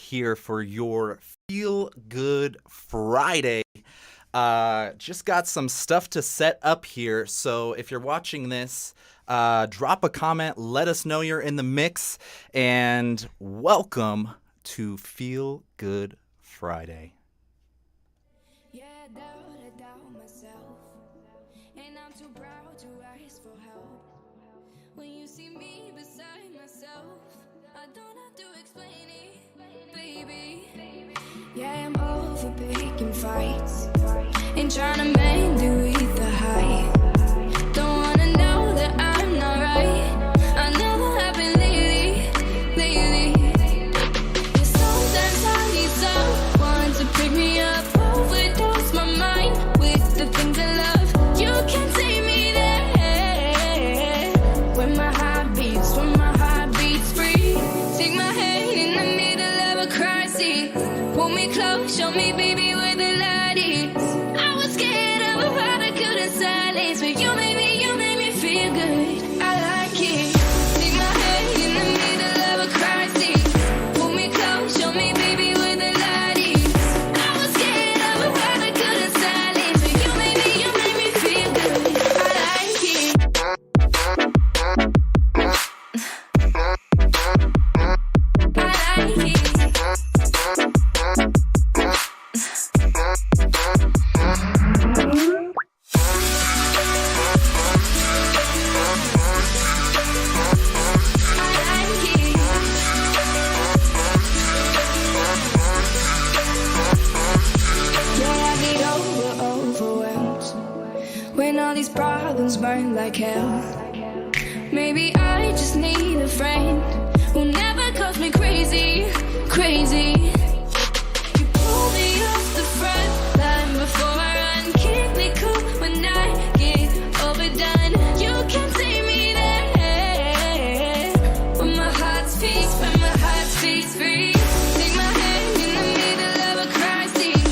here for your Feel Good Friday. Just got some stuff to set up here, so if you're watching this, drop a comment, let us know you're in the mix, and welcome to Feel Good Friday. Yeah, I doubt myself, and I'm too proud to ask for help. When you see me beside myself, I don't have to explain it, baby. Yeah, I'm over picking fights and trying to mend it with the height. Don't wanna know that I'm not right. I know what happened lately. Yeah, sometimes I need someone to pick me up, overdose my mind with the things I love. You can take me there when my heart beats free. Take my hand in the middle of a crisis. Pull me close, show me, baby, where the light is. I was scared of a heart I couldn't silence, but you made me feel good. I like it. Take my hand in the middle of a crisis. Pull me close, show me, baby, where the light is. I was scared of a heart I couldn't silence, but you made me feel good. I like it. I like it. When all these problems burn like hell, maybe I just need a friend who never calls me crazy. You pull me off the front line before I run, keep me cool when I get overdone. You can take me there when my heart speaks free. Take my hand in the middle of a crisis.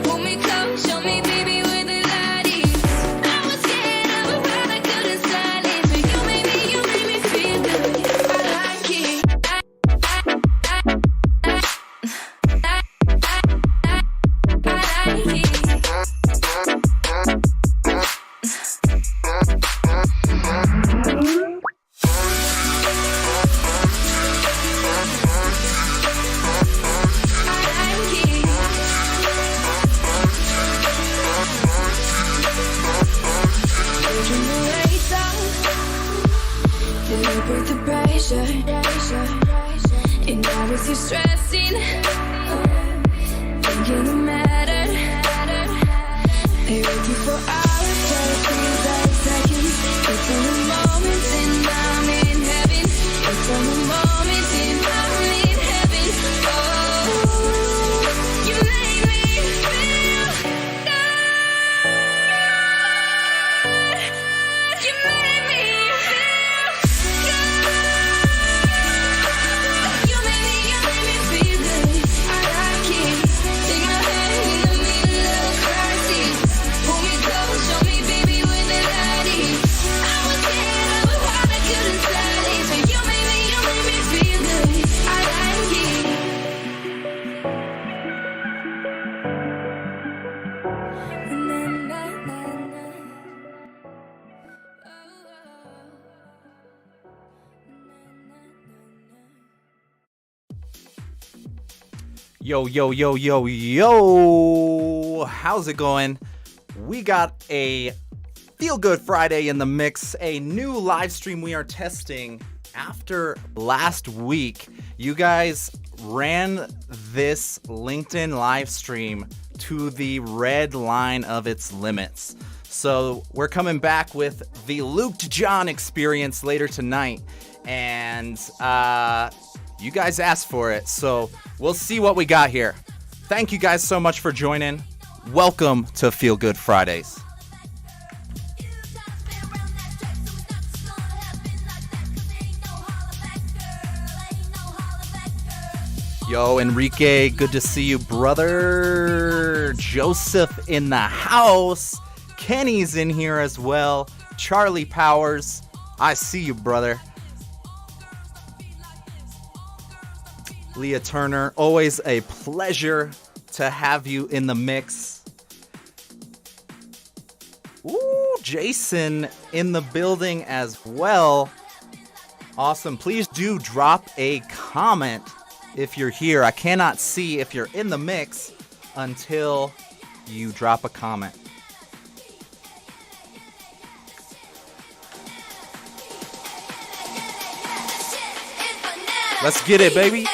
Pull me close, show me, baby, where the light is. I was scared of a heart I couldn't silence, but you made me feel good. I like it. With the pressure, and now it's you stressing, thinking it mattered. They with you for hours, but it feels like seconds. It's on the moments and I'm in heaven. It's on the moments and I'm in heaven. Oh, you made me feel good. You made me feel good. You made me feel good. I like it. Take my hand in the middle of a crisis. Pull me close, show me, baby, where the light is. I was scared of a heart I couldn't silence, but you made me feel good. I like it. Na, na, na, na. Yo, how's it going? We got a Feel Good Friday in the mix, a new live stream we are testing after last week. You guys ran this LinkedIn live stream to the red line of its limits. So we're coming back with the LukedJon experience later tonight, and you guys asked for it, so we'll see what we got here. Thank you guys so much for joining. Welcome to Feel Good Fridays. Yo, Enrique, good to see you, brother. Joseph in the house. Kenny's in here as well. Charlie Powers, I see you, brother. Leah Turner, always a pleasure to have you in the mix. Ooh, Jason in the building as well. Awesome. Please do drop a comment if you're here. I cannot see if you're in the mix until you drop a comment. Let's get it, baby.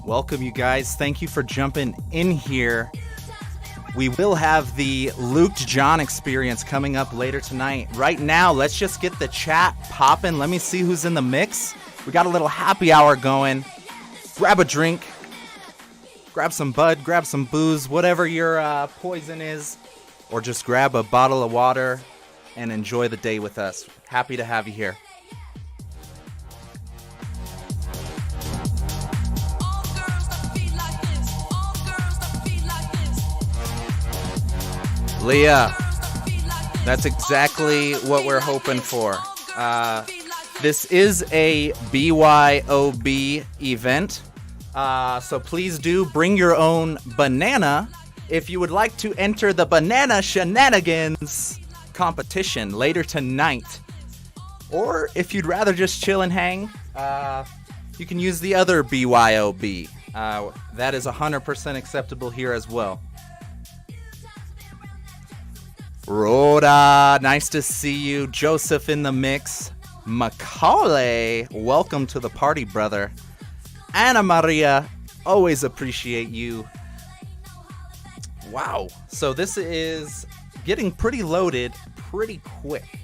Welcome, you guys. Thank you for jumping in here. We will have the LukedJon experience coming up later tonight. Right now, let's just get the chat popping. Let me see who's in the mix. We got a little happy hour going. Grab a drink. Grab some bud. Grab some booze. Whatever your poison is. Or just grab a bottle of water and enjoy the day with us. Happy to have you here. Leah, that's exactly what we're hoping for. This is a BYOB event, so please do bring your own banana if you would like to enter the Banana Shenanigans competition later tonight. Or if you'd rather just chill and hang, you can use the other BYOB. That is 100% acceptable here as well. Rhoda, nice to see you. Joseph in the mix. Macaulay, welcome to the party, brother. Anna Maria, always appreciate you. Wow, so this is getting pretty loaded pretty quick.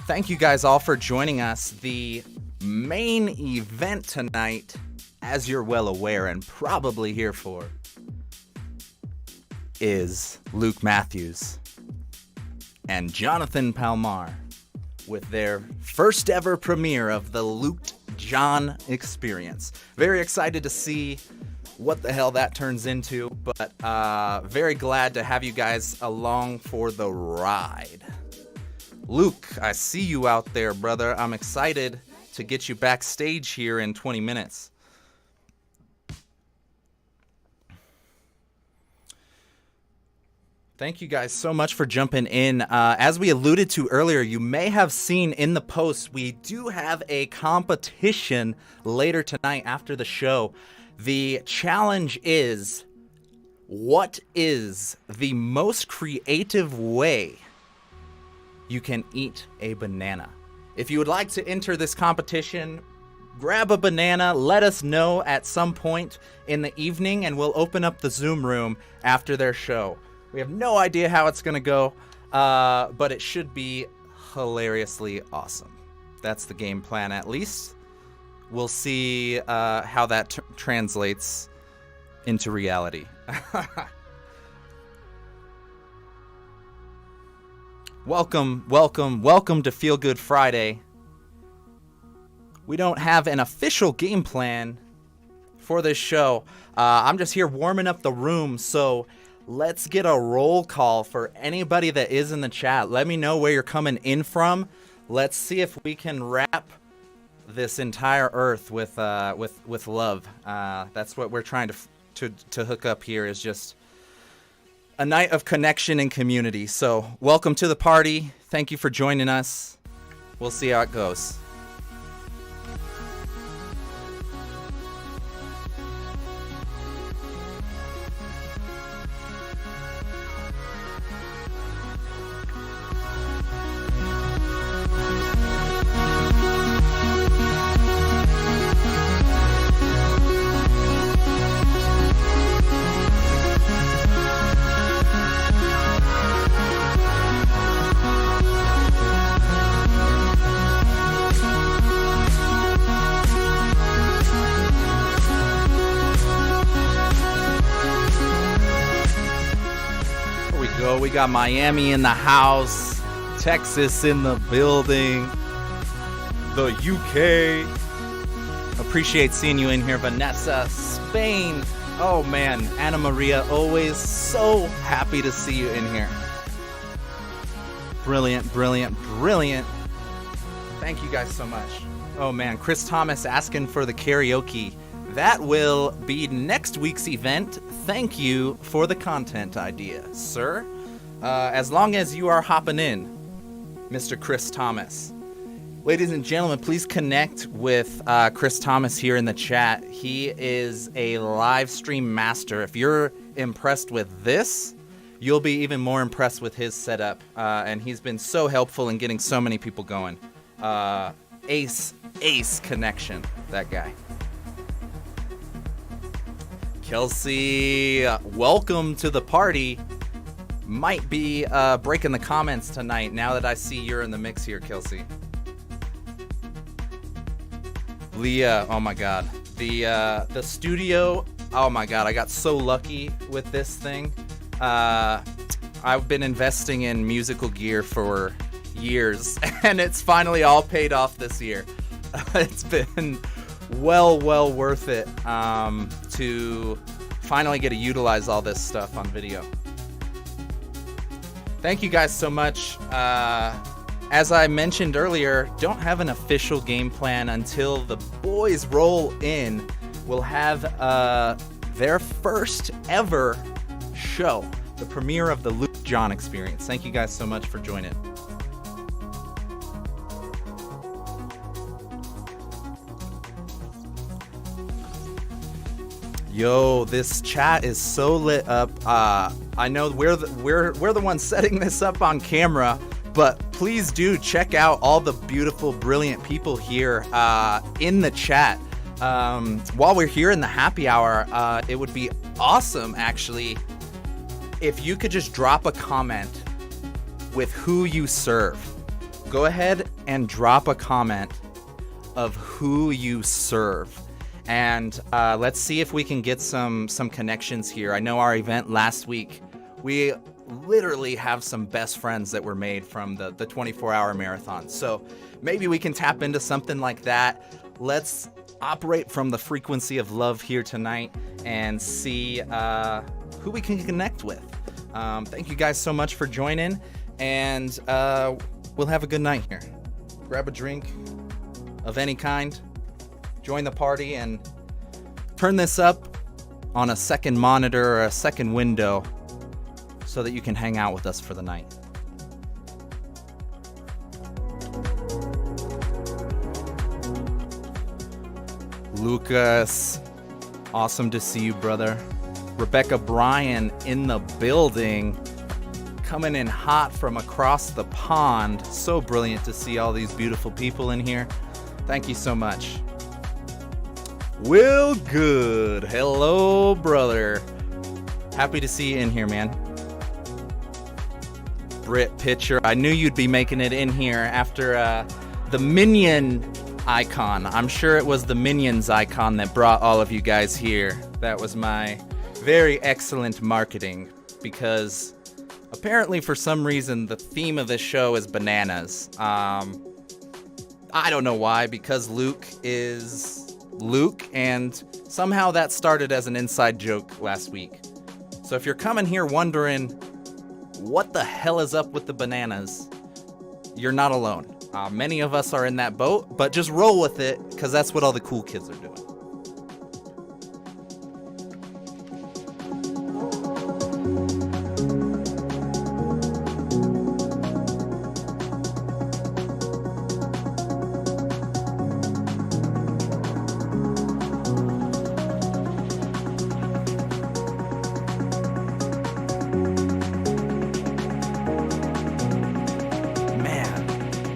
Thank you guys all for joining us. The main event tonight, as you're well aware and probably here for, is Luke Matthews and Jonathan Palmar with their first ever premiere of the LukedJon experience. Very excited to see what the hell that turns into, but very glad to have you guys along for the ride. Luke, I see you out there, brother. I'm excited to get you backstage here in 20 minutes. Thank you guys so much for jumping in. As we alluded to earlier, you may have seen in the post, we do have a competition later tonight after the show. The challenge is, what is the most creative way you can eat a banana? If you would like to enter this competition, grab a banana, let us know at some point in the evening, and we'll open up the Zoom room after their show. We have no idea how it's going to go, but it should be hilariously awesome. That's the game plan, at least. We'll see how that translates into reality. Welcome to Feel Good Friday. We don't have an official game plan for this show. I'm just here warming up the room, so let's get a roll call for anybody that is in the chat. Let me know where you're coming in from. Let's see if we can wrap this entire earth with love. That's what we're trying to hook up here, is just a night of connection and community. So welcome to the party. Thank you for joining us. We'll see how it goes. got Miami in the house, Texas in the building, the UK. Appreciate seeing you in here. Vanessa, Spain. Oh man, Anna Maria, always so happy to see you in here. Brilliant, brilliant, brilliant. Thank you guys so much. Oh man, Chris Thomas asking for the karaoke. That will be next week's event. Thank you for the content idea, sir. As long as you are hopping in, Mr. Chris Thomas. Ladies and gentlemen, please connect with Chris Thomas here in the chat. He is a live stream master. If you're impressed with this, you'll be even more impressed with his setup. And he's been so helpful in getting so many people going. Ace connection, that guy. Kelsey, welcome to the party. Might be breaking the comments tonight now that I see you're in the mix here, Kelsey. Leah, oh my god. The studio, oh my god, I got so lucky with this thing. I've been investing in musical gear for years, and it's finally all paid off this year. It's been well worth it to finally get to utilize all this stuff on video. Thank you guys so much. As I mentioned earlier, don't have an official game plan until the boys roll in. We'll have their first ever show, the premiere of the LukedJon experience. Thank you guys so much for joining. Yo, this chat is so lit up. I know we're the ones setting this up on camera, but please do check out all the beautiful, brilliant people here in the chat. While we're here in the happy hour, it would be awesome, actually, if you could just drop a comment with who you serve. Go ahead and drop a comment of who you serve. And let's see if we can get some connections here. I know our event last week, we literally have some best friends that were made from the 24-hour marathon. So maybe we can tap into something like that. Let's operate from the frequency of love here tonight and see who we can connect with. Thank you guys so much for joining, and we'll have a good night here. Grab a drink of any kind. Join the party and turn this up on a second monitor or a second window so that you can hang out with us for the night. Lucas, awesome to see you, brother. Rebecca Bryan in the building, coming in hot from across the pond. So brilliant to see all these beautiful people in here. Thank you so much. Will Good, hello, brother. Happy to see you in here, man. Brit Pitcher, I knew you'd be making it in here after the Minion icon. I'm sure it was the Minions icon that brought all of you guys here. That was my very excellent marketing, because apparently for some reason the theme of this show is bananas. I don't know why, because Luke is Luke, and somehow that started as an inside joke last week. So if you're coming here wondering what the hell is up with the bananas, you're not alone. Many of us are in that boat, but just roll with it, because that's what all the cool kids are doing.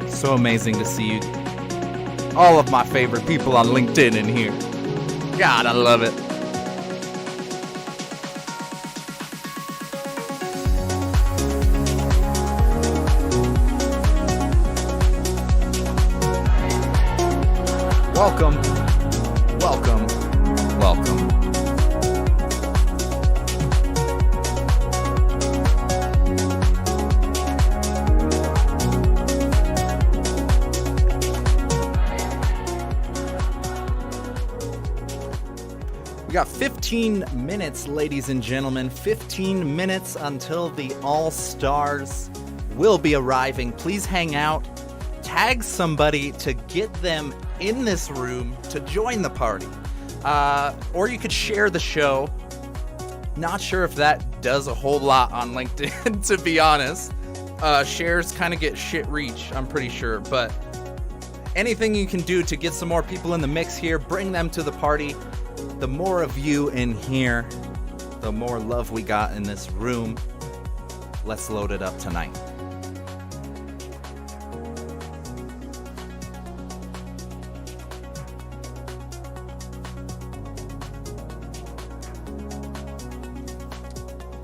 So amazing to see you. All of my favorite people on LinkedIn in here. God, I love it. Welcome, welcome, welcome. got 15 minutes, ladies and gentlemen. 15 minutes until the All-Stars will be arriving. Please hang out. Tag somebody to get them in this room to join the party. Or you could share the show. Not sure if that does a whole lot on LinkedIn, to be honest. Shares kind of get shit reach, I'm pretty sure. But anything you can do to get some more people in the mix here, bring them to the party. The more of you in here, the more love we got in this room. Let's load it up tonight.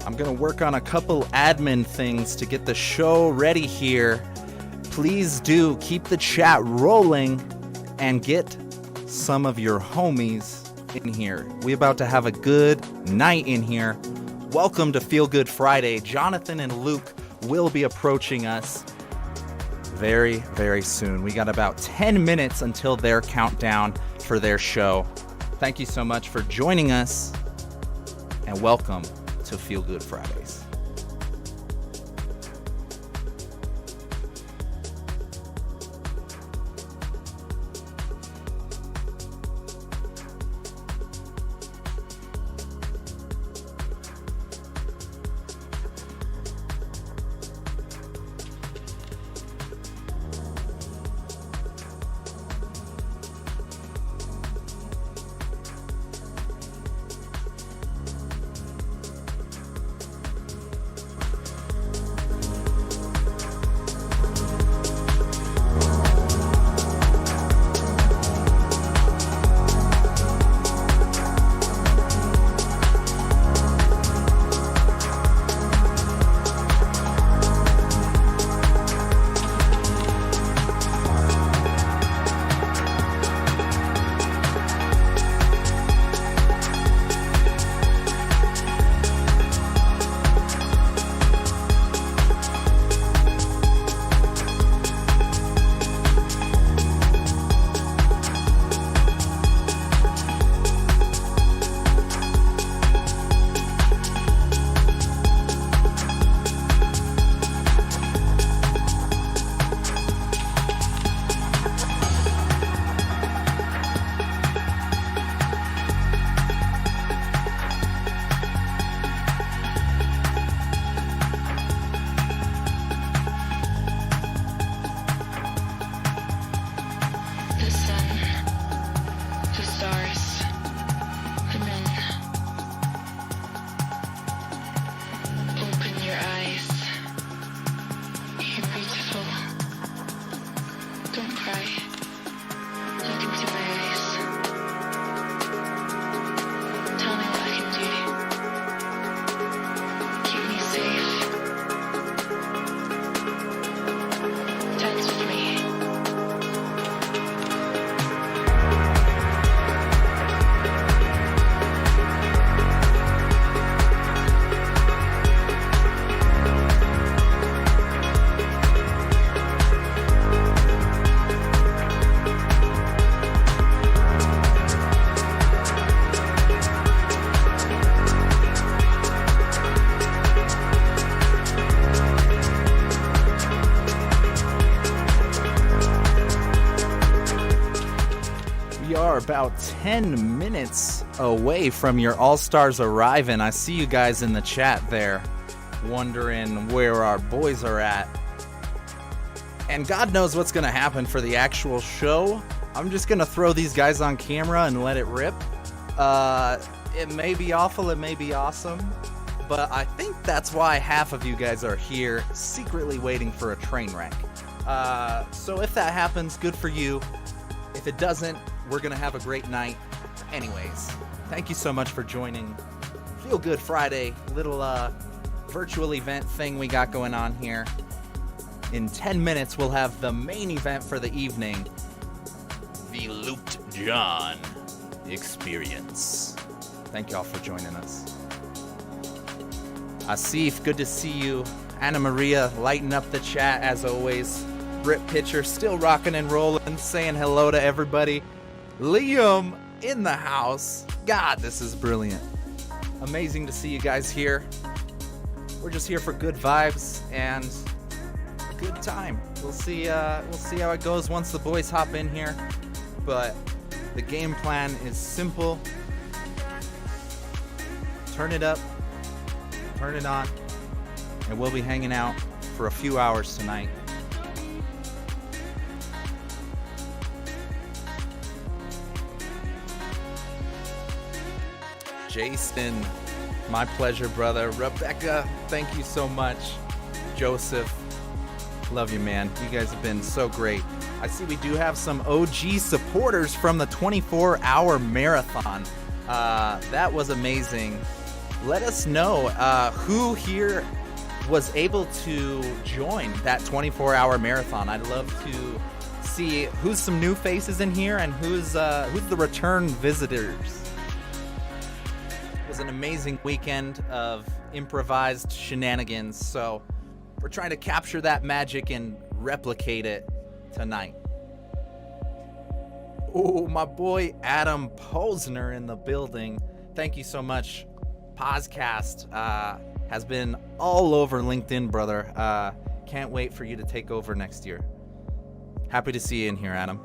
I'm going to work on a couple admin things to get the show ready here. Please do keep the chat rolling and get some of your homies in here. We're about to have a good night in here. Welcome to Feel Good Friday. Jonathan and Luke will be approaching us very, very soon. We got about 10 minutes until their countdown for their show. Thank you so much for joining us, and welcome to Feel Good Fridays. About 10 minutes away from your All-Stars arriving. I see you guys in the chat there wondering where our boys are at. And God knows what's going to happen for the actual show. I'm just going to throw these guys on camera and let it rip. It may be awful, it may be awesome, but I think that's why half of you guys are here secretly waiting for a train wreck. So if that happens, good for you. If it doesn't, we're going to have a great night. Anyways, thank you so much for joining Feel Good Friday, little virtual event thing we got going on here. In 10 minutes, we'll have the main event for the evening, the LukedJon experience. Thank y'all for joining us. Asif, good to see you. Anna Maria, lighting up the chat as always. Rip Pitcher, still rocking and rolling, saying hello to everybody. Liam in the house. God, this is brilliant. Amazing to see you guys here. We're just here for good vibes and a good time. We'll see how it goes once the boys hop in here. But the game plan is simple. Turn it up, turn it on, and we'll be hanging out for a few hours tonight. Jason, my pleasure, brother. Rebecca, thank you so much. Joseph, love you, man. You guys have been so great. I see we do have some OG supporters from the 24-hour marathon. That was amazing. Let us know who here was able to join that 24-hour marathon. I'd love to see who's some new faces in here and who's the return visitors. It was an amazing weekend of improvised shenanigans, so we're trying to capture that magic and replicate it tonight. Oh, my boy Adam Posner in the building. Thank you so much. Podcast has been all over LinkedIn, brother. Can't wait for you to take over next year. Happy to see you in here, Adam.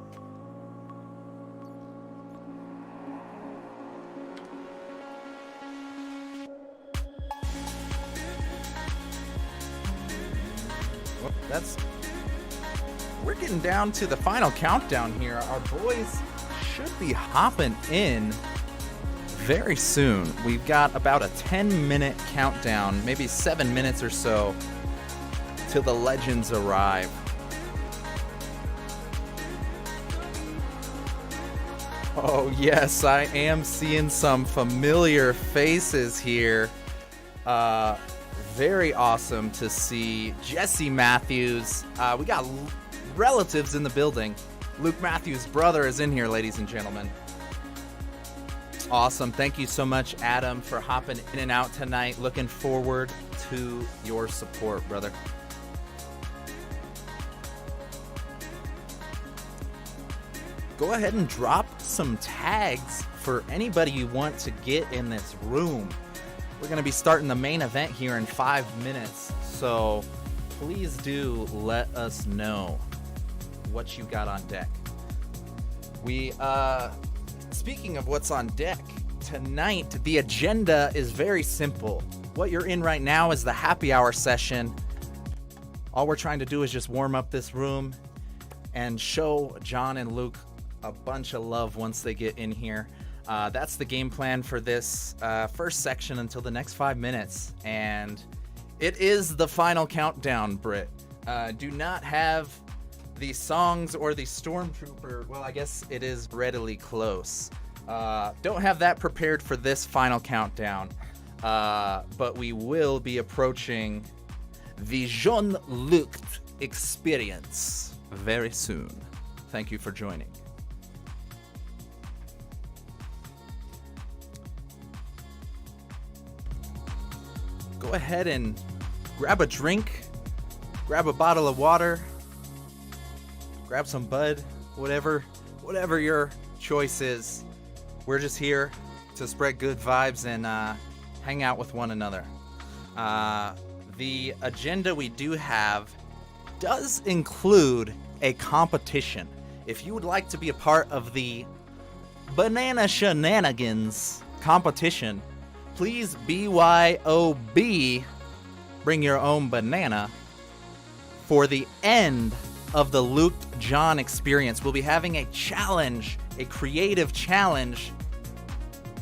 Well, we're getting down to the final countdown here. Our boys should be hopping in very soon. We've got about a 10-minute countdown, maybe 7 minutes or so, till the legends arrive. Oh yes, I am seeing some familiar faces here. Very awesome to see Jesse Matthews. We got relatives in the building. Luke Matthews' brother is in here, ladies and gentlemen. Awesome. Thank you so much, Adam, for hopping in and out tonight. Looking forward to your support, brother. Go ahead and drop some tags for anybody you want to get in this room. We're going to be starting the main event here in 5 minutes, so please do let us know what you got on deck. Speaking of what's on deck, tonight the agenda is very simple. What you're in right now is the happy hour session. All we're trying to do is just warm up this room and show John and Luke a bunch of love once they get in here. That's the game plan for this first section until the next 5 minutes. And it is the final countdown, Britt. Do not have the songs or the Stormtrooper. Well, I guess it is readily close. Don't have that prepared for this final countdown. But we will be approaching the Jean-Luc experience very soon. Thank you for joining. Go ahead and grab a drink, grab a bottle of water, grab some Bud, whatever your choice is. We're just here to spread good vibes and hang out with one another. The agenda we do have does include a competition. If you would like to be a part of the Banana Shenanigans competition, please BYOB, bring your own banana, for the end of the LukedJon experience. We'll be having a challenge, a creative challenge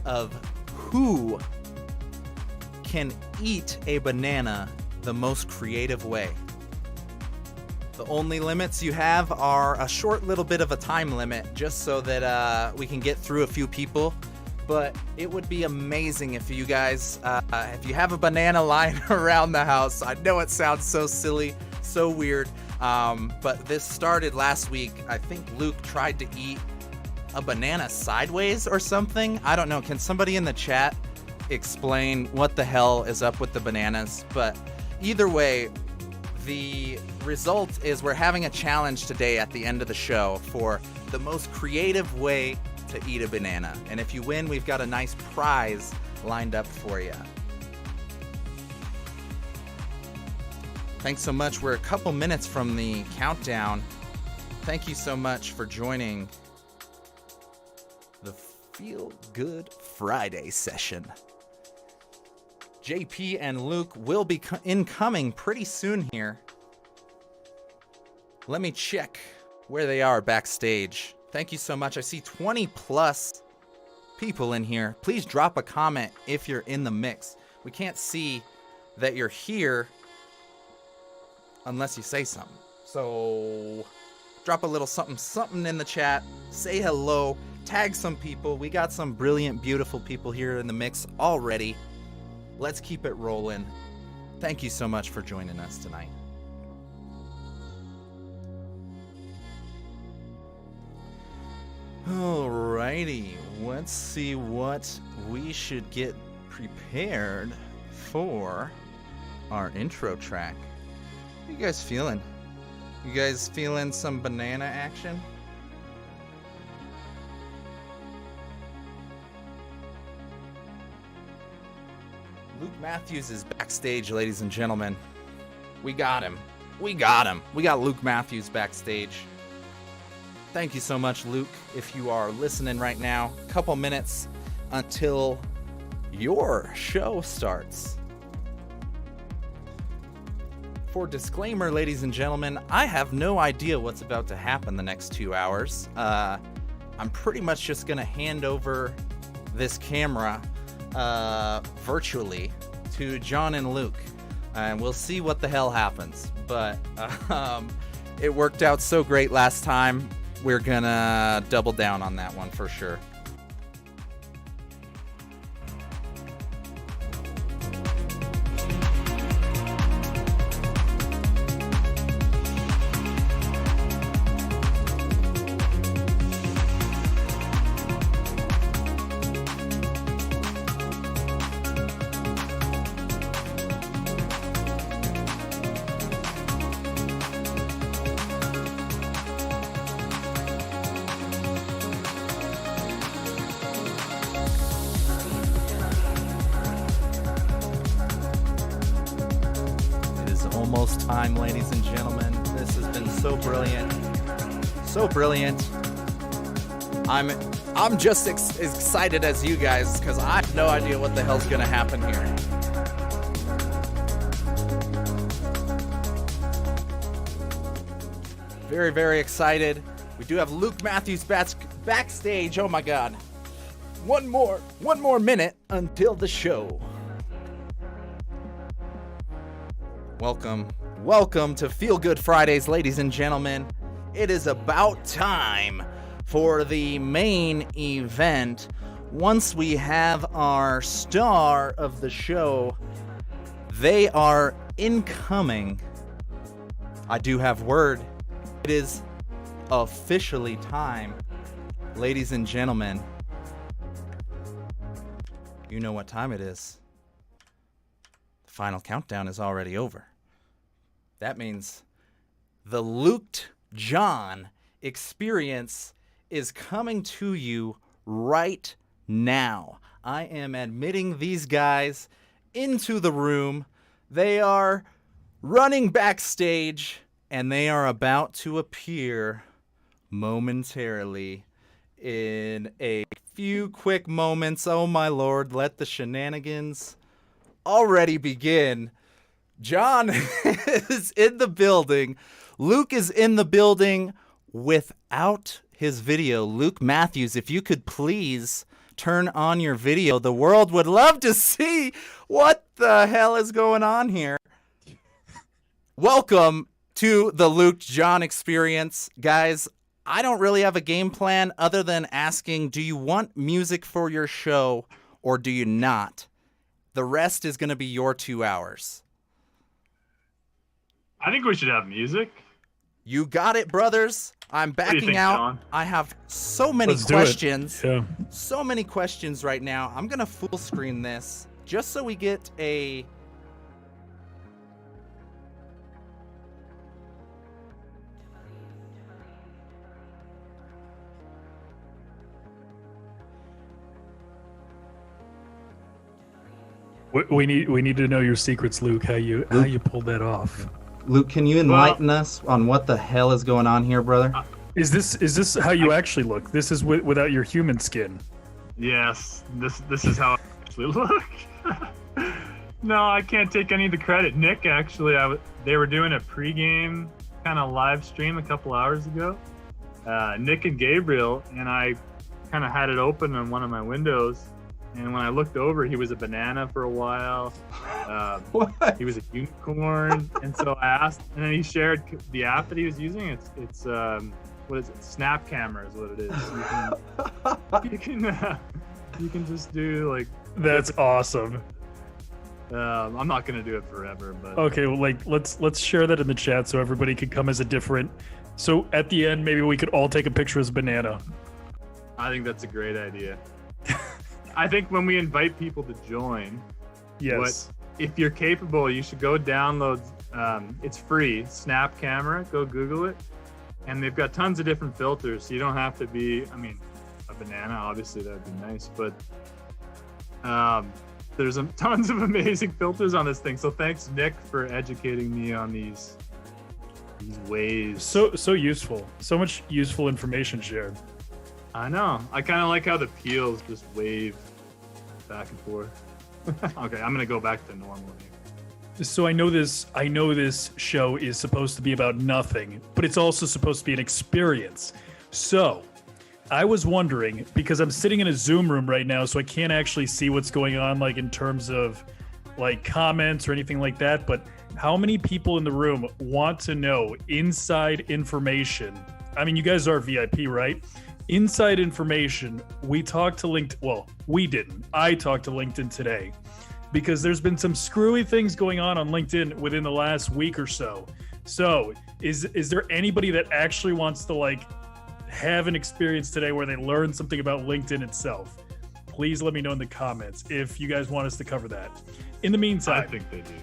of who can eat a banana the most creative way. The only limits you have are a short little bit of a time limit, just so that we can get through a few people. But it would be amazing if you guys, if you have a banana lying around the house. I know it sounds so silly, so weird, but this started last week. I think Luke tried to eat a banana sideways or something. I don't know. Can somebody in the chat explain what the hell is up with the bananas? But either way, the result is we're having a challenge today at the end of the show for the most creative way to to eat a banana. And if you win, we've got a nice prize lined up for you. Thanks so much. We're a couple minutes from the countdown. Thank you so much for joining the Feel Good Friday session. JP and Luke will be incoming pretty soon here. Let me check where they are backstage. Thank you so much. I see 20 plus people in here. Please drop a comment if you're in the mix. We can't see that you're here unless you say something. So drop a little something in the chat. Say hello. Tag some people. We got some brilliant, beautiful people here in the mix already. Let's keep it rolling. Thank you so much for joining us tonight. Alrighty, let's see what we should get prepared for our intro track. How you guys feeling? You guys feeling some banana action? Luke Matthews is backstage, ladies and gentlemen. We got him. We got him. We got Luke Matthews backstage. Thank you so much, Luke, if you are listening right now. A couple minutes until your show starts. For disclaimer, ladies and gentlemen, I have no idea what's about to happen the next 2 hours. I'm pretty much just going to hand over this camera virtually to John and Luke, and we'll see what the hell happens. But it worked out so great last time. We're gonna double down on that one for sure. Time, ladies and gentlemen. This has been so brilliant. So brilliant. I'm just as excited as you guys because I have no idea what the hell's gonna happen here. Very, very excited. We do have Luke Matthews backstage. Oh my god. One more minute until the show. Welcome to Feel Good Fridays, ladies and gentlemen. It is about time for the main event. Once we have our star of the show, they are incoming. I do have word. It is officially time, ladies and gentlemen. You know what time it is. The final countdown is already over. That means the LukedJon experience is coming to you right now. I am admitting these guys into the room. They are running backstage, and they are about to appear momentarily in a few quick moments. Oh my lord, let the shenanigans already begin. John is in the building. Luke is in the building without his video. Luke Matthews, if you could please turn on your video. The world would love to see what the hell is going on here. Welcome to the LukedJon experience. Guys, I don't really have a game plan other than asking, do you want music for your show or do you not? The rest is going to be your 2 hours. I think we should have music. You got it, brothers. I'm backing out. John? I have so many questions. So many questions right now. I'm going to full screen this just so we get a... We need to know your secrets, Luke. How you pulled that off? Luke, can you enlighten us on what the hell is going on here, brother? Is this how you actually look? This is without your human skin. Yes, this is how I actually look. No, I can't take any of the credit. Nick, actually, they were doing a pregame kind of live stream a couple hours ago. Nick and Gabriel, and I kind of had it open on one of my windows. And when I looked over, he was a banana for a while. What? He was a unicorn. And so I asked, and then he shared the app that he was using. It's what is it? Snap camera is what it is. You can just do like. That's awesome. I'm not gonna do it forever, but okay. Well, like let's share that in the chat so everybody could come as a different. So at the end, maybe we could all take a picture as a banana. I think that's a great idea. I think when we invite people to join, yes, if you're capable, you should go download. It's free. Snap Camera. Go Google it, and they've got tons of different filters. So you don't have to be. I mean, a banana. Obviously, that'd be nice, but there's tons of amazing filters on this thing. So thanks, Nick, for educating me on these ways. So useful. So much useful information shared. I know. I kind of like how the peels just wave back and forth. Okay, I'm gonna go back to normal here. So I know this show is supposed to be about nothing, but it's also supposed to be an experience. So I was wondering, because I'm sitting in a Zoom room right now, so I can't actually see what's going on, like in terms of like comments or anything like that, but how many people in the room want to know inside information? I mean, you guys are VIP, right? Inside information. We talked to LinkedIn. Well, we didn't. I talked to LinkedIn today because there's been some screwy things going on LinkedIn within the last week or so. So is there anybody that actually wants to like have an experience today where they learn something about LinkedIn itself? Please let me know in the comments if you guys want us to cover that. In the meantime, I think they do.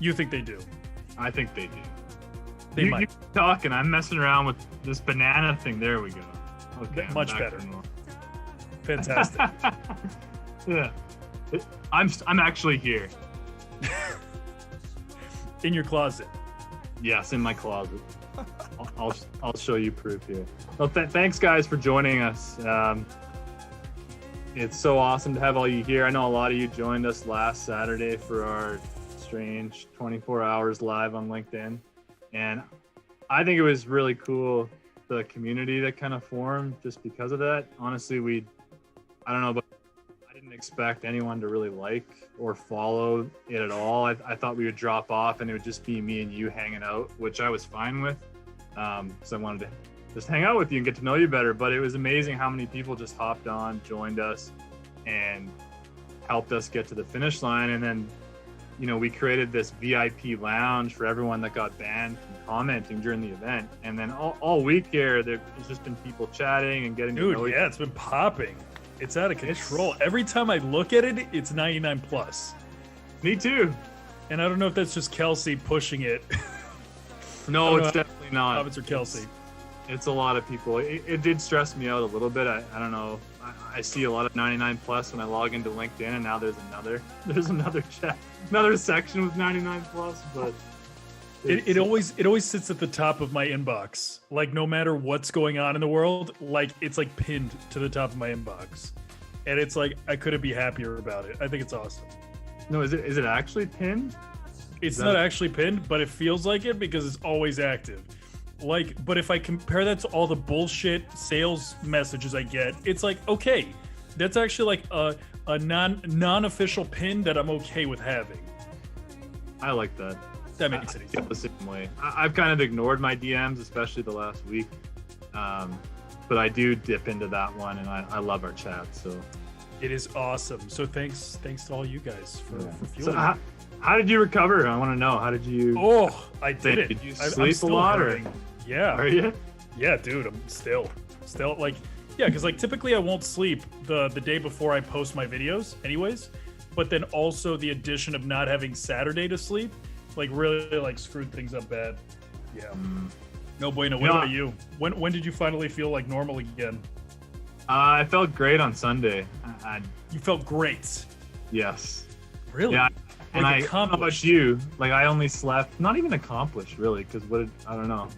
You think they do? I think they do. They might. You talking. I'm messing around with this banana thing. There we go. Okay, much better. Fantastic. Yeah, I'm actually here. In your closet. Yes, in my closet. I'll show you proof here. Well, thanks guys for joining us. It's so awesome to have all you here. I know a lot of you joined us last Saturday for our strange 24 hours live on LinkedIn, and I think it was really cool, the community that kind of formed just because of that. Honestly, I don't know, but I didn't expect anyone to really like or follow it at all. I thought we would drop off and it would just be me and you hanging out, which I was fine with. So I wanted to just hang out with you and get to know you better. But it was amazing how many people just hopped on, joined us, and helped us get to the finish line. And then, you know, we created this VIP lounge for everyone that got banned from commenting during the event. And then all week here, there's just been people chatting and getting to know each other. Yeah, it's been popping. It's out of control. Every time I look at it, it's 99 plus. Me too. And I don't know if that's just Kelsey pushing it. No, it's definitely not. Comments or Kelsey. It's a lot of people. It did stress me out a little bit. I don't know. I see a lot of 99 plus when I log into LinkedIn, and now there's another chat, another section with 99 plus. But it always sits at the top of my inbox. Like no matter what's going on in the world, like it's like pinned to the top of my inbox, and it's like I couldn't be happier about it. I think it's awesome. No, is it actually pinned? It's not actually pinned, but it feels like it because it's always active. Like, but if I compare that to all the bullshit sales messages I get, it's like, okay, that's actually like a non-official pin that I'm okay with having. I like that. That makes it easy. The same way. I've kind of ignored my DMs, especially the last week. But I do dip into that one, and I love our chat. So it is awesome. So thanks to all you guys for fueling. So how did you recover? I want to know. How did you? Oh, I did it. Did you sleep a lot? Yeah. Are you? Yeah, dude. I'm still like, yeah, because like typically I won't sleep the day before I post my videos, anyways. But then also the addition of not having Saturday to sleep, like really like screwed things up bad. Yeah. No bueno. What about you? When did you finally feel like normal again? I felt great on Sunday. You felt great. Yes. Really? Yeah. And Like I don't know about you, like I only slept, not even accomplished really, because I don't know.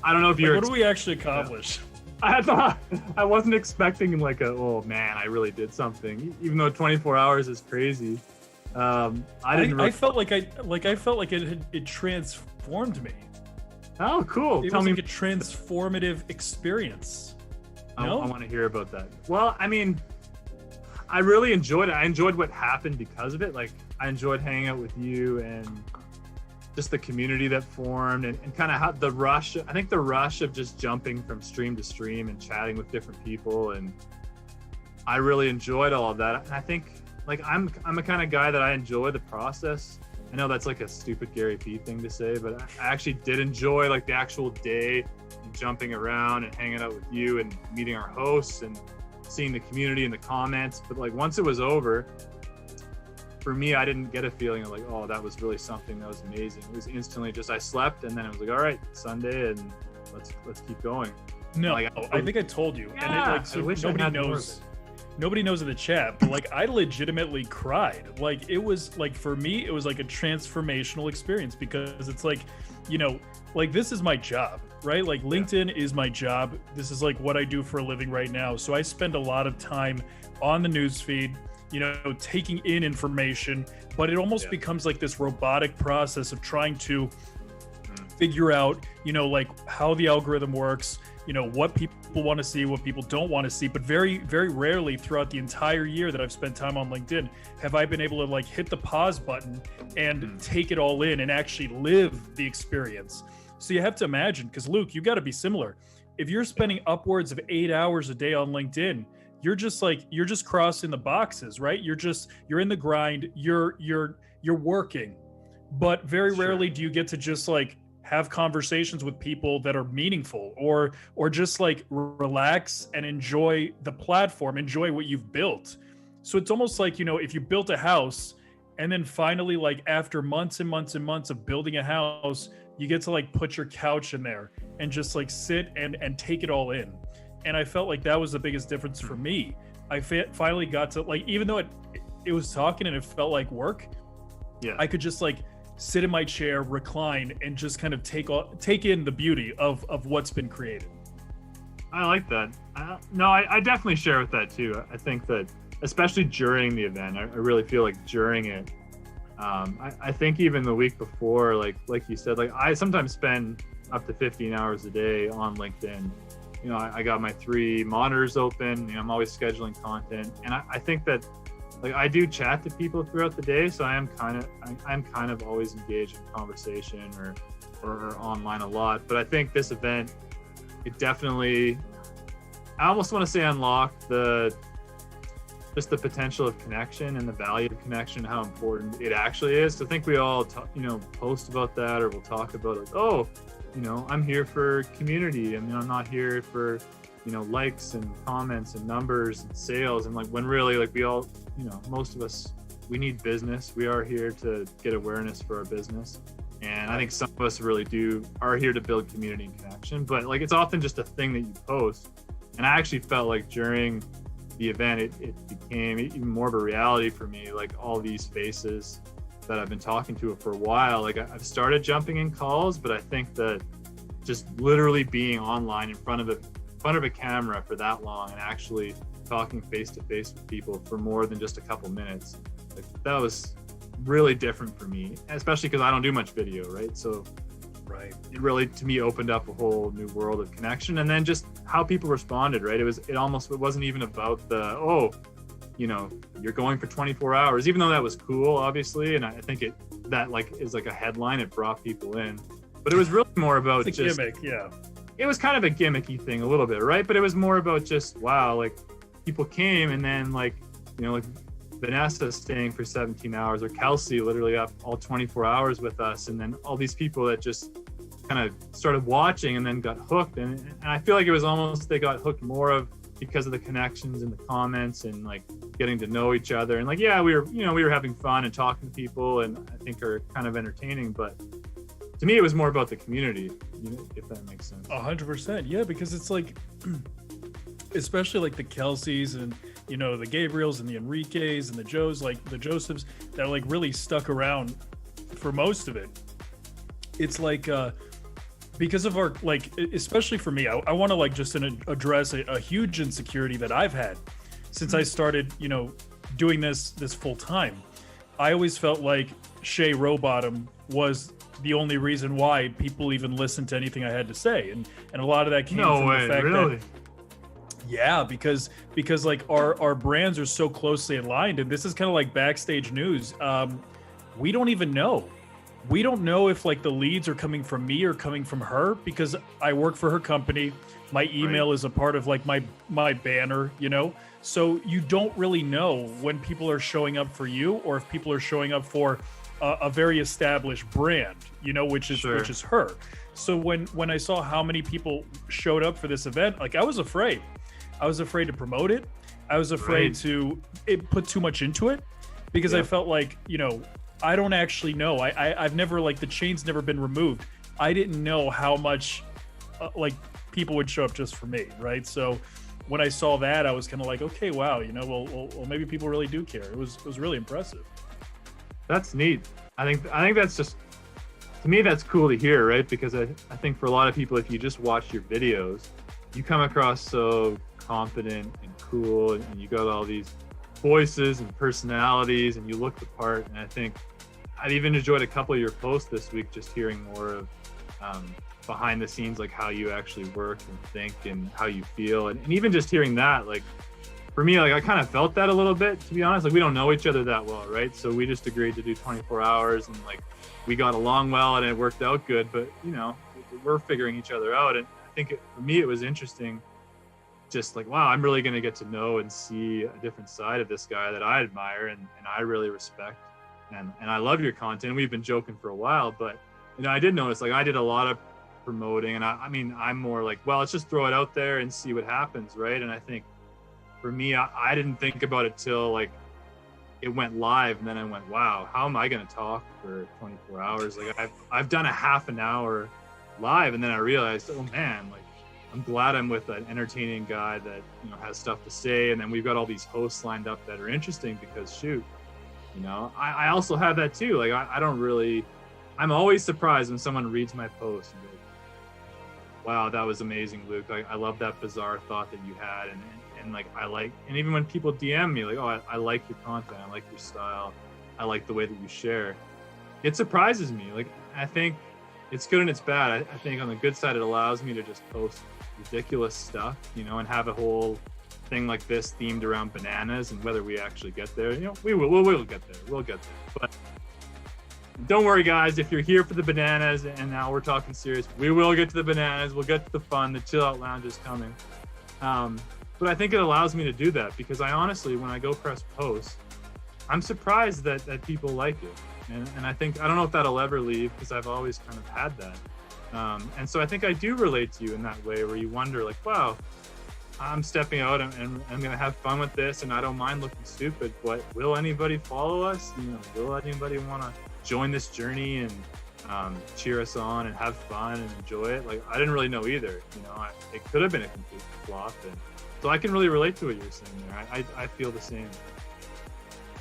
I don't know if you're. What do we actually accomplish? I wasn't expecting like oh man, I really did something, even though 24 hours is crazy. I didn't. I felt like it transformed me. Oh, cool. It Tell was me. like a transformative experience. No? I want to hear about that. Well, I mean, I really enjoyed it. I enjoyed what happened because of it. Like, I enjoyed hanging out with you and just the community that formed and kind of how the rush. I think the rush of just jumping from stream to stream and chatting with different people, and I really enjoyed all of that. And I think, like, I'm a kind of guy that I enjoy the process. I know that's like a stupid Gary P thing to say, but I actually did enjoy like the actual day and jumping around and hanging out with you and meeting our hosts and seeing the community and the comments. But like once it was over, for me, I didn't get a feeling of like, oh, that was really something that was amazing. It was instantly just I slept and then it was like, all right, Sunday and let's keep going. No, like, I think I told you. Yeah, and it, like, so I wish I nobody had more of knows. it. Nobody knows in the chat, but like I legitimately cried. Like it was like for me, it was like a transformational experience because it's like, you know, like this is my job, right? Like LinkedIn is my job. This is like what I do for a living right now. So I spend a lot of time on the newsfeed, you know, taking in information, but it almost becomes like this robotic process of trying to figure out, you know, like how the algorithm works, you know, what people want to see, what people don't want to see. But very, very rarely throughout the entire year that I've spent time on LinkedIn, have I been able to like hit the pause button and take it all in and actually live the experience. So you have to imagine, because Luke, you got to be similar. If you're spending upwards of 8 hours a day on LinkedIn, you're just crossing the boxes, right? You're in the grind, you're working, but very rarely do you get to just like have conversations with people that are meaningful or just like relax and enjoy the platform, enjoy what you've built. So it's almost like, you know, if you built a house and then finally, like after months and months and months of building a house, you get to like put your couch in there and just like sit and take it all in. And I felt like that was the biggest difference for me. I finally got to like, even though it was talking and it felt like work, I could just like sit in my chair, recline, and just kind of take in the beauty of what's been created. I like that. I definitely share with that too. I think that especially during the event, I really feel like during it, I think even the week before, like you said, like I sometimes spend up to 15 hours a day on LinkedIn. You know, I got my 3 monitors open, you know, I'm always scheduling content. And I think that like I do chat to people throughout the day, so I'm kind of always engaged in conversation or online a lot. But I think this event, it definitely, I almost want to say unlocked just the potential of connection and the value of connection, how important it actually is. So I think we all post about that, or we'll talk about like, oh, you know, I'm here for community. I mean, I'm not here for, you know, likes and comments and numbers and sales. And like when really like we all, you know, most of us, we need business. We are here to get awareness for our business. And I think some of us really are here to build community and connection, but like it's often just a thing that you post. And I actually felt like during the event, it became even more of a reality for me, like all these faces that I've been talking to for a while. Like I've started jumping in calls, but I think that just literally being online in front of a camera for that long and actually talking face to face with people for more than just a couple minutes, like that was really different for me, especially because I don't do much video, right? So it really to me opened up a whole new world of connection. And then just how people responded, right? It wasn't even about you know, you're going for 24 hours, even though that was cool, obviously. And I think that like is like a headline, it brought people in, but it was really more about it's a gimmick. Yeah. It was kind of a gimmicky thing a little bit, right? But it was more about just, wow, like people came and then like, you know, like Vanessa staying for 17 hours or Kelsey literally up all 24 hours with us. And then all these people that just kind of started watching and then got hooked. And I feel like it was almost, they got hooked more of because of the connections and the comments and like getting to know each other. And like, yeah, we were having fun and talking to people and I think are kind of entertaining, but to me, it was more about the community, you know, if that makes sense. 100%. Yeah, because it's like, especially like the Kelseys and you know, the Gabriels and the Enriques and the Joes, like the Josephs, that like really stuck around for most of it. It's like because of our, like, especially for me, I want to like just address a huge insecurity that I've had since I started, you know, doing this full time. I always felt like Shay Rowbottom was the only reason why people even listened to anything I had to say, and a lot of that came from the fact that, yeah, because like our brands are so closely aligned, and this is kind of like backstage news. We don't even know. We don't know if like the leads are coming from me or coming from her, because I work for her company. My email is a part of like my banner, you know? So you don't really know when people are showing up for you or if people are showing up for a very established brand, you know, which is her. So when I saw how many people showed up for this event, like I was afraid. I was afraid to promote it. I was afraid to put too much into it, because I felt like, you know, I don't actually know. I've never, like, the chain's never been removed. I didn't know how much like people would show up just for me, right? So when I saw that, I was kind of like, okay, wow, you know, well, maybe people really do care. It was really impressive. That's neat. I think that's just, to me, that's cool to hear, right? Because I think for a lot of people, if you just watch your videos, you come across so confident and cool, and you got all these voices and personalities, and you look the part. And I think I've even enjoyed a couple of your posts this week, just hearing more of behind the scenes, like how you actually work and think and how you feel, and even just hearing that, like, for me, like, I kind of felt that a little bit, to be honest. Like, we don't know each other that well, right? So we just agreed to do 24 hours, and like we got along well, and it worked out good. But you know, we're figuring each other out, and I think for me it was interesting, just like, wow, I'm really going to get to know and see a different side of this guy that I admire and I really respect, and I love your content. We've been joking for a while, but you know, I did notice, like, I did a lot of promoting, and I mean, I'm more like, well, let's just throw it out there and see what happens, right? And I think for me, I didn't think about it till like it went live, and then I went, wow, how am I going to talk for 24 hours? Like, I've done a half an hour live, and then I realized, oh man, like, I'm glad I'm with an entertaining guy that, you know, has stuff to say. And then we've got all these hosts lined up that are interesting, because shoot, you know, I also have that too. Like, I don't really, I'm always surprised when someone reads my post and goes, wow, that was amazing, Luke. I love that bizarre thought that you had. And like, and even when people DM me, like, oh, I like your content, I like your style, I like the way that you share, it surprises me. Like, I think it's good and it's bad. I think on the good side, it allows me to just post ridiculous stuff, you know, and have a whole thing like this themed around bananas. And whether we actually get there, you know, we'll get there. We'll get there. But don't worry, guys, if you're here for the bananas, and now we're talking serious, we will get to the bananas. We'll get to the fun. The Chillout Lounge is coming. But I think it allows me to do that, because I honestly, when I go press post, I'm surprised that people like it. And I think, I don't know if that'll ever leave, because I've always kind of had that. And so I think I do relate to you in that way, where you wonder, like, wow, I'm stepping out and I'm going to have fun with this, and I don't mind looking stupid, but will anybody follow us? You know, will anybody want to join this journey and cheer us on and have fun and enjoy it? Like, I didn't really know either. You know, it could have been a complete flop. And so I can really relate to what you're saying there. I feel the same.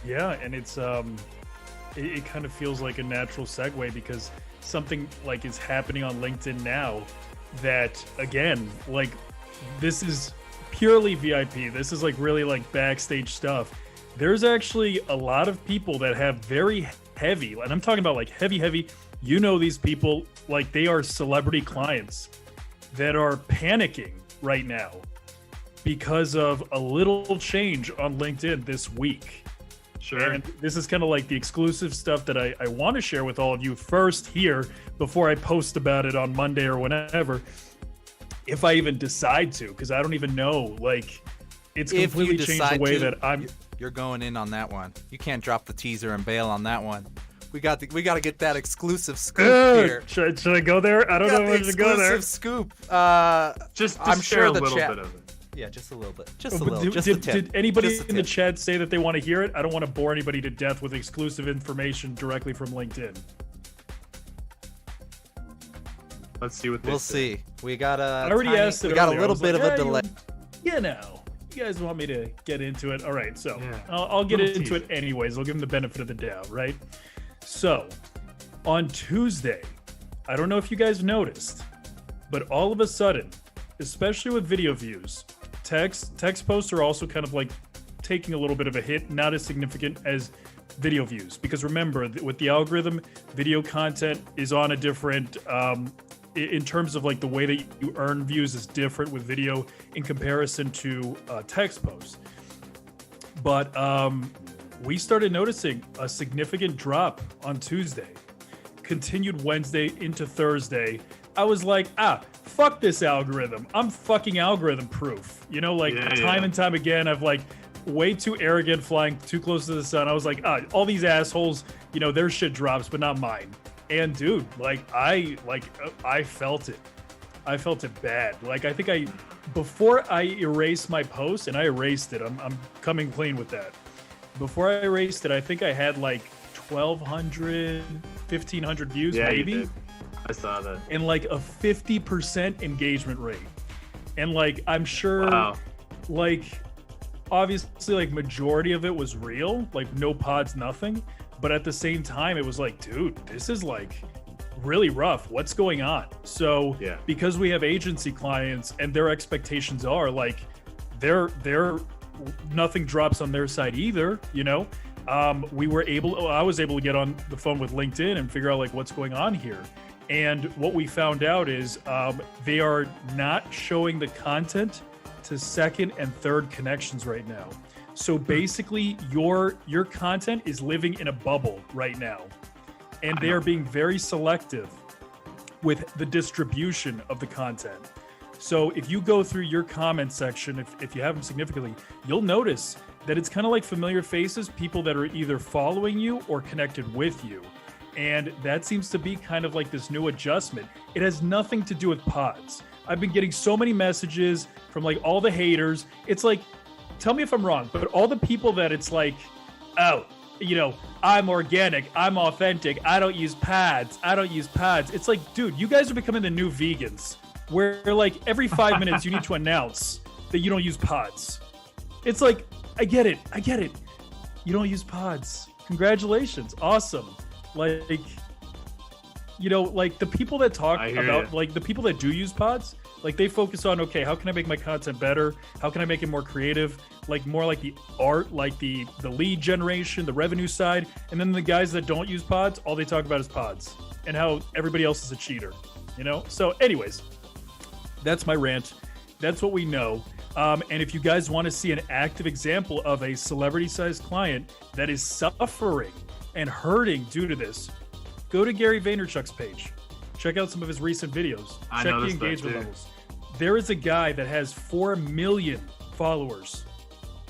Yeah, and it's it kind of feels like a natural segue, because something like is happening on LinkedIn now that, again, like, this is purely VIP. This is like really like backstage stuff. There's actually a lot of people that have very heavy, and I'm talking about like heavy, you know, these people, like, they are celebrity clients that are panicking right now because of a little change on LinkedIn this week. Sure. And this is kind of like the exclusive stuff that I want to share with all of you first here before I post about it on Monday or whenever, if I even decide to, because I don't even know. Like, it's completely changed the way that I'm. You're going in on that one. You can't drop the teaser and bail on that one. We got to get that exclusive scoop here. Should I go there? I don't know if I should go there. Exclusive scoop. Just I'm share sure a the little chat. bit of it. Yeah, just a little bit. Just a little. Did anybody in the chat say that they want to hear it? I don't want to bore anybody to death with exclusive information directly from LinkedIn. Let's see what they We'll say. see. We got a. I already asked it. We got earlier. a little bit of a delay. You know, you guys want me to get into it? All right, so Yeah. I'll get Little into it teaser. anyways. I'll give them the benefit of the doubt, right? So, on Tuesday, I don't know if you guys noticed, but all of a sudden, especially with video views, text posts are also kind of like taking a little bit of a hit, not as significant as video views. Because remember, with the algorithm, video content is on a different, in terms of like the way that you earn views is different with video in comparison to text posts. But we started noticing a significant drop on Tuesday, continued Wednesday into Thursday. I was like, fuck this algorithm. I'm fucking algorithm proof. You know, like time and time again, I've like way too arrogant, flying too close to the sun. I was like, all these assholes, you know, their shit drops, but not mine. And dude, I felt it. I felt it bad. Like, I think before I erased my post, and I erased it, I'm coming clean with that. Before I erased it, I think I had like 1,200, 1,500 views, maybe. You did. I saw that. And like a 50% engagement rate. And like, I'm sure, like, obviously, like, majority of it was real, like no pods, nothing. But at the same time, it was like, dude, this is like really rough. What's going on? So because we have agency clients and their expectations are like, they're nothing drops on their side either, you know. I was able to get on the phone with LinkedIn and figure out like what's going on here. And what we found out is they are not showing the content to second and third connections right now. So basically, your content is living in a bubble right now, and they are being very selective with the distribution of the content. So if you go through your comment section, if you have them significantly, you'll notice that it's kind of like familiar faces, people that are either following you or connected with you. And that seems to be kind of like this new adjustment. It has nothing to do with pods. I've been getting so many messages from like all the haters. It's like, tell me if I'm wrong, but all the people that it's like, oh, you know, I'm organic, I'm authentic, I don't use pads. It's like, dude, you guys are becoming the new vegans, where like every 5 minutes you need to announce that you don't use pods. It's like, I get it. You don't use pods. Congratulations. Awesome. Like, you know, like the people that talk about, like the people that do use pods, like they focus on, okay, how can I make my content better? How can I make it more creative? Like more like the art, like the lead generation, the revenue side. And then the guys that don't use pods, all they talk about is pods and how everybody else is a cheater, you know? So anyways, that's my rant. That's what we know. And if you guys want to see an active example of a celebrity-sized client that is suffering and hurting due to this, go to Gary Vaynerchuk's page. Check out some of his recent videos. Check the engagement levels. There is a guy that has 4 million followers,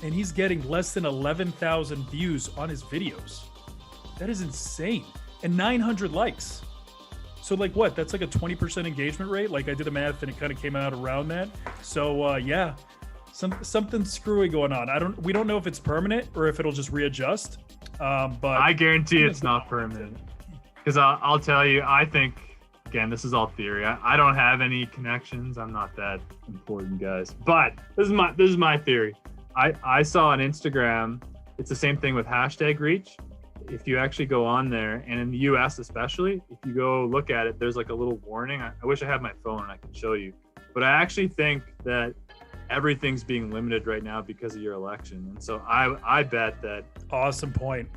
and he's getting less than 11,000 views on his videos. That is insane. And 900 likes. So like what? That's like a 20% engagement rate. Like I did the math and it kind of came out around that. So yeah, something screwy going on. We don't know if it's permanent or if it'll just readjust. But I guarantee it's not permanent. Because I'll tell you, I think, again, this is all theory. I don't have any connections. I'm not that important, guys. But this is my theory. I saw on Instagram, it's the same thing with hashtag reach. If you actually go on there, and in the US especially, if you go look at it, there's like a little warning. I wish I had my phone and I could show you. But I actually think that everything's being limited right now because of your election. And so I bet that awesome point.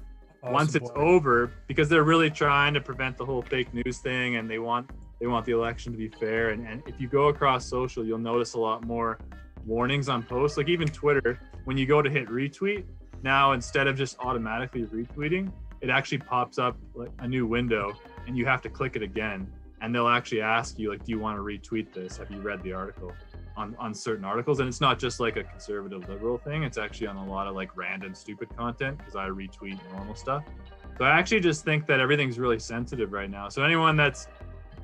Once it's over, because they're really trying to prevent the whole fake news thing, and they want the election to be fair. And if you go across social, you'll notice a lot more warnings on posts. Like even Twitter, when you go to hit retweet, now instead of just automatically retweeting, it actually pops up like a new window, and you have to click it again. And they'll actually ask you, like, do you want to retweet this? Have you read the article? On certain articles, and it's not just like a conservative liberal thing, it's actually on a lot of like random stupid content, because I retweet normal stuff. So I actually just think that everything's really sensitive right now. So anyone that's,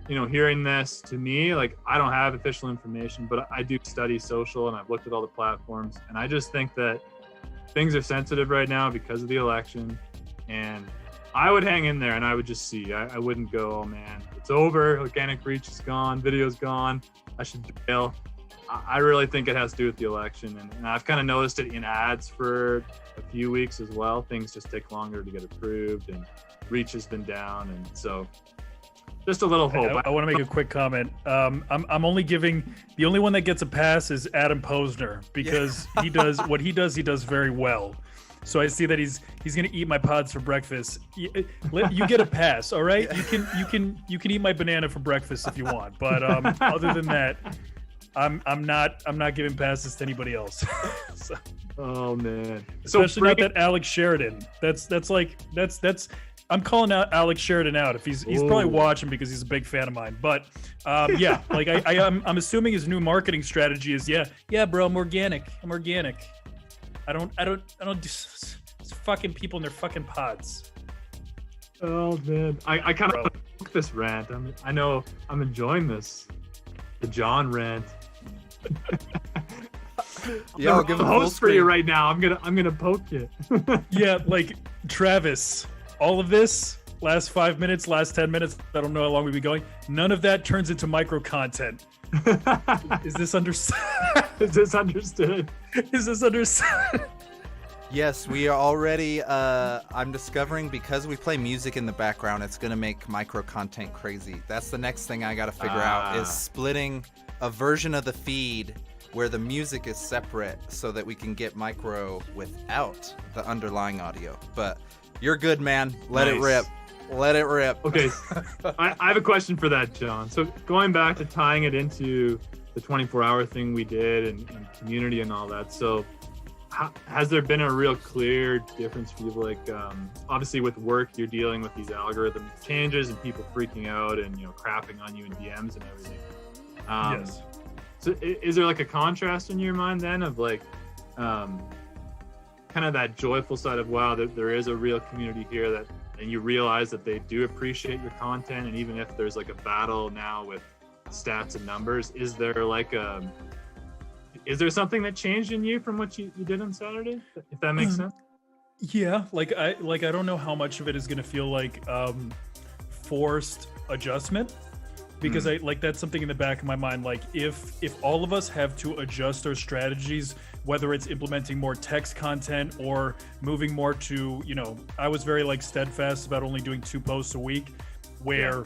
you know, hearing this, to me, like, I don't have official information, but I do study social and I've looked at all the platforms, and I just think that things are sensitive right now because of the election. And I would hang in there and I would just see. I wouldn't go, oh man, it's over, organic reach is gone, video's gone, I should bail. I really think it has to do with the election, and I've kind of noticed it in ads for a few weeks as well. Things just take longer to get approved, and reach has been down, and so just a little hope. I want to make a quick comment. I'm only giving the only one that gets a pass is Adam Posner because he does what he does very well. So I see that he's gonna eat my pods for breakfast. You get a pass, all right? You can eat my banana for breakfast if you want, but other than that, I'm not giving passes to anybody else. So, oh man, especially not that Alex Sheridan. That's I'm calling out Alex Sheridan out if he's probably watching because he's a big fan of mine. But yeah, like I'm assuming his new marketing strategy is yeah, bro, I'm organic. I don't do it's fucking people in their fucking pods. Oh man, I kind of took this rant. I know I'm enjoying this. The John rant. Yeah, I'll give him a host for you right now. I'm gonna poke you. Yeah, like Travis. All of this last 5 minutes, last 10 minutes. I don't know how long we've been going. None of that turns into micro content. Is this understood? Is this understood? Is this understood? Yes, we are already, I'm discovering because we play music in the background, it's going to make micro content crazy. That's the next thing I got to figure out is splitting a version of the feed where the music is separate so that we can get micro without the underlying audio. But you're good, man. Let it rip. Let it rip. Okay, I have a question for that, John. So going back to tying it into the 24-hour thing we did and community and all that. So has there been a real clear difference for you? Like, obviously with work, you're dealing with these algorithm changes and people freaking out and, crapping on you in DMs and everything. Yes. So is there like a contrast in your mind then of like, kind of that joyful side of, wow, there is a real community here and you realize that they do appreciate your content, and even if there's like a battle now with stats and numbers, is there something that changed in you from what you did on Saturday, if that makes sense? Yeah, I don't know how much of it is going to feel like forced adjustment, because that's something in the back of my mind. Like if all of us have to adjust our strategies, whether it's implementing more text content or moving more to, I was very steadfast about only doing 2 posts a week, where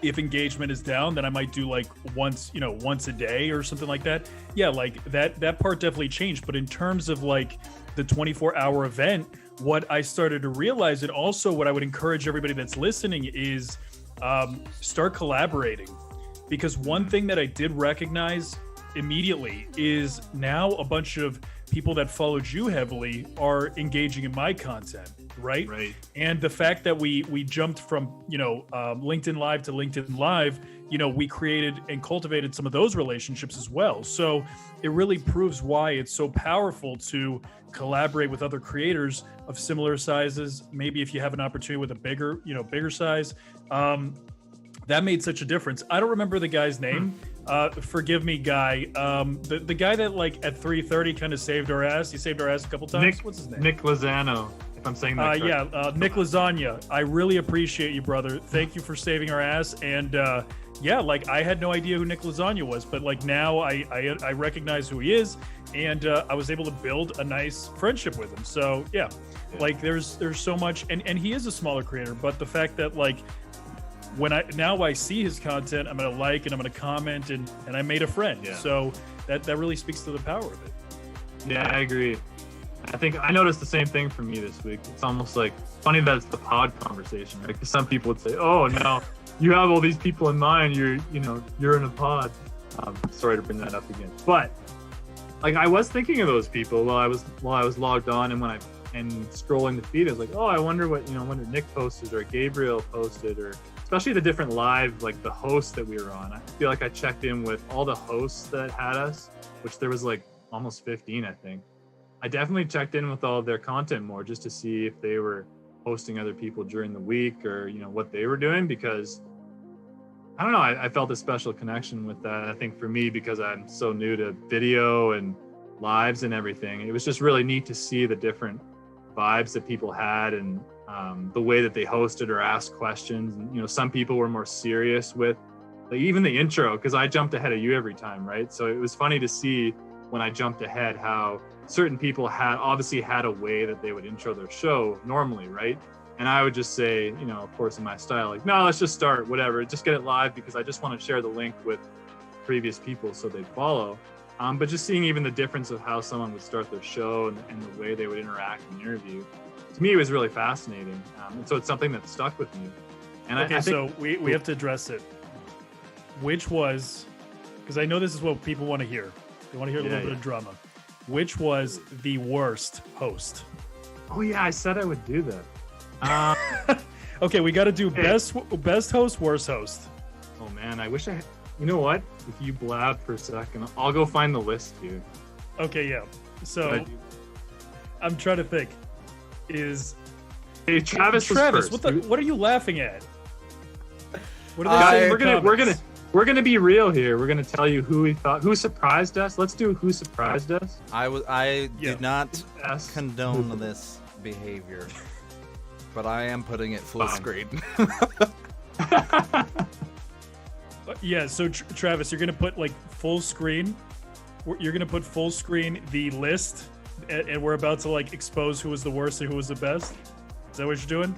if engagement is down, then I might do once a day or something like that. Yeah, that part definitely changed. But in terms of the 24-hour event, what I started to realize, and also what I would encourage everybody that's listening is start collaborating. Because one thing that I did recognize immediately is now a bunch of people that followed you heavily are engaging in my content, right? And the fact that we jumped from LinkedIn Live to LinkedIn Live, we created and cultivated some of those relationships as well. So it really proves why it's so powerful to collaborate with other creators of similar sizes. Maybe if you have an opportunity with a bigger size, that made such a difference. I don't remember the guy's name. Forgive me, guy. The guy that at 3:30 kind of saved our ass. He saved our ass a couple times. What's his name? Nick Lozano, if I'm saying that correct. Nick Lasagna. I really appreciate you, brother. Thank you for saving our ass. And I had no idea who Nick Lasagna was, but now I recognize who he is, and I was able to build a nice friendship with him. So yeah. There's so much, and he is a smaller creator, but the fact that when I see his content, I'm gonna and I'm gonna comment, and I made a friend. Yeah. So that really speaks to the power of it. Yeah, I agree. I think I noticed the same thing for me this week. It's almost funny that it's the pod conversation, right? Because some people would say, "Oh, no, you have all these people in mind. You're in a pod." Sorry to bring that up again, but I was thinking of those people while I was logged on, and scrolling the feed. I was like, "Oh, I wonder what wonder Nick posted or Gabriel posted, or." Especially the different live, the hosts that we were on. I feel like I checked in with all the hosts that had us, which there was almost 15, I think. I definitely checked in with all of their content more just to see if they were hosting other people during the week or, what they were doing, because I don't know, I felt a special connection with that. I think for me, because I'm so new to video and lives and everything, it was just really neat to see the different vibes that people had, and the way that they hosted or asked questions. And, some people were more serious with like even the intro, because I jumped ahead of you every time, right? So it was funny to see when I jumped ahead how certain people obviously had a way that they would intro their show normally, right? And I would just say, you know, of course in my style, like, no, let's just start, whatever, just get it live because I just want to share the link with previous people so they'd follow. But just seeing even the difference of how someone would start their show and the way they would interact in the interview, to me, it was really fascinating. And so it's something that stuck with me. And Okay, I think, so we have to address it. Which was, because I know this is what people want to hear. They want to hear a little bit of drama. Which was the worst host? oh yeah, I said I would do that. Okay, we got to do best host, worst host. Oh man, I wish you know what? If you blab for a second, I'll go find the list, dude. Okay, yeah. So I'm trying to think. Hey, Travis was Travis, first. what are you laughing at? What are they saying? We're gonna be real here. We're gonna tell you who surprised us. Let's do who surprised us. I did not Yes. condone this behavior, but I am putting it full Fine. screen. Yeah, so Travis, you're gonna put like full screen. You're gonna put full screen the list, and we're about to like expose who was the worst and who was the best. Is that what you're doing?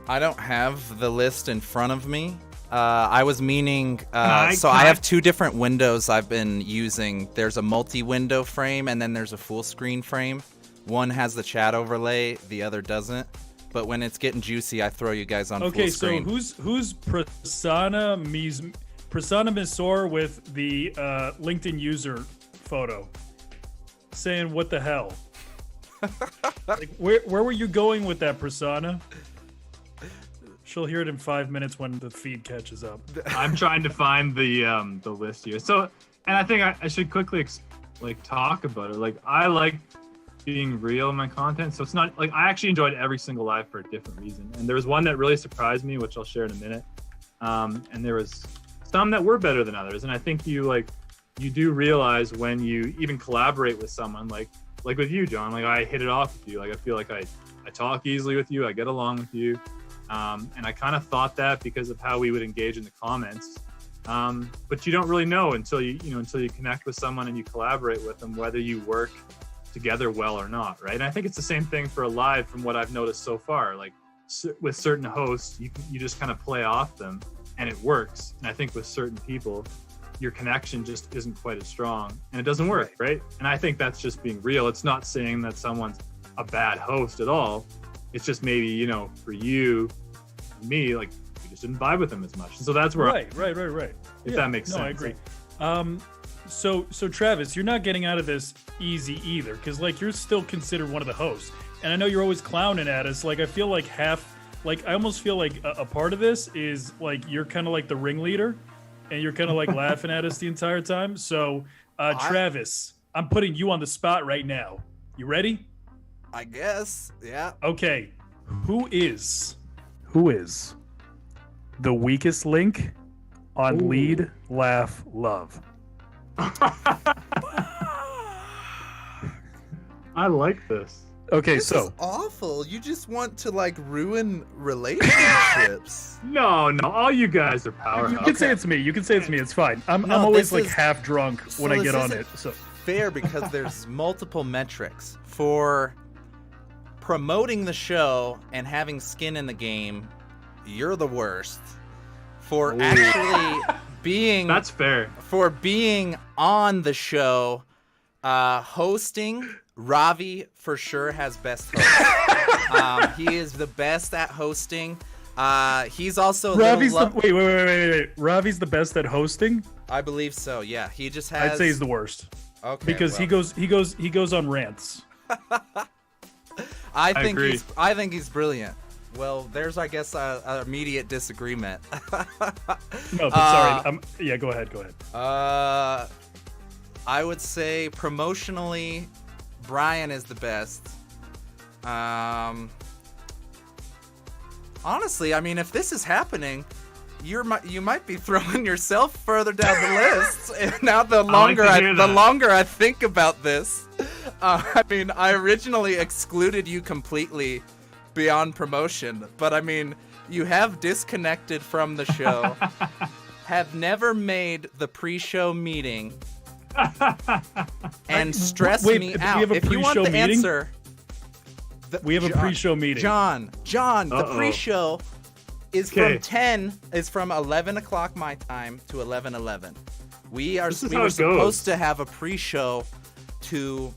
I don't have the list in front of me. I was meaning, I have two different windows I've been using. There's a multi-window frame, and then there's a full screen frame. One has the chat overlay, the other doesn't. But when it's getting juicy, I throw you guys on full screen. Okay, so who's Prasanna Misor with the LinkedIn user photo? Saying what the hell? Like, where were you going with that, Prasanna? She'll hear it in 5 minutes when the feed catches up. I'm trying to find the list here. So, and I think I should quickly talk about it. Like, I like being real in my content, so it's not like I actually enjoyed every single live for a different reason. And there was one that really surprised me, which I'll share in a minute. And there was some that were better than others. And I think you do realize when you even collaborate with someone, like with you, John. Like, I hit it off with you. Like, I feel like I talk easily with you. I get along with you. And I kind of thought that because of how we would engage in the comments. But you don't really know until you connect with someone and you collaborate with them, whether you work together well or not, right? And I think it's the same thing for a live from what I've noticed so far. Like, with certain hosts, you just kind of play off them and it works. And I think with certain people, your connection just isn't quite as strong and it doesn't work, right? And I think that's just being real. It's not saying that someone's a bad host at all. It's just maybe, for you, me, like, we just didn't vibe with them as much. And so that's where Right. If that makes sense. No, I agree. So Travis, you're not getting out of this easy either, because like you're still considered one of the hosts, and I know you're always clowning at us. Like, I feel like I almost feel like a part of this is like you're kind of like the ringleader, and you're kind of like laughing at us the entire time. So, Travis, I'm putting you on the spot right now. You ready? I guess, yeah. Okay, who is the weakest link on Lead, Laugh, Love? I like this. Okay, This so is awful. You just want to like ruin relationships. No, all you guys are powerhouse. you can say it's me. You can say it's me. It's fine. I'm No, always this like is- half drunk when I this get on isn't it. So fair because there's multiple metrics for promoting the show and having skin in the game. You're the worst. For actually being That's fair. for being on the show, hosting, Ravi for sure has best host. He is the best at hosting. He's also Ravi's wait. Ravi's the best at hosting. I believe so. Yeah, he just has. I'd say he's the worst Okay, because well, he goes on rants. I think agree. I think he's brilliant. Well, there's I guess an immediate disagreement. No, but sorry. Yeah, go ahead. I would say promotionally, Brian is the best. Honestly, I mean, if this is happening, you might be throwing yourself further down the list. And now the longer I think about this, I mean, I originally excluded you completely beyond promotion, but I mean, You have disconnected from the show. Have never made the pre-show meeting. And stress me out. We have a if you want pre-show the meeting? answer, We have a pre-show meeting. John, the Uh-oh. pre-show is Okay. from 11 o'clock my time to 11:11. We This is we how were it supposed goes. to have a pre-show to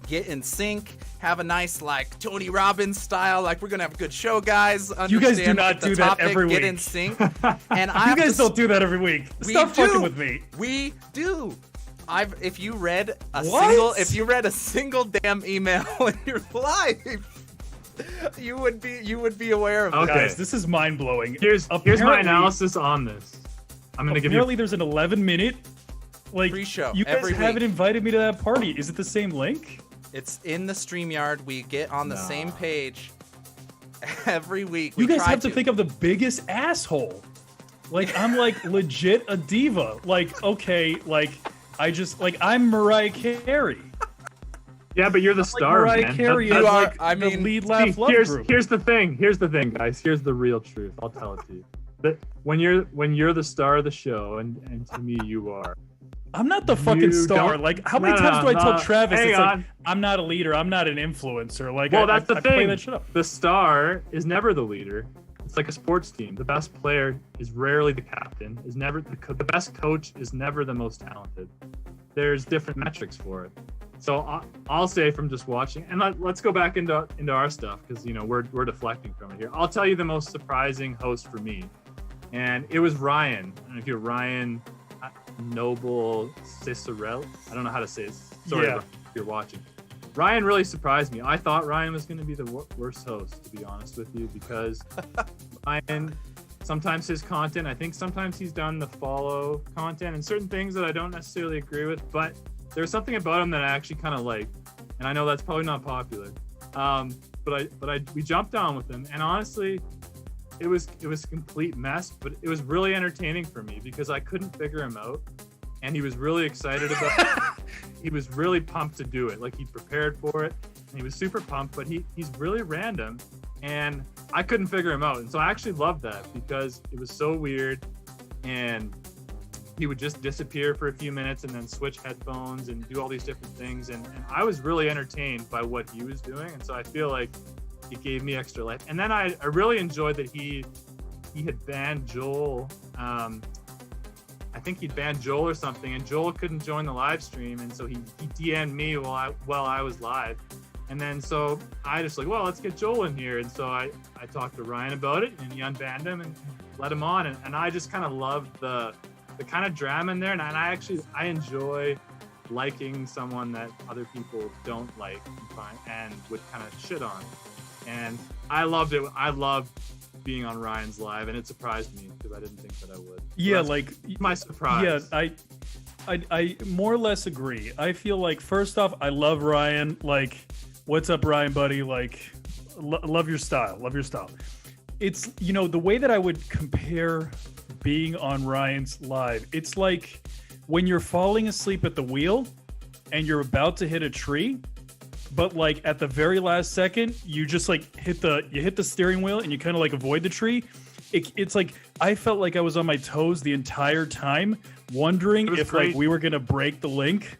get in sync, have a nice like Tony Robbins style, like we're gonna have a good show, guys. You guys do Understand not the do that topic, every Get week. in sync, and I You have guys to don't do that every week. We Stop do. fucking with me. We do. If you read a What? single damn email in your life, you would be aware of Okay. that. Guys, this is mind blowing. Here's my analysis on this. I'm gonna give you. Apparently, there's an 11-minute like Pre-show You guys every haven't week. invited me to that party. Is it the same link? It's in the StreamYard. We get on the same page every week. You We guys try have to think of the biggest asshole. Like I'm like legit a diva. Like okay, like I just like I'm Mariah Carey. Yeah, but you're the Like star, Mariah man. Carey You is are- like I the mean, lead laugh love here's group. here's the thing. Here's the thing, guys. Here's the real truth. I'll tell it to you. That when you're the star of the show, and to me you are. I'm not the fucking You star. don't- Like how many No, times do I tell no, Travis hang it's like on. I'm not a leader, I'm not an influencer. Like Well, I that's the I thing. play that shit up. The star is never the leader. It's like a sports team. The best player is rarely the captain. Is never the best coach is never the most talented. There's different metrics for it. So I'll say from just watching, and let's go back into our stuff because we're deflecting from it here. I'll tell you the most surprising host for me, and it was Ryan. I don't know if you're Ryan Noble Cicerelli. I don't know how to say it. Sorry Yeah. if you're watching. Ryan really surprised me. I thought Ryan was going to be the worst host, to be honest with you, because Ryan, sometimes his content, I think sometimes he's done the follow content and certain things that I don't necessarily agree with, but there's something about him that I actually kind of like, and I know that's probably not popular. We jumped on with him, and honestly, it was a complete mess, but it was really entertaining for me because I couldn't figure him out, and he was really excited about it. He was really pumped to do it. Like he prepared for it, and he was super pumped, but he's really random, and I couldn't figure him out. And so I actually loved that because it was so weird, and he would just disappear for a few minutes and then switch headphones and do all these different things. And I was really entertained by what he was doing. And so I feel like it gave me extra life. And then I really enjoyed that he had banned Joel. I think he'd banned Joel or something, and Joel couldn't join the live stream. And so he DM'd me while I was live. And then so I just like, well, let's get Joel in here. And so I talked to Ryan about it, and he unbanned him and let him on. And I just kind of loved the kind of drama in there. And I enjoy liking someone that other people don't like and would kind of shit on. And I loved it. I loved being on Ryan's live, and it surprised me because I didn't think that I would. So Yeah, that's like my surprise. Yeah, I more or less agree. I feel like first off, I love Ryan. Like, what's up, Ryan, buddy? Like, love your style. Love your style. It's the way that I would compare being on Ryan's live. It's like when you're falling asleep at the wheel and you're about to hit a tree, but like at the very last second, you just like hit the steering wheel and you kind of like avoid the tree. It's like I felt like I was on my toes the entire time, wondering if great. like we were gonna break the link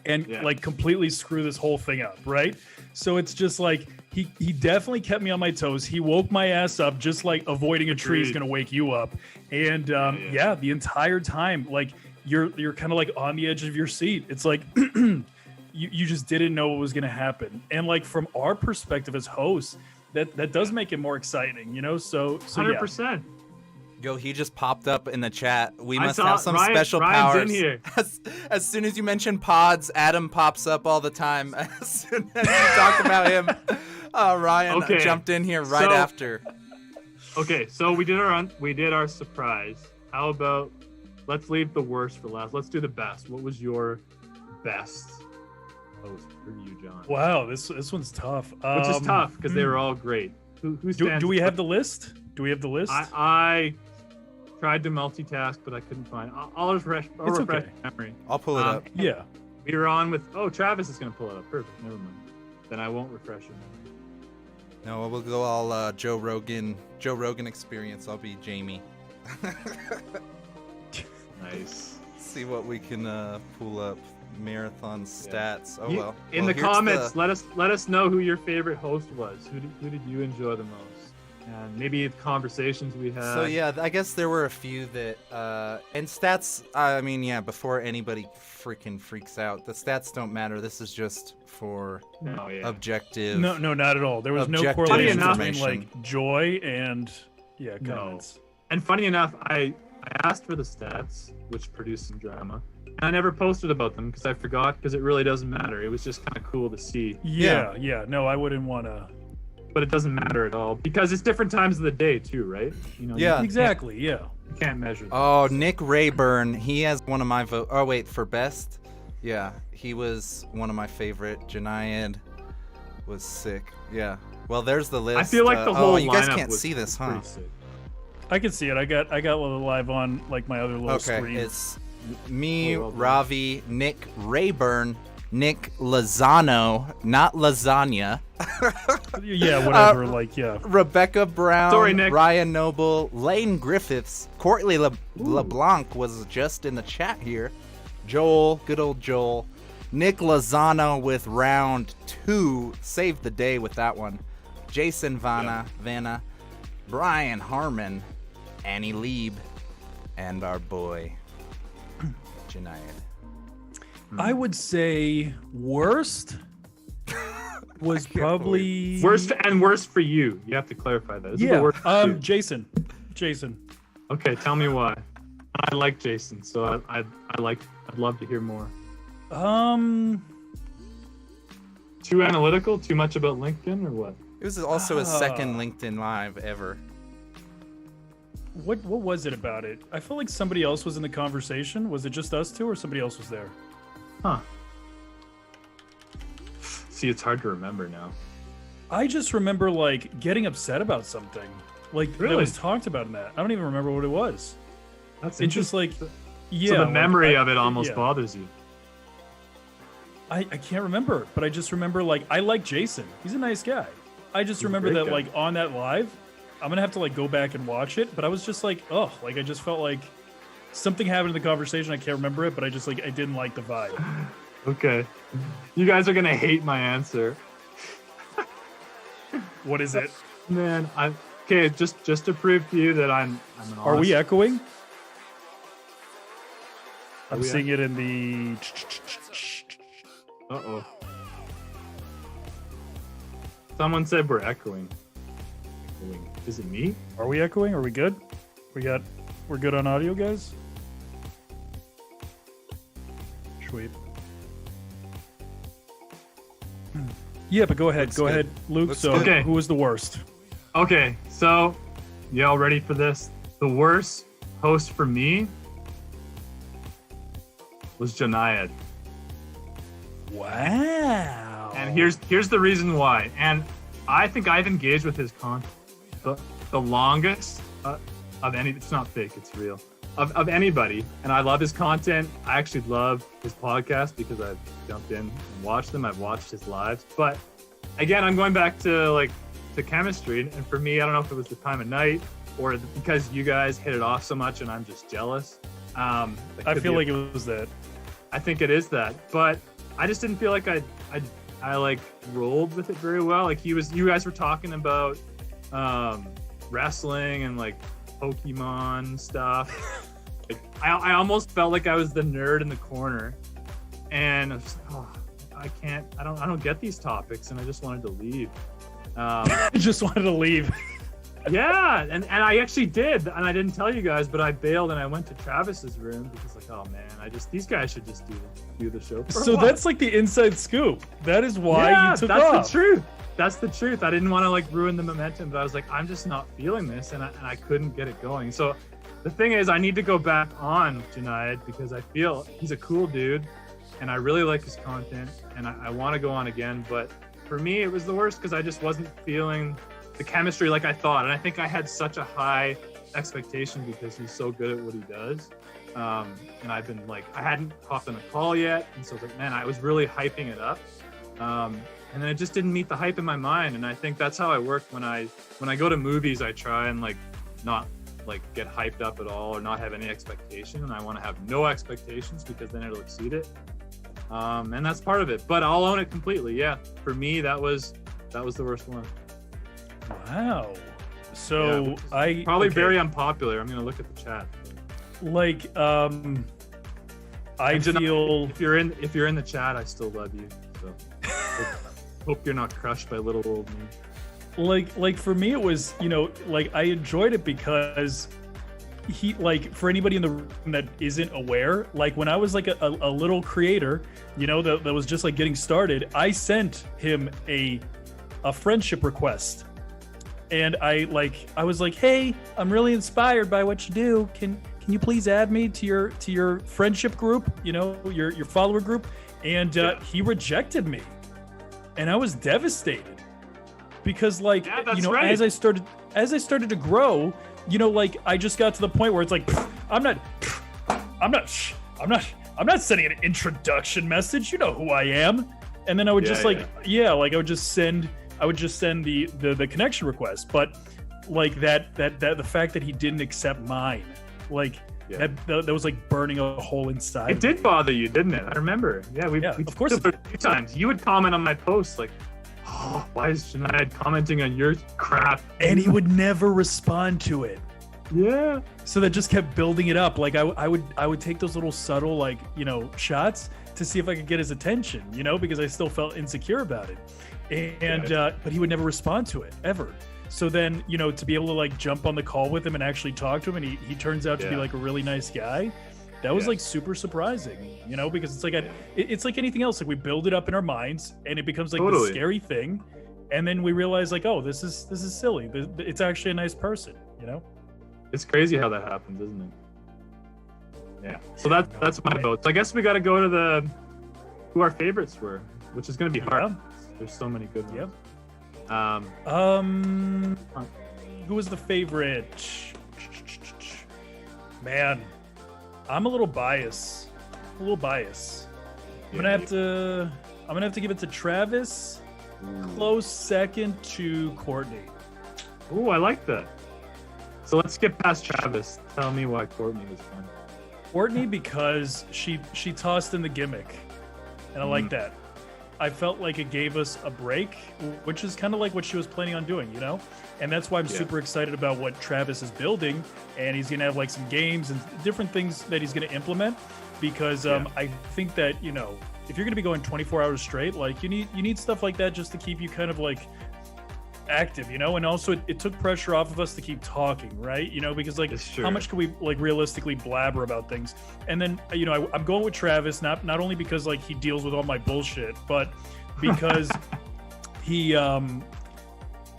and like completely screw this whole thing up, right? So it's just like he definitely kept me on my toes. He woke my ass up, just like avoiding a tree is gonna wake you up. And the entire time, like you're kind of like on the edge of your seat. It's like you just didn't know what was gonna happen. And like from our perspective as hosts, that does make it more exciting, So 100%. Yo, he just popped up in the chat. We I must saw have some Ryan's special in powers. here. As soon as you mention pods, Adam pops up all the time. As soon as you talk about him, Ryan jumped in here right after. Okay, so we did our surprise. How about let's leave the worst for last. Let's do the best. What was your best host for you, John? Wow, this one's tough. Which is tough because they were all great. Who stands? Do we have the list? Do we have the list? I tried to multitask, but I couldn't find. I'll refresh okay. memory. I'll pull it up. Yeah. We were on with. Oh, Travis is gonna pull it up. Perfect. Never mind. Then I won't refresh your memory. No, we'll go all Joe Rogan experience. I'll be Jamie. Nice. See what we can pull up. Marathon stats. Oh well. In Well, the here's comments, let us know who your favorite host was. Who did you enjoy the most? And maybe the conversations we had. So yeah, I guess there were a few that and stats. I mean, yeah. Before anybody freaking freaks out, the stats don't matter. This is just for objective. No, not at all. There was no objective correlation between information. like joy and comments. And funny enough, I asked for the stats, which produced some drama. And I never posted about them because I forgot, because it really doesn't matter. It was just kind of cool to see. Yeah. No, I wouldn't want to. But it doesn't matter at all because it's different times of the day too, right? You know. Yeah. Exactly. You can't measure that. Oh, Nick Rayburn. He has one of my votes. Oh wait, for best. Yeah, he was one of my favorite. Janayad was sick. Yeah. Well, there's the list. I feel like the whole you guys lineup can't was see this, huh? pretty sick. I can see it. I got it live on like my other little screen. It's me, Ravi, Nick Rayburn, Nick Lozano, not lasagna. Yeah, whatever. Rebecca Brown, Sorry, Nick. Ryan Noble, Lane Griffiths, Courtney LeBlanc was just in the chat here. Joel, good old Joel. Nick Lozano with round 2, saved the day with that one. Jason Vanna, Brian Harmon, Annie Lieb, and our boy, Janayad. I would say worst was probably Worst for you. You have to clarify that. Is it the worst for you? Jason. Okay, tell me why. I like Jason, so I'd love to hear more. Too analytical? Too much about LinkedIn, or what? It was also his second LinkedIn Live ever. What was it about it? I feel like somebody else was in the conversation. Was it just us two, or somebody else was there? Huh. See, it's hard to remember now. I just remember like getting upset about something. Like that was talked about in that. I don't even remember what it was. That's It's just like So the memory of it almost bothers you. I can't remember, but I just remember like I like Jason. He's a nice guy. I just remember great that guy. like on that live, I'm gonna have to like go back and watch it. But I was just like, oh, like I just felt like something happened in the conversation. I can't remember it, but I just like I didn't like the vibe. Okay. You guys are gonna hate my answer. What is it? Man, okay, just to prove to you that I'm an Are we honest- echoing? I'm we seeing it in the. Uh-oh. Someone said we're echoing. Is it me? Are we echoing? Are we good? We're good on audio, guys. Sweet. Yeah, but go ahead. Looks Go good. ahead, Luke. Looks So, good. Okay. who was the worst? Okay, so y'all ready for this? The worst host for me was Janayad. Wow. And here's the reason why. And I think I've engaged with his content the longest of any. It's not fake. It's real. Of anybody. And I love his content. I actually love his podcast because I've jumped in and watched them. I've watched his lives. But again, I'm going back to chemistry. And for me, I don't know if it was the time of night or because you guys hit it off so much and I'm just jealous. I feel like it was that. I think it is that, but I just didn't feel like I like rolled with it very well. Like you guys were talking about wrestling and like Pokemon stuff. Like, I almost felt like I was the nerd in the corner, and I was like, I don't get these topics, and I just wanted to leave. I just wanted to leave. Yeah, and I actually did, and I didn't tell you guys, but I bailed and I went to Travis's room because like, oh man, these guys should just do the show. For a So while. that's like the inside scoop. That is why you took that's off. the truth. That's the truth. I didn't want to like ruin the momentum, but I was like, I'm just not feeling this, and I couldn't get it going. So the thing is, I need to go back on Janayad because I feel he's a cool dude, and I really like his content, and I want to go on again. But for me, it was the worst because I just wasn't feeling the chemistry like I thought, and I think I had such a high expectation because he's so good at what he does. And I've been like, I hadn't hopped on a call yet, and so I was like, man, I was really hyping it up. and then it just didn't meet the hype in my mind. And I think that's how I work when I go to movies. I try and like not like get hyped up at all or not have any expectation, and I want to have no expectations because then it'll exceed it. And that's part of it, but I'll own it completely. Yeah, for me that was the worst one. Wow. So Yeah, I probably okay. very unpopular. I'm gonna look at the chat. Like I feel if you're in the chat, I still love you. So hope you're not crushed by little old me. like for me it was, you know, like I enjoyed it because he, like, for anybody in the room that isn't aware, like when I was like a little creator, you know, that was just like getting started, I sent him a friendship request. And I was like, hey, I'm really inspired by what you do. Can you please add me to your friendship group, you know, your follower group? And he rejected me. And I was devastated. Because like, you know, right. as I started to grow, you know, like I just got to the point where it's like, I'm not sending an introduction message. You know who I am. And then I would I would just send the connection request. But like that the fact that he didn't accept mine, like that was like burning a hole inside. It did bother you, didn't it? I remember. Yeah, we of course it a few times. You would comment on my posts like, oh, why is Shenanigans commenting on your crap? And he would never respond to it. Yeah. So that just kept building it up. Like I would take those little subtle, like, you know, shots to see if I could get his attention, you know, because I still felt insecure about it. And but he would never respond to it ever. So then, you know, to be able to like jump on the call with him and actually talk to him, and he turns out to be like a really nice guy. That was like super surprising, you know, because it's like it's like anything else. Like we build it up in our minds, and it becomes like this scary thing, and then we realize like, oh, this is silly. It's actually a nice person, you know. It's crazy how that happens, isn't it? Yeah. So that's my vote. So I guess we got to go to who our favorites were, which is going to be hard. Yeah. There's so many good ones. Yep. Who was the favorite? Man, I'm a little biased. I'm gonna have to give it to Travis. Close second to Courtney. Ooh, I like that. So let's skip past Travis. Tell me why Courtney was fun. Courtney, because she tossed in the gimmick, and I like that. I felt like it gave us a break, which is kind of like what she was planning on doing, you know? And that's why I'm super excited about what Travis is building. And he's going to have like some games and different things that he's going to implement, because I think that, you know, if you're going to be going 24 hours straight, like you need stuff like that just to keep you kind of like active, you know? And also it took pressure off of us to keep talking, right? You know, because like how much can we like realistically blabber about things? And then, you know, I'm going with Travis, not only because like he deals with all my bullshit, but because he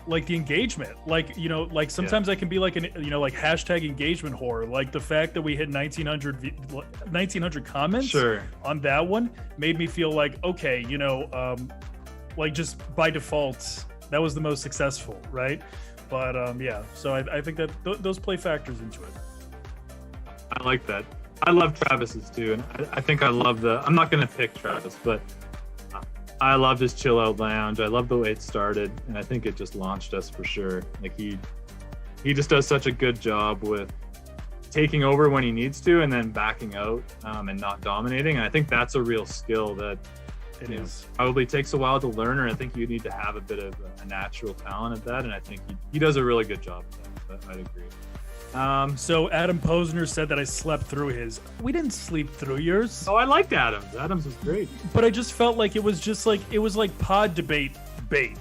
like the engagement, like, you know, like sometimes I can be like you know, like hashtag engagement whore. Like the fact that we hit 1900 comments on that one made me feel like, okay, you know, like just by default that was the most successful, right? But so I think that those play factors into it. I like that. I love Travis's too, and I think I love I'm not gonna pick Travis, but I loved his Chillout Lounge. I love the way it started, and I think it just launched us for sure. Like he just does such a good job with taking over when he needs to, and then backing out and not dominating. And I think that's a real skill that probably takes a while to learn, or I think you need to have a bit of a natural talent at that, and I think he does a really good job of that. I'd agree. So Adam Posner said that I slept through his. We didn't sleep through yours. Oh, I liked Adams. Adams was great. But I just felt like it was like pod debate bait.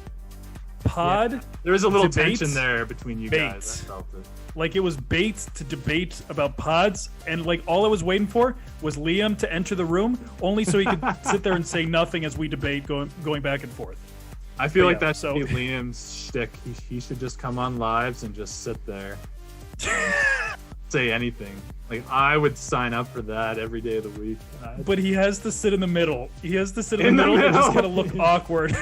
There was a little tension there between you guys. I felt it. Like it was bait to debate about pods, and like all I was waiting for was Liam to enter the room, only so he could sit there and say nothing as we debate going back and forth. I feel like that's Liam's shtick. He should just come on lives and just sit there, say anything. Like I would sign up for that every day of the week. But he has to sit in the middle. He has to sit in the middle and just kind of look awkward.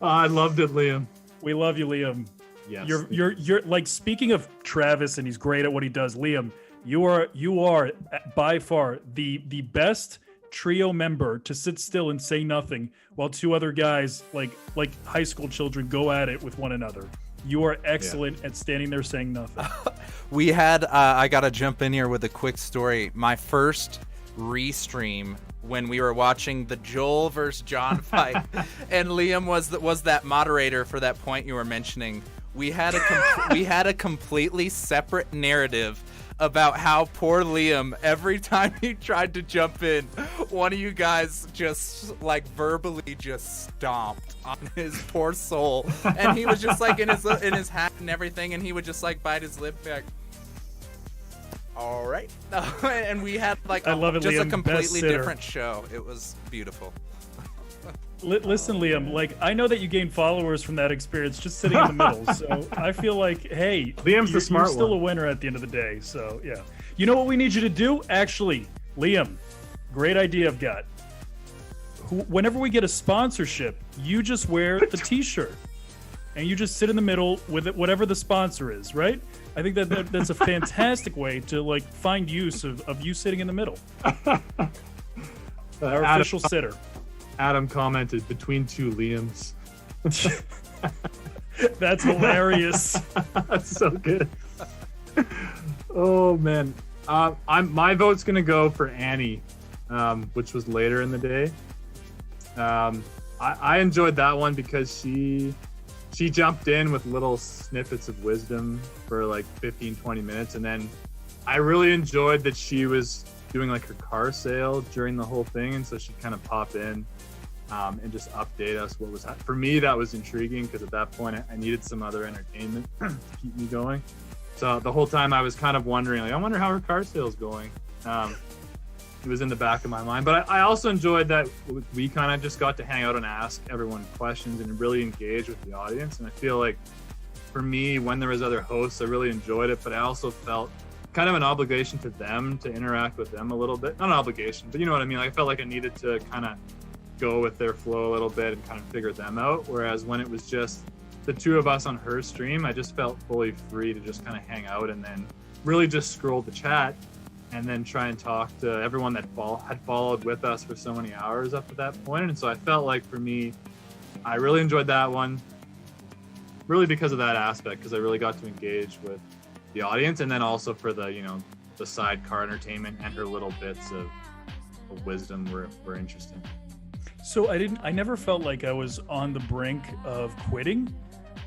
I loved it, Liam. We love you, Liam. Yes. You're like, speaking of Travis, and he's great at what he does. Liam, you are by far the best trio member to sit still and say nothing while two other guys, like high school children, go at it with one another. You are excellent at standing there saying nothing. We had, I gotta jump in here with a quick story. My first restream when we were watching the Joel versus John fight, and Liam was that moderator for that point you were mentioning. We had a completely separate narrative about how poor Liam, every time he tried to jump in, one of you guys just like verbally just stomped on his poor soul, and he was just like in his hat and everything, and he would just like bite his lip back. All right. And we had like I love it, just Liam. a completely Best sitter. different show. It was beautiful. Listen, Liam, like I know that you gained followers from that experience just sitting in the middle. So I feel like, hey, Liam's the smart you're still one. a winner at the end of the day. So yeah, you know what we need you to do? Actually, Liam, great idea I've got. Whenever we get a sponsorship, you just wear the T-shirt and you just sit in the middle with it, whatever the sponsor is, right? I think that's a fantastic way to like find use of you sitting in the middle. Our official sitter. Adam commented between two Liams. That's hilarious. That's so good. Oh man, my vote's gonna go for Annie, which was later in the day. I enjoyed that one because she jumped in with little snippets of wisdom for like 15-20 minutes, and then I really enjoyed that she was doing like her car sale during the whole thing, and so she'd kind of pop in and just update us what was for me. That was intriguing because at that point I needed some other entertainment to keep me going. So the whole time I was kind of wondering, like, I wonder how her car sale's going. It was in the back of my mind, but I also enjoyed that we kind of just got to hang out and ask everyone questions and really engage with the audience. And I feel like for me, when there was other hosts, I really enjoyed it, but I also felt kind of an obligation to them to interact with them a little bit. Not an obligation, but you know what I mean? Like, I felt like I needed to kind of go with their flow a little bit and kind of figure them out. Whereas when it was just the two of us on her stream, I just felt fully free to just kind of hang out and then really just scroll the chat and then try and talk to everyone that had followed with us for so many hours up to that point. And so I felt like for me, I really enjoyed that one, really because of that aspect, because I really got to engage with the audience, and then also for the, you know, the sidecar entertainment and her little bits of wisdom were interesting. So I never felt like I was on the brink of quitting,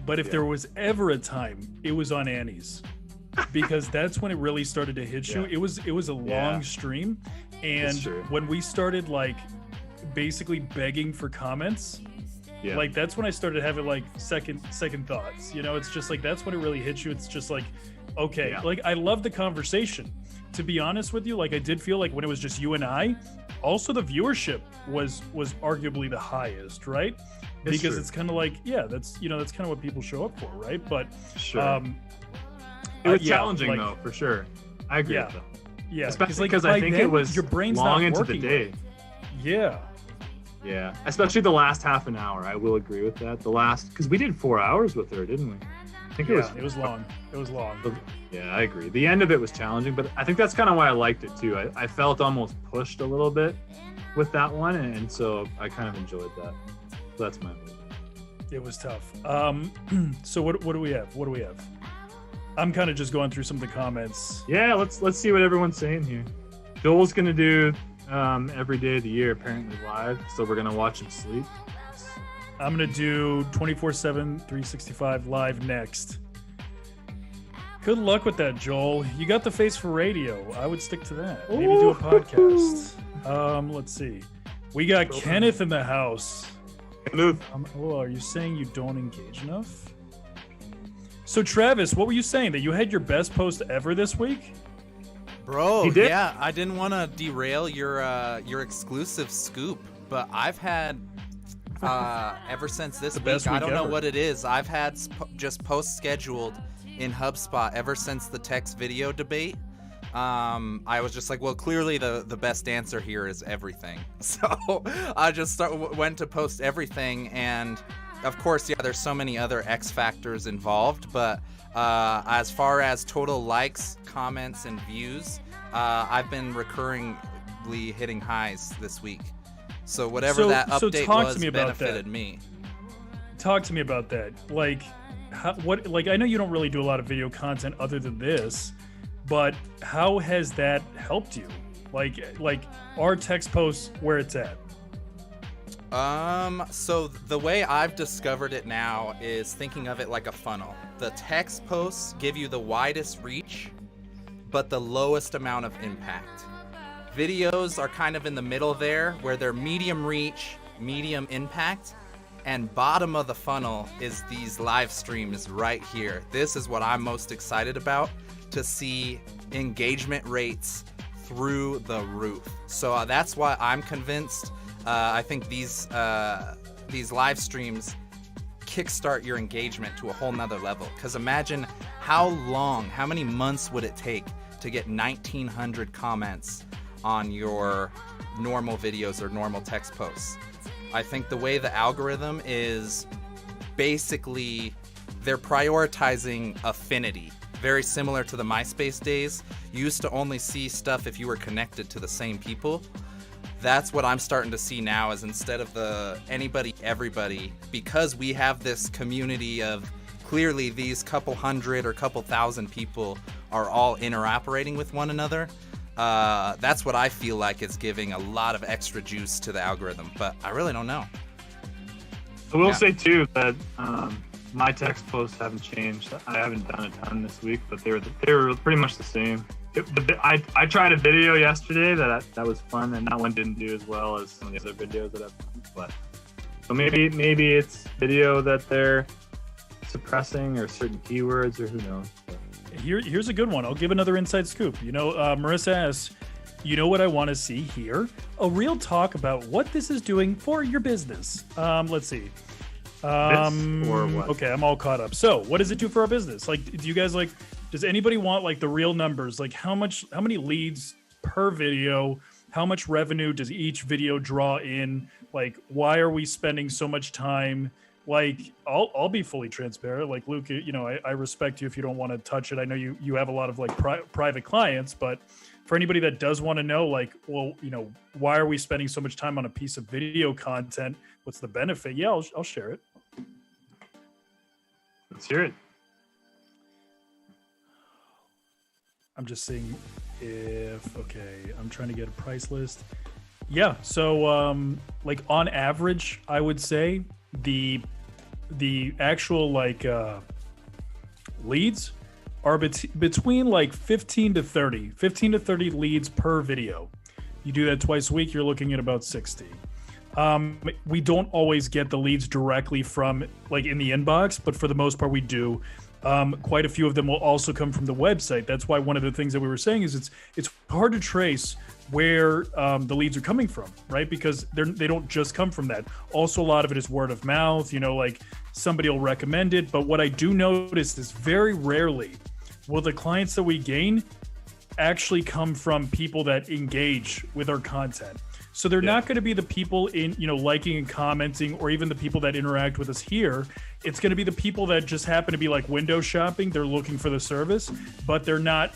but if there was ever a time, it was on Annie's, because that's when it really started to hit you. It was a long stream, and when we started like basically begging for comments, like that's when I started having like second thoughts. You know, it's just like that's when it really hits you. It's just like, okay, like I love the conversation. To be honest with you, like I did feel like when it was just you and I, also the viewership was arguably the highest, right? Because it's kind of like, that's, you know, that's kind of what people show up for, right? But it was challenging, like, though, for sure. I agree with that. Yeah, especially because I think it was your brain's long not into working the day. right. Yeah. Yeah, especially the last half an hour. I will agree with that. The last, because we did 4 hours with her, didn't we? I think it was long. It was long. Yeah, I agree. The end of it was challenging, but I think that's kind of why I liked it too. I felt almost pushed a little bit with that one, and so I kind of enjoyed that. So that's my opinion. It was tough. So what do we have? What do we have? I'm kind of just going through some of the comments. Yeah, let's see what everyone's saying here. Joel's gonna do every day of the year apparently live, so we're gonna watch him sleep. I'm gonna do 24/7, 365 live next. Good luck with that, Joel. You got the face for radio. I would stick to that. Maybe do a podcast. Let's see. We got Kenneth in the house. Kenneth. Oh, are you saying you don't engage enough? So Travis, what were you saying? That you had your best post ever this week? Bro, yeah, I didn't want to derail your exclusive scoop, but I've had ever since this week, I don't know what it is. I've had just posts scheduled in HubSpot ever since the text video debate. I was just like, well, clearly the best answer here is everything. So I just went to post everything, and of course, there's so many other X factors involved, but as far as total likes, comments, and views, I've been recurring comfortably hitting highs this week. So whatever that update was benefited me. Talk to me about that. Like, like I know you don't really do a lot of video content other than this, but how has that helped you? Like are text posts where it's at? So the way I've discovered it now is thinking of it like a funnel. The text posts give you the widest reach, but the lowest amount of impact. Videos are kind of in the middle there, where they're medium reach, medium impact, and bottom of the funnel is these live streams right here. This is what I'm most excited about, to see engagement rates through the roof. So that's why I'm convinced. I think these live streams kickstart your engagement to a whole nother level. Because imagine how many months would it take to get 1,900 comments on your normal videos or normal text posts? I think the way the algorithm is basically, they're prioritizing affinity. Very similar to the MySpace days. You used to only see stuff if you were connected to the same people. That's what I'm starting to see now, is instead of the anybody, everybody, because we have this community of clearly these couple hundred or couple thousand people are all interoperating with one another. That's what I feel like is giving a lot of extra juice to the algorithm, but I really don't know. I will say too that my text posts haven't changed. I haven't done a ton this week, but they were pretty much the same. I tried a video yesterday that was fun, and that one didn't do as well as some of the other videos that I've done. But so maybe it's video that they're suppressing, or certain keywords, or who knows. But Here's a good one. I'll give another inside scoop. Marissa asks, you know what I want to see here? A real talk about what this is doing for your business. Let's see. Or what? Okay, I'm all caught up. So, what does it do for our business? Like, do you guys does anybody want like the real numbers? Like how many leads per video? How much revenue does each video draw in? Like, why are we spending so much time? Like, I'll be fully transparent. Like, Luke, I respect you if you don't want to touch it. I know you have a lot of like private clients, but for anybody that does want to know, like, well, why are we spending so much time on a piece of video content? What's the benefit? Yeah, I'll share it. Let's hear it. I'm just seeing I'm trying to get a price list. Yeah. So, like on average, I would say the actual leads are between like 15 to 30 leads per video. You do that twice a week, you're looking at about 60. We don't always get the leads directly from like in the inbox, but for the most part we do. Quite a few of them will also come from the website. That's why one of the things that we were saying is it's hard to trace where the leads are coming from, right? Because they don't just come from that. Also, a lot of it is word of mouth, like somebody will recommend it. But what I do notice is very rarely will the clients that we gain actually come from people that engage with our content. So they're not going to be the people in, liking and commenting, or even the people that interact with us here. It's going to be the people that just happen to be like window shopping. They're looking for the service, but they're not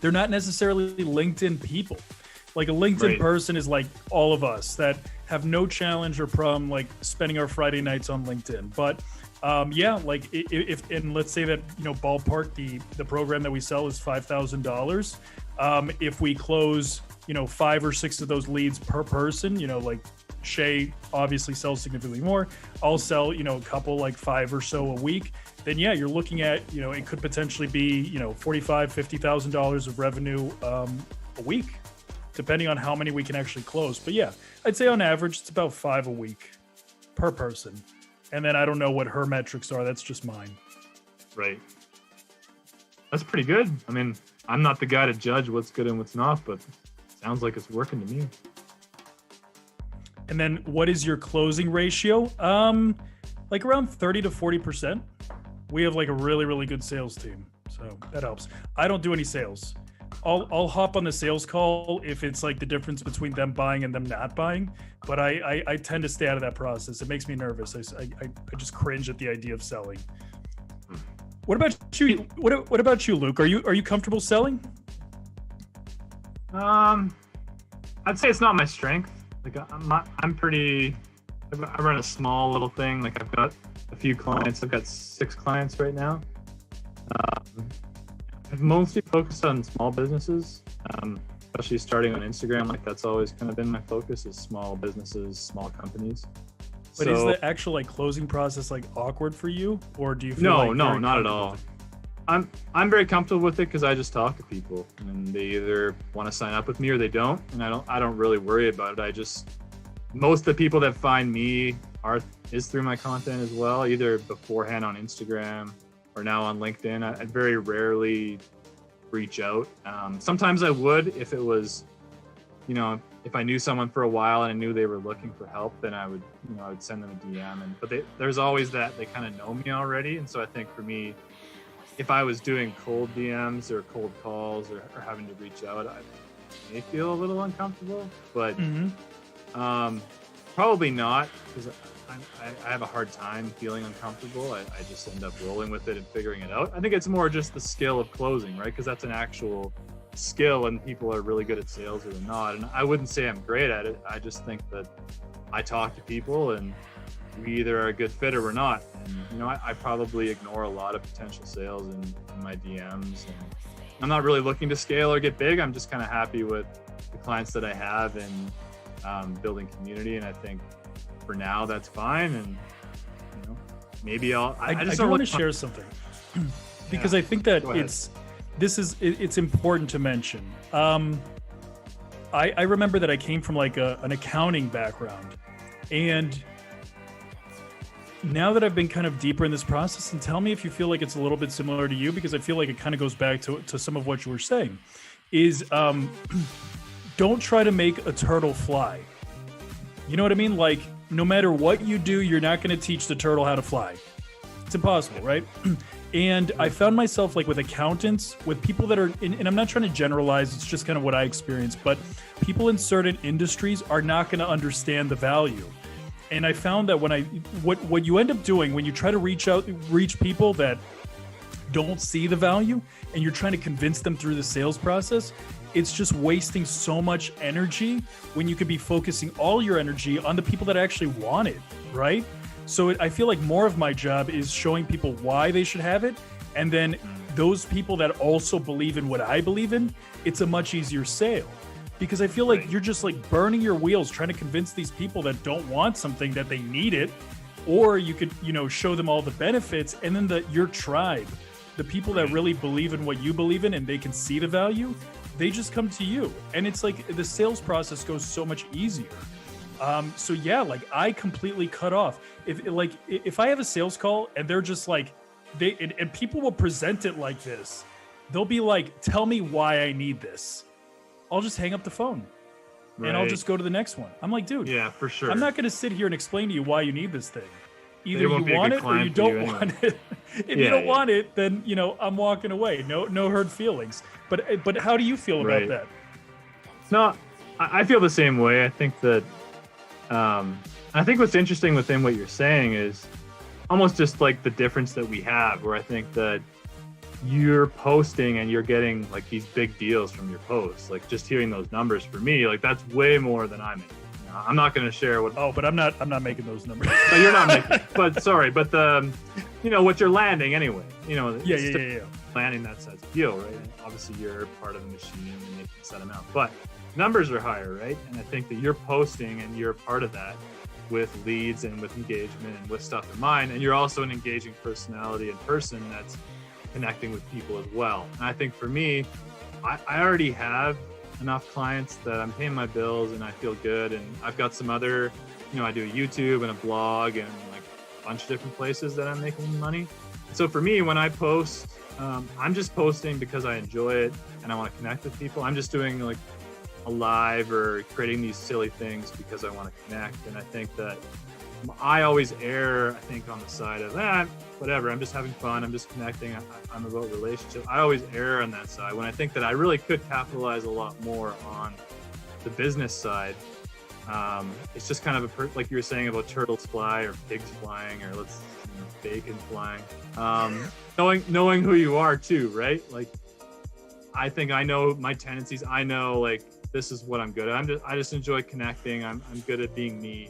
necessarily LinkedIn people. Like a LinkedIn person is like all of us that have no challenge or problem like spending our Friday nights on LinkedIn. But like if and let's say that ballpark the program that we sell is $5,000. If we close 5 or 6 of those leads per person, like Shay obviously sells significantly more. I'll sell a couple, like 5 or so a week. Then you're looking at it could potentially be $45,000-$50,000 of revenue a week, depending on how many we can actually close. But I'd say on average it's about 5 a week per person. And then I don't know what her metrics are. That's just mine. Right. That's pretty good. I mean, I'm not the guy to judge what's good and what's not, but sounds like it's working to me. And then what is your closing ratio? Like around 30 to 40%. We have like a really, really good sales team. So that helps. I don't do any sales. I'll hop on the sales call if it's like the difference between them buying and them not buying. But I tend to stay out of that process. It makes me nervous. I just cringe at the idea of selling. What about you? What about you, Luke? Are you comfortable selling? I'd say it's not my strength. Like I'm pretty. I run a small little thing. Like I've got a few clients. I've got 6 clients right now. I've mostly focused on small businesses, especially starting on Instagram. Like that's always kind of been my focus is small businesses, small companies. But is the actual like closing process like awkward for you, or do you feel No, like no, very not at comfortable all. with it? I'm very comfortable with it because I just talk to people, and they either want to sign up with me or they don't, and I don't really worry about it. Most of the people that find me is through my content as well, either beforehand on Instagram or now on LinkedIn. I very rarely reach out. Sometimes I would if it was, if I knew someone for a while and I knew they were looking for help, then I would send them a DM. But there's always that they kind of know me already, and so I think for me, if I was doing cold DMs or cold calls or having to reach out, I may feel a little uncomfortable, but probably not, because I have a hard time feeling uncomfortable. I just end up rolling with it and figuring it out. I think it's more just the skill of closing, right? Because that's an actual skill, and people are really good at sales or they're not. And I wouldn't say I'm great at it. I just think that I talk to people and we either are a good fit or we're not. And I probably ignore a lot of potential sales in my DMs, and I'm not really looking to scale or get big. I'm just kind of happy with the clients that I have and building community, and I think for now that's fine. And maybe I just do want to share something because I think that it's important to mention. I remember that I came from like an accounting background, and now that I've been kind of deeper in this process, and tell me if you feel like it's a little bit similar to you, because I feel like it kind of goes back to some of what you were saying, is don't try to make a turtle fly. You know what I mean? Like, no matter what you do, you're not going to teach the turtle how to fly. It's impossible, right? And I found myself like with accountants, with people that are and I'm not trying to generalize, it's just kind of what I experienced, but people in certain industries are not going to understand the value. And I found that what you end up doing when you try to reach people that don't see the value, and you're trying to convince them through the sales process, it's just wasting so much energy when you could be focusing all your energy on the people that actually want it, right? So I feel like more of my job is showing people why they should have it, and then those people that also believe in what I believe in, it's a much easier sale. Because I feel like you're just like burning your wheels trying to convince these people that don't want something that they need it, or you could, show them all the benefits, and then your tribe, the people that really believe in what you believe in and they can see the value, they just come to you. And it's like the sales process goes so much easier. So yeah, like I completely cut off. If I have a sales call and they're just like, and people will present it like this, they'll be like, tell me why I need this. I'll just hang up the phone and I'll just go to the next one. I'm like, dude, yeah, for sure. I'm not going to sit here and explain to you why you need this thing. Either you want it or you don't want it. If you don't want it, then, I'm walking away. No hurt feelings. But how do you feel about that? No, I feel the same way. I think that, I think what's interesting within what you're saying is almost just like the difference that we have, where I think that you're posting and you're getting like these big deals from your posts. Like just hearing those numbers for me, like that's way more than I'm making. I'm not going to share what. Oh, but I'm not making those numbers. No, you're not making. But sorry, but what you're landing anyway. Yeah. Landing that size of deal, right? And obviously, you're part of the machine and making a set amount, but numbers are higher, right? And I think that you're posting and you're part of that with leads and with engagement and with stuff in mind, and you're also an engaging personality and person that's connecting with people as well. And I think for me, I already have enough clients that I'm paying my bills and I feel good. And I've got some other, I do a YouTube and a blog and like a bunch of different places that I'm making money. So for me, when I post, I'm just posting because I enjoy it and I want to connect with people. I'm just doing like a live or creating these silly things because I want to connect. And I think that I always err, I think, on the side of whatever, I'm just having fun, I'm just connecting, I'm about relationship. I always err on that side when I think that I really could capitalize a lot more on the business side. It's just kind of like you were saying about turtles fly or pigs flying or bacon flying. Knowing who you are too, right? Like I think I know my tendencies. I know like this is what I'm good at. I just enjoy connecting. I'm good at being me.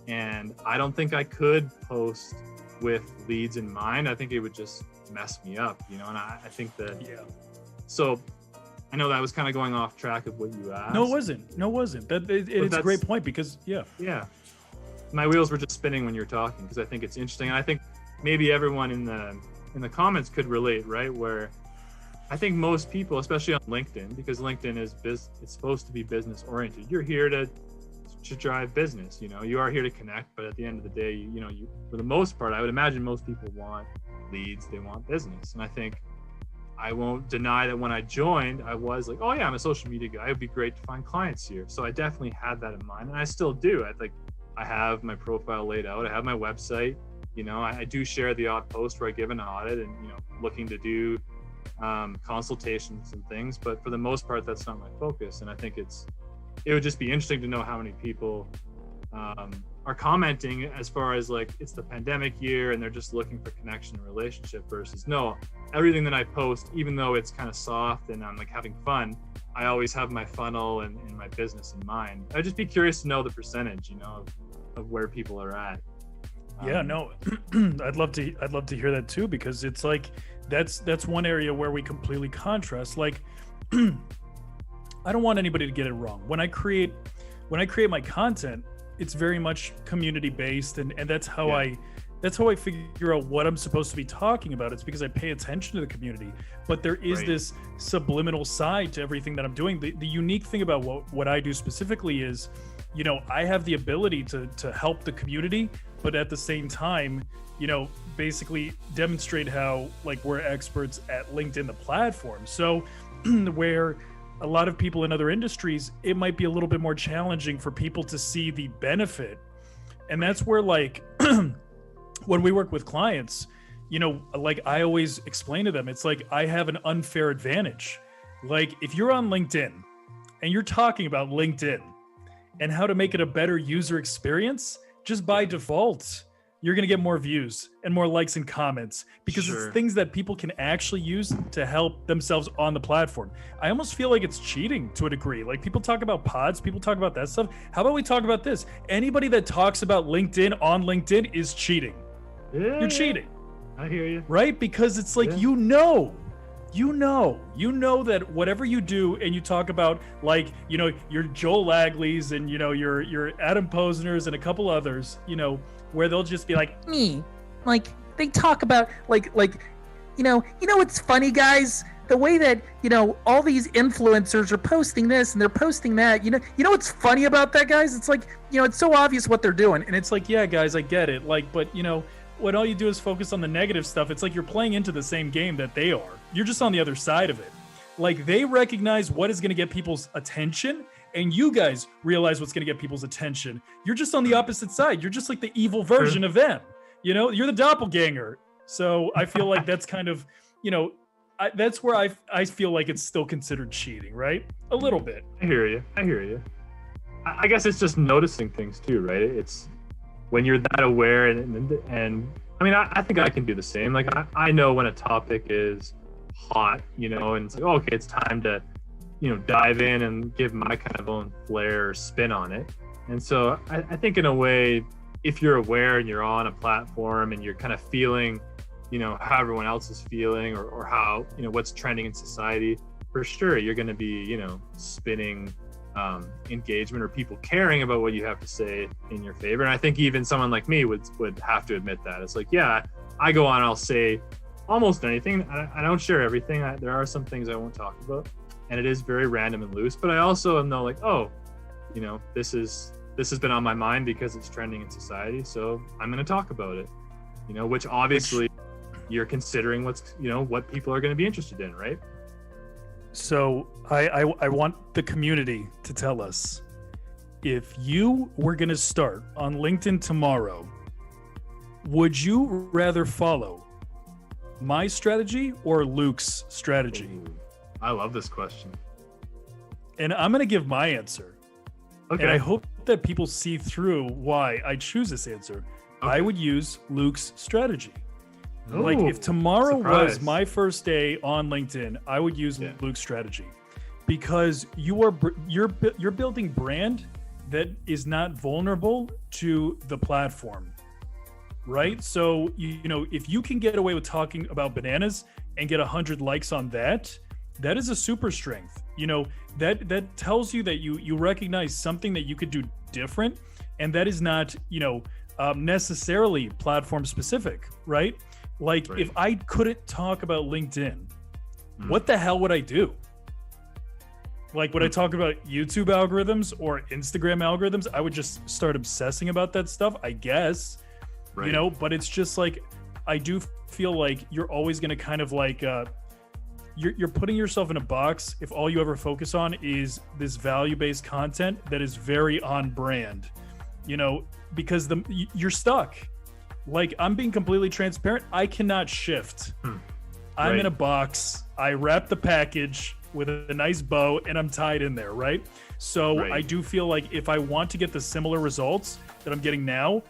And I don't think I could post with leads in mind. I think it would just mess me up, and I think that, so I know that was kind of going off track of what you asked. No, it wasn't. It's a great point because, my wheels were just spinning when you're talking, because I think it's interesting. And I think maybe everyone in the comments could relate, right? Where I think most people, especially on LinkedIn, because LinkedIn is it's supposed to be business oriented. You're here to drive business, you are here to connect, but at the end of the day, you for the most part, I would imagine most people want leads, they want business. And I think I won't deny that when I joined, I was like, oh yeah, I'm a social media guy. It'd be great to find clients here. So I definitely had that in mind, and I still do. I think I have my profile laid out. I have my website. I do share the odd post where I give an audit and, looking to do consultations and things. But for the most part, that's not my focus. And I think it would just be interesting to know how many people are commenting as far as like it's the pandemic year and they're just looking for connection and relationship versus no, everything that I post, even though it's kind of soft and I'm like having fun, I always have my funnel and my business in mind. I'd just be curious to know the percentage, of where people are at. I'd love to hear that too, because it's like that's one area where we completely contrast. Like I don't want anybody to get it wrong. When I create my content, it's very much community based, and that's how I figure out what I'm supposed to be talking about. It's because I pay attention to the community. But there is this subliminal side to everything that I'm doing. The unique thing about what I do specifically is, I have the ability to help the community, but at the same time, basically demonstrate how like we're experts at LinkedIn, the platform. So where a lot of people in other industries, it might be a little bit more challenging for people to see the benefit. And that's where like when we work with clients, like I always explain to them, it's like I have an unfair advantage. Like if you're on LinkedIn and you're talking about LinkedIn and how to make it a better user experience, just by default, you're going to get more views and more likes and comments because it's things that people can actually use to help themselves on the platform. I almost feel like it's cheating to a degree. Like people talk about pods, people talk about that stuff. How about we talk about this? Anybody that talks about LinkedIn on LinkedIn is cheating. Yeah, you're cheating. I hear you. Right? Because it's like, you know that whatever you do and you talk about like, your Joel Lagleys and, your Adam Posners and a couple others, where they'll just be like, me, like they talk about like, what's funny, guys? The way that, all these influencers are posting this and they're posting that, you know what's funny about that, guys? It's like, it's so obvious what they're doing. And it's like, yeah, guys, I get it. Like, but when all you do is focus on the negative stuff, it's like you're playing into the same game that they are. You're just on the other side of it. Like they recognize what is going to get people's attention, and you guys realize what's going to get people's attention. You're just on the opposite side. You're just like the evil version of them. You're the doppelganger. So I feel like that's kind of, that's where I feel like it's still considered cheating, right? A little bit. I hear you. I guess it's just noticing things too, right? It's when you're that aware and I mean, I think I can do the same. Like I know when a topic is hot, and it's like, oh, okay, it's time to, dive in and give my kind of own flair or spin on it. And so I think in a way, if you're aware and you're on a platform and you're kind of feeling, how everyone else is feeling or how, what's trending in society, for sure, you're going to be, spinning engagement or people caring about what you have to say in your favor. And I think even someone like me would have to admit that. It's like, yeah, I go on, I'll say almost anything. I don't share everything. There are some things I won't talk about, and it is very random and loose. But I also know like, oh, this has been on my mind because it's trending in society, so I'm going to talk about it. Which obviously you're considering what's what people are going to be interested in, right? So I want the community to tell us, if you were going to start on LinkedIn tomorrow, would you rather follow my strategy or Luke's strategy? Ooh, I love this question. And I'm going to give my answer. Okay. And I hope that people see through why I choose this answer. Okay. I would use Luke's strategy. Ooh, like if tomorrow surprise. was my first day on LinkedIn, I would use Luke's strategy. because you're building brand that is not vulnerable to the platform, right? So you know, if you can get away with talking about bananas and get 100 likes on that, that is a super strength. You know, that tells you that you recognize something that you could do different, and that is not, you know, necessarily platform specific, right? Like if I couldn't talk about LinkedIn, what the hell would I do? Like, would I talk about YouTube algorithms or Instagram algorithms? I would just start obsessing about that stuff, I guess. You know, but it's just like, I do feel like you're always going to kind of like, you're putting yourself in a box if all you ever focus on is this value-based content that is very on brand, you know, because you're stuck. Like, I'm being completely transparent. I cannot shift. I'm in a box. I wrap the package with a nice bow and I'm tied in there, right? So I do feel like if I want to get the similar results that I'm getting now,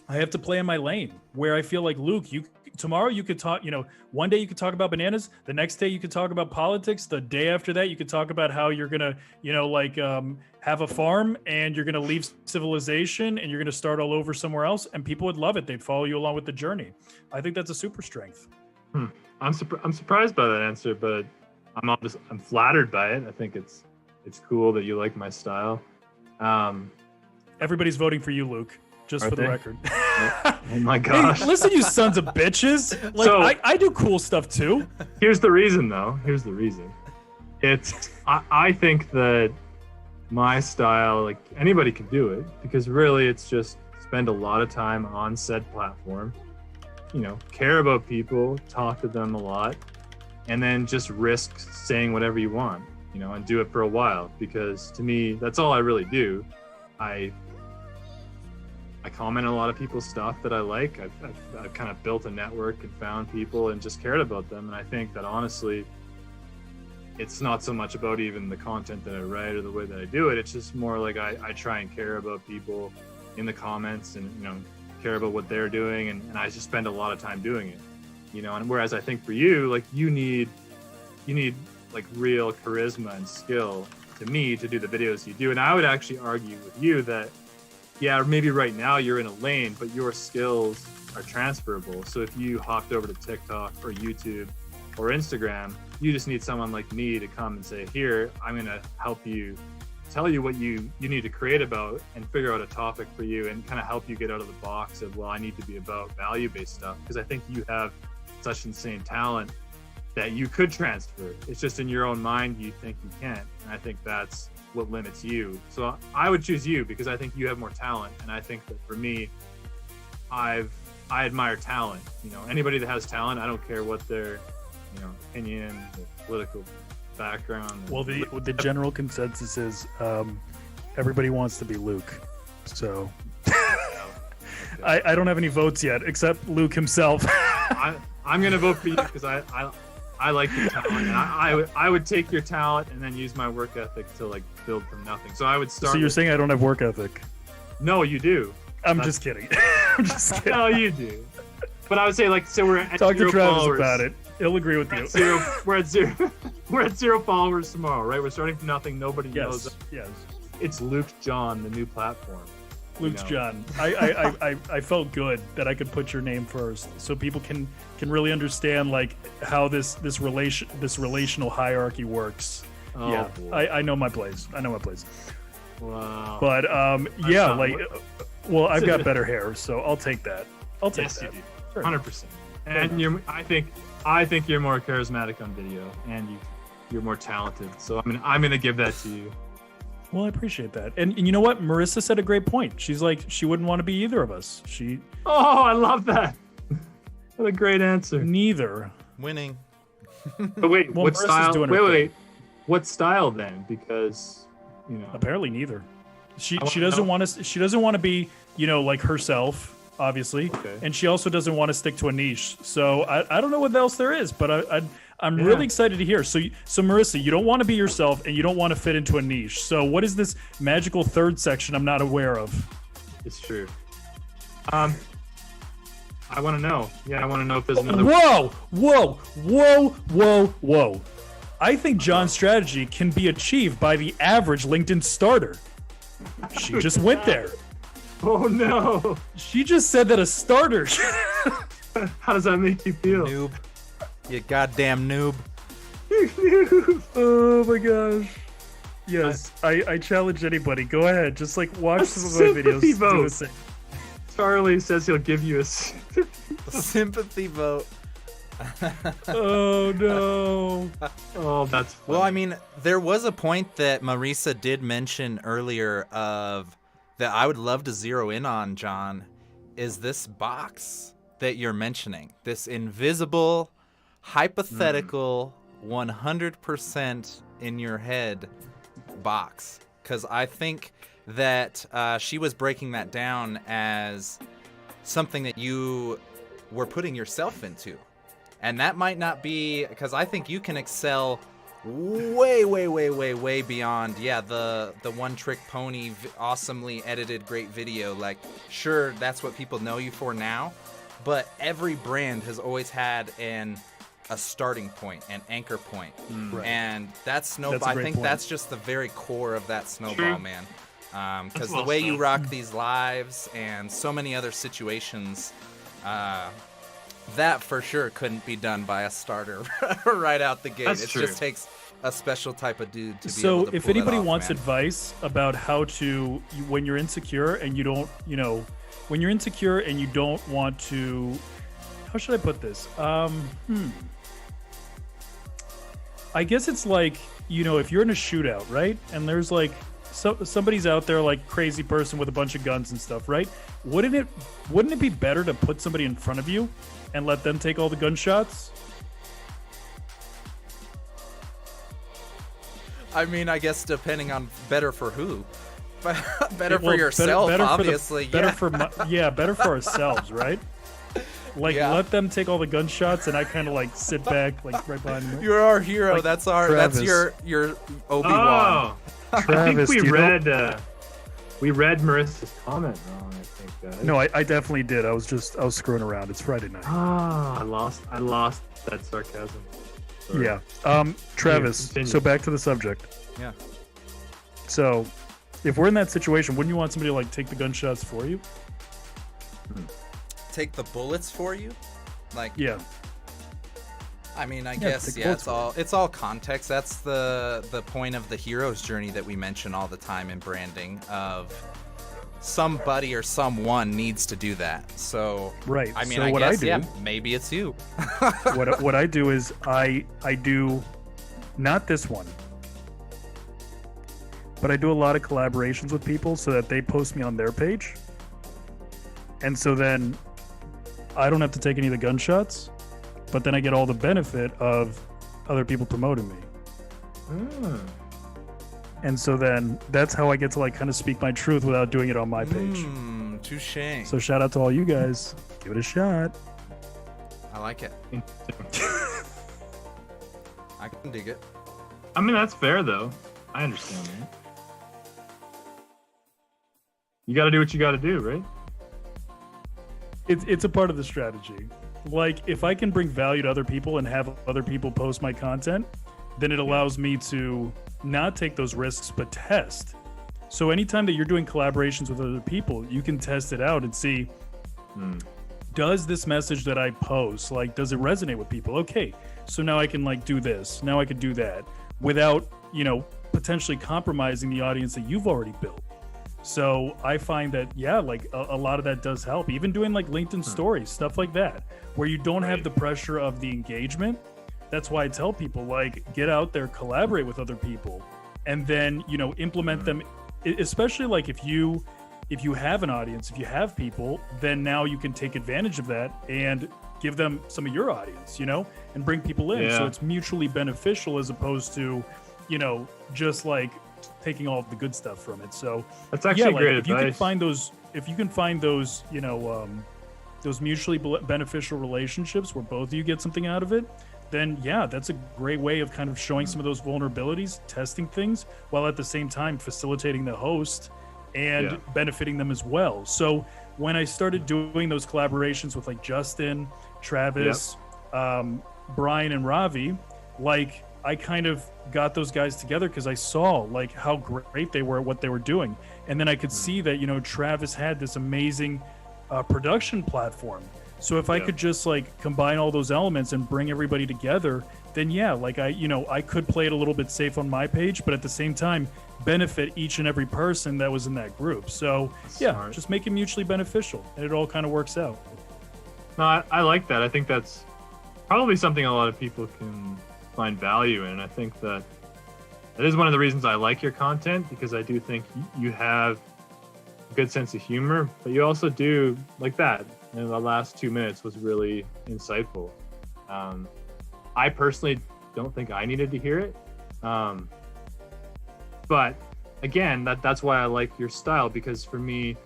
I have to play in my lane, where I feel like, Luke, tomorrow you could talk, you know, one day you could talk about bananas, the next day you could talk about politics, the day after that you could talk about how you're gonna, you know, like have a farm and you're gonna leave civilization and you're gonna start all over somewhere else, and people would love it. They'd follow you along with the journey. I think that's a super strength. I'm surprised by that answer, but I'm flattered by it. I think it's cool that you like my style. Everybody's voting for you, Luke. Just for the record. Oh my gosh. Hey, listen, you sons of bitches. Like, so, I do cool stuff too. Here's the reason, though. Here's the reason. I think that my style, like, anybody can do it, because really it's just spend a lot of time on said platform, you know, care about people, talk to them a lot, and then just risk saying whatever you want, you know, and do it for a while. Because to me, that's all I really do. I comment on a lot of people's stuff that I like. I've kind of built a network and found people and just cared about them. And I think that honestly, it's not so much about even the content that I write or the way that I do it. It's just more like I try and care about people in the comments and, you know, care about what they're doing. And I just spend a lot of time doing it, you know. And whereas I think for you, like, you need like real charisma and skill to me to do the videos you do. And I would actually argue with you that, yeah, maybe right now you're in a lane, but your skills are transferable. So if you hopped over to TikTok or YouTube or Instagram, you just need someone like me to come and say, here, I'm going to help you, tell you what you need to create about, and figure out a topic for you, and kind of help you get out of the box of, well, I need to be about value-based stuff. Because I think you have such insane talent that you could transfer. It's just in your own mind, you think you can't. And I think that's what limits you. So I would choose you because I think you have more talent. And I think that for me, I admire talent. You know, anybody that has talent, I don't care what their, you know, opinion, their political background. Well, the general consensus is everybody wants to be Luke. So I don't have any votes yet, except Luke himself. I'm gonna vote for you because I like your talent, and I would take your talent and then use my work ethic to, like, build from nothing. So I would start. So you're saying I don't have work ethic? No, you do. I'm just kidding. I'm just kidding. No, you do. But I would say, like, so we're at talk to Travis followers. about it. He'll agree with you. We're at zero. We're at 0 followers tomorrow, right? We're starting from nothing. Nobody knows us. Yes. It's LukedJon, the new platform. LukedJon. I felt good that I could put your name first, so people can really understand, like, how this relational hierarchy works. Oh, yeah, boy. I know my place. Wow. But yeah, like, well, I've got better hair, so I'll take that. Yes, you do. 100%. And I think you're more charismatic on video, and you're more talented. So I'm gonna give that to you. Well, I appreciate that. And you know what? Marissa said a great point. She's like, she wouldn't want to be either of us. Oh, I love that. What a great answer. Neither. Winning. But wait, well, what Marissa's style? doing her Wait. What style then? Because, you know. Apparently neither. She doesn't want to be, you know, like herself, obviously. Okay. And she also doesn't want to stick to a niche. So I don't know what else there is, but I'm really excited to hear. So Marissa, you don't want to be yourself and you don't want to fit into a niche. So what is this magical third section I'm not aware of? It's true. I want to know. Yeah, I want to know if there's another. Whoa. I think John's strategy can be achieved by the average LinkedIn starter. She just went there. Oh no! She just said that a starter. How does that make you feel? Noob. You goddamn noob. Oh my gosh. Yes, I challenge anybody. Go ahead. Just like watch some of my videos. sympathy Do vote. the same. Charlie says he'll give you a Sympathy vote. Oh no. Oh, that's funny. Well, I mean, there was a point that Marisa did mention earlier of that I would love to zero in on, John, is this box that you're mentioning. This invisible, hypothetical, 100% in your head box. Because I think that she was breaking that down as something that you were putting yourself into. And that might not be, because I think you can excel way beyond, the one-trick pony, awesomely edited, great video. Like, sure, that's what people know you for now, but every brand has always had a starting point, an anchor point. Right. And that snowball, That's a I great think point. that's just the very core of that snowball, True. man. Because That's the well way you said. rock these lives and so many other situations, that for sure couldn't be done by a starter right out the gate. That's It true. just takes a special type of dude to be So able to if pull that anybody off, wants man. advice about how to, when you're insecure and you don't, when you're insecure and you don't want to, how should I put this? I guess it's like, if you're in a shootout, right? And there's like, somebody's out there, like crazy person with a bunch of guns and stuff, right? Wouldn't it be better to put somebody in front of you and let them take all the gunshots? I mean, I guess depending on better for who. Better for Well, yourself, better obviously. better for better for ourselves, right? Like, Yeah. let them take all the gunshots, and I kind of like sit back, like right behind them. You're our hero. Like That's Travis. your Obi-Wan. Oh, I think Travis, we do you know- read Marissa's comment wrong. I think. No, I definitely did. I was screwing around. It's Friday night. I lost that sarcasm. Sorry. Yeah. Travis. continue. So back to the subject. Yeah. So, if we're in that situation, wouldn't you want somebody to like take the gunshots for you? Take the bullets for you? Like, Yeah. I mean, I Yeah, guess, take yeah, bullets it's all context. That's the point of the hero's journey that we mention all the time in branding of somebody or someone needs to do that. So, Right. I mean, so I what guess, I do, yeah, maybe it's you. what I do is I do not this one, but I do a lot of collaborations with people so that they post me on their page, and so then I don't have to take any of the gunshots, but then I get all the benefit of other people promoting me. And so then that's how I get to like kind of speak my truth without doing it on my page. Touche. So shout out to all you guys. Give it a shot. I like it. I can dig it. I mean, that's fair though. I understand that. You got to do what you got to do, right? It's a part of the strategy. Like, if I can bring value to other people and have other people post my content, then it allows me to not take those risks, but test. So anytime that you're doing collaborations with other people, you can test it out and see, does this message that I post, like, does it resonate with people? Okay, so now I can like do this. Now I could do that without, potentially compromising the audience that you've already built. So I find that, yeah, like a lot of that does help. Even doing like LinkedIn stories, stuff like that, where you don't have the pressure of the engagement. That's why I tell people, like, get out there, collaborate with other people, and then, implement them. Especially like if you have an audience, if you have people, then now you can take advantage of that and give them some of your audience, and bring people in. Yeah. So it's mutually beneficial as opposed to, just like taking all of the good stuff from it. So That's actually like, great if you advice. can find those, those mutually beneficial relationships where both of you get something out of it, then yeah, that's a great way of kind of showing some of those vulnerabilities, testing things, while at the same time facilitating the host and benefiting them as well. So when I started doing those collaborations with like Justin, Travis, Brian, and Ravi, like I kind of got those guys together because I saw like how great they were at what they were doing, and then I could see that Travis had this amazing production platform. So if I could just like combine all those elements and bring everybody together, then like I could play it a little bit safe on my page, but at the same time benefit each and every person that was in that group. So Smart. just make it mutually beneficial, and it all kind of works out. No, I like that. I think that's probably something a lot of people can find value in. I think that is one of the reasons I like your content, because I do think you have a good sense of humor, but you also do like that. And the last 2 minutes was really insightful. I personally don't think I needed to hear it. But again, that's why I like your style, because for me,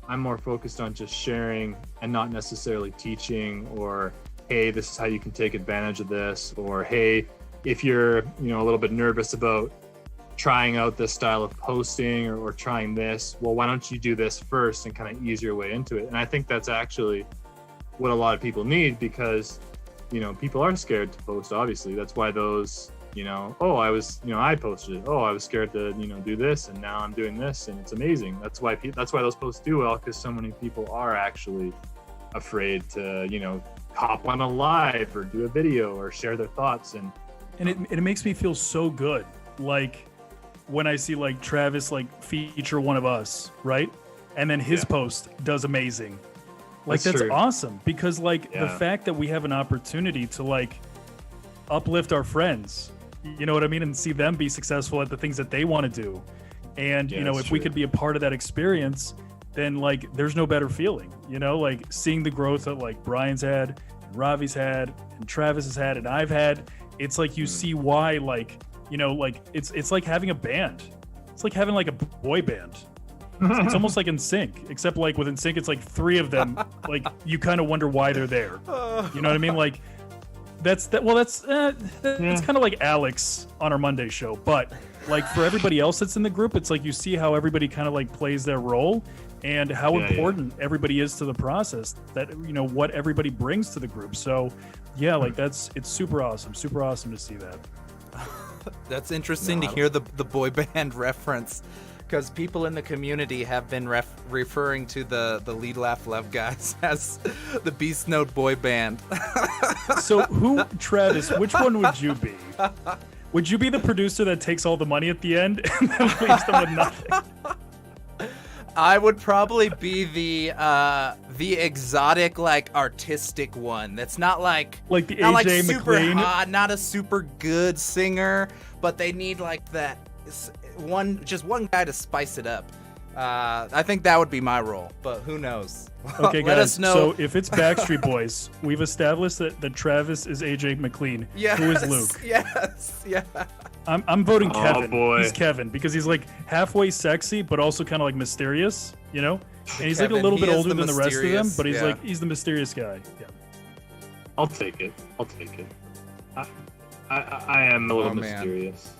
I'm more focused on just sharing and not necessarily teaching, or, hey, this is how you can take advantage of this, or, hey, if you're, a little bit nervous about trying out this style of posting or trying this, well, why don't you do this first and kind of ease your way into it? And I think that's actually what a lot of people need, because, people are scared to post, obviously. That's why those, I posted it. Oh, I was scared to, do this, and now I'm doing this, and it's amazing. That's why those posts do well, because so many people are actually afraid to, hop on a live or do a video or share their thoughts. And it makes me feel so good. Like when I see like Travis like feature one of us, right? And then his post does amazing. Like that's true. awesome, because like the fact that we have an opportunity to like uplift our friends, you know what I mean, and see them be successful at the things that they want to do. And if we could be a part of that experience, then like there's no better feeling, like seeing the growth that like Brian's had, and Ravi's had, and Travis has had, and I've had. It's like you see why, like, like it's like having a band. It's like having like a boy band. It's almost like NSYNC, except like with NSYNC, it's like 3 of them. Like you kind of wonder why they're there. You know what I mean? Like that's kind of like Alex on our Monday show. But like for everybody else that's in the group, it's like you see how everybody kind of like plays their role, and how important everybody is to the process. That what everybody brings to the group. So like it's super awesome to see that. That's interesting to hear the boy band reference, because people in the community have been referring to the Lead Laugh Love guys as the Beast Note boy band. So Travis, which one would you be? Would you be the producer that takes all the money at the end and then leaves them with nothing? I would probably be the exotic, like artistic one. That's not like the not like AJ super McLean, hot, not a super good singer, but they need like that one guy to spice it up. I think that would be my role, but who knows? Okay, Let guys. us know. So if it's Backstreet Boys, we've established that Travis is AJ McLean. Yes, Who is Luke? Yes, yeah. I'm voting Kevin. Boy. He's Kevin, because he's like halfway sexy, but also kind of like mysterious, And he's like a Kevin, little he bit is older the than the rest of them, mysterious, but he's the mysterious guy. Yeah. I'll take it. I am a little man. mysterious.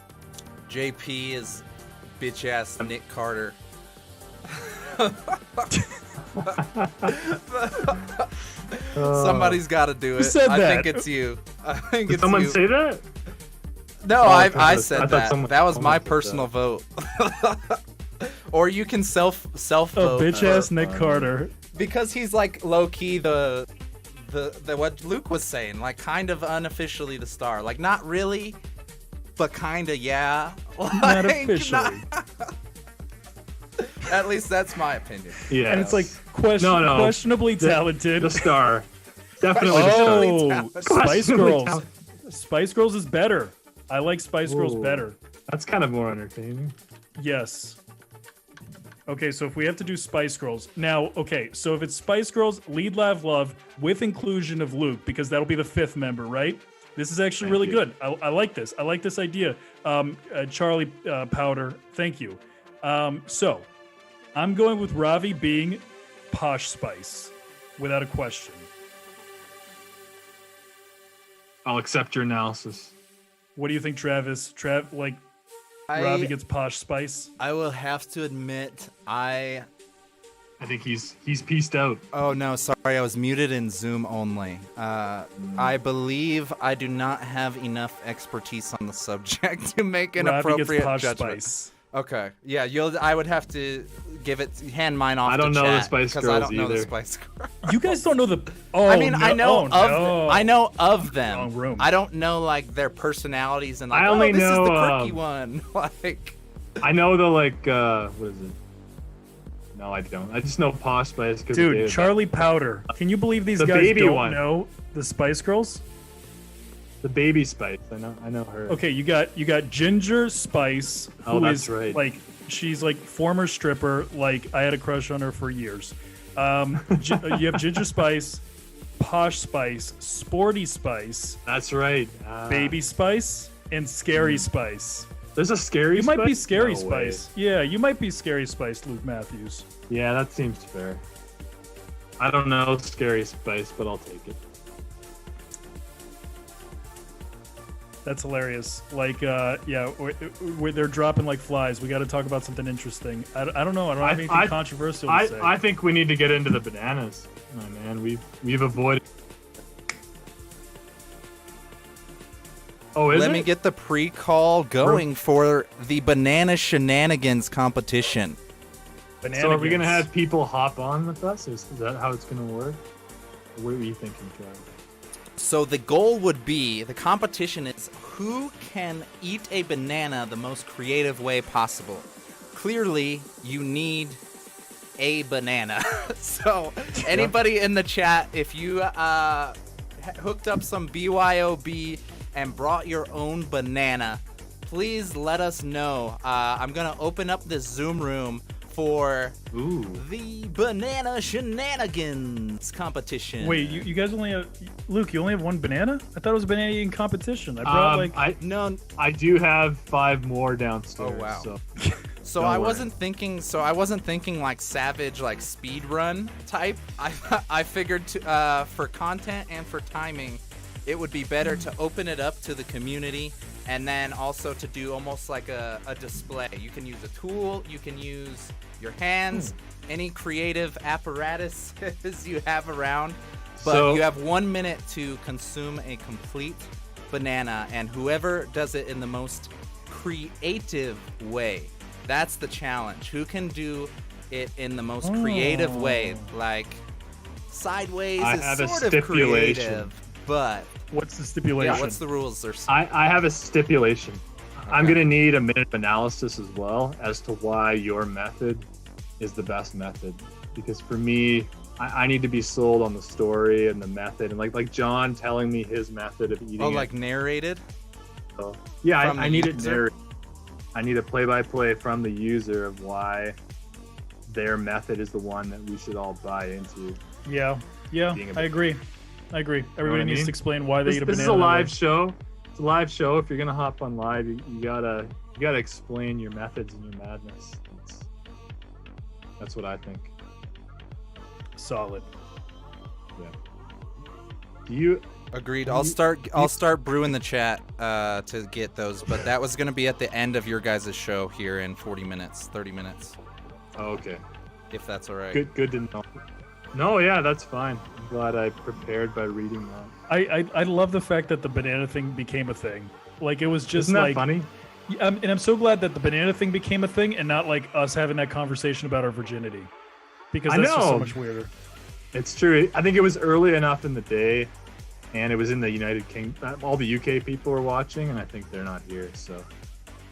JP is bitch ass Nick Carter. Somebody's got to do it. said I that? think it's you. I think Did it's someone you. say that? No, I said I thought that. someone- That was someone my said personal vote. Or you can self Oh, vote. bitch ass Nick Carter. Because he's like low key the what Luke was saying, like kind of unofficially the star, like not really, but kind of yeah. Not Like, officially. At least that's my opinion. Yeah. And it's like No. questionably talented. The star. Definitely the star. Questionably Oh, talented. Spice Questionably Girls. talented. Spice Girls is better. I like Spice Girls Ooh. better. That's kind of more entertaining. Yes. Okay, so if we have to do Spice Girls now, okay, so if it's Spice Girls, Lead Laugh Love with inclusion of Luke, because that'll be the 5th member, right? This is actually really good. I like this. I like this idea. Charlie Powder, thank you. So I'm going with Ravi being Posh Spice, without a question. I'll accept your analysis. What do you think, Travis? Ravi gets Posh Spice? I will have to admit, I I think he's pieced out. Oh no, sorry, I was muted in Zoom only. I believe I do not have enough expertise on the subject to make an Robbie gets appropriate Posh judgment. Spice. Okay, yeah, I would have to hand mine off. I don't to know the chat, Spice 'cause Girls I don't know the either. Spice Girls. You guys don't know the. Oh, I mean, no. I know no. I know of them. Wrong room. I don't know like their personalities and like, I only this know, is the quirky one. Like, I know the what is it? No, I don't. I just know Posh Spice because Dude, Charlie Powder. Can you believe these The guys baby don't one. know the Spice Girls? the Baby Spice. I know her. Okay, you got Ginger Spice, Oh, who that's is right. like she's like former stripper. Like I had a crush on her for years. You have Ginger Spice, Posh Spice, Sporty Spice, That's right. Baby Spice, and Scary Spice. There's a Scary You Spice? might be Scary No way. Spice. Yeah, you might be Scary Spice, Luke Matthews. Yeah, that seems fair. I don't know Scary Spice, but I'll take it. That's hilarious. Like, yeah, where they're dropping like flies. We got to talk about something interesting. I don't know. I don't have anything controversial to say. I think we need to get into the bananas. Oh man, we've avoided. Oh, let me get the pre-call going for the Banana Shenanigans competition. So are we gonna have people hop on with us? Is that how it's gonna work? What are you thinking, Trav? So the goal would be, the competition is who can eat a banana the most creative way possible. Clearly, you need a banana. So anybody in the chat, if you hooked up some BYOB and brought your own banana, please let us know. I'm gonna open up this Zoom room for the Banana Shenanigans competition. Wait, you guys only have Luke? You only have one banana? I thought it was a banana eating competition. I brought I do have 5 more downstairs. Oh wow. So I worry. wasn't thinking like savage like speed run type. I figured for content and for timing, it would be better to open it up to the community and then also to do almost like a display. You can use a tool, you can use your hands, any creative apparatus you have around, but you have 1 minute to consume a complete banana, and whoever does it in the most creative way, that's the challenge. Who can do it in the most creative way? Like sideways I is have a sort of stipulation. creative, but what's the stipulation? yeah, what's the rules? I have a stipulation. I'm gonna need a minute of analysis as well as to why your method is the best method. Because for me, I need to be sold on the story and the method, and like John telling me his method of eating. Oh, it. like narrated? So, yeah, From I the need it user? narrated. I need a play-by-play from the user of why their method is the one that we should all buy into. Yeah, Being a I agree. Everybody what I needs mean? to explain why they eat a This banana. is a that live way. show. It's a live show. If you're gonna hop on live, you gotta explain your methods and your madness. That's what I think. Solid. Yeah. Do you? Agreed. I'll start brewing the chat to get those, but that was gonna be at the end of your guys' show here in 40 minutes, 30 minutes, Oh, okay. if that's all right. Good to know. No, yeah, that's fine. I'm glad I prepared by reading that. I love the fact that the banana thing became a thing. Like it was just Isn't that like funny? and I'm so glad that the banana thing became a thing and not like us having that conversation about our virginity, because I that's just so know. much weirder. It's true. I think it was early enough in the day, and it was in the United Kingdom. All the UK people were watching, and I think they're not here, so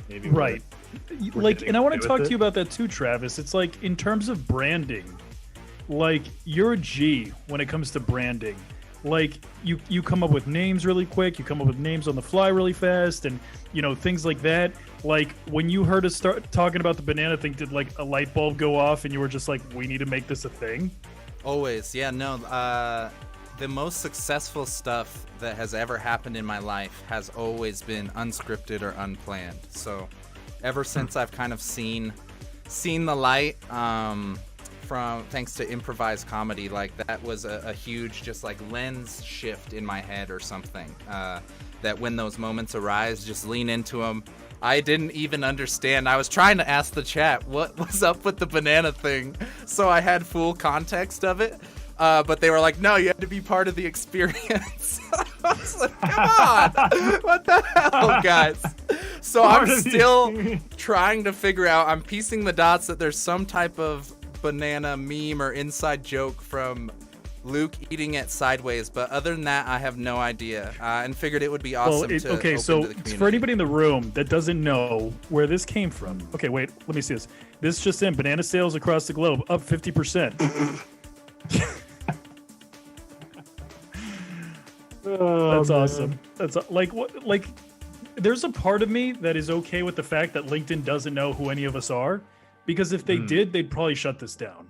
maybe Right. we're Like, getting and I want away to talk with to you it. about that too, Travis. It's like in terms of branding, like you're a G when it comes to branding. Like you come up with names really quick, you come up with names on the fly really fast, and things like that. Like when you heard us start talking about the banana thing, did like a light bulb go off and you were just like, we need to make this a thing? Always, yeah, no. The most successful stuff that has ever happened in my life has always been unscripted or unplanned. So, ever since I've kind of seen the light, from thanks to improvised comedy, like that was a huge just like lens shift in my head or something. That when those moments arise, just lean into them, I didn't even understand. I was trying to ask the chat what was up with the banana thing, so I had full context of it. But they were like, no, you had to be part of the experience. I was like, come on, what the hell, guys? So I'm still trying to figure out, I'm piecing the dots that there's some type of banana meme or inside joke from Luke eating it sideways, but other than that, I have no idea, and figured it would be awesome to okay, open so to the community. for anybody in the room that doesn't know where this came from, okay, wait, let me see this. This just in, banana sales across the globe up 50%. That's awesome. That's like what? Like, there's a part of me that is okay with the fact that LinkedIn doesn't know who any of us are, because if they did, they'd probably shut this down.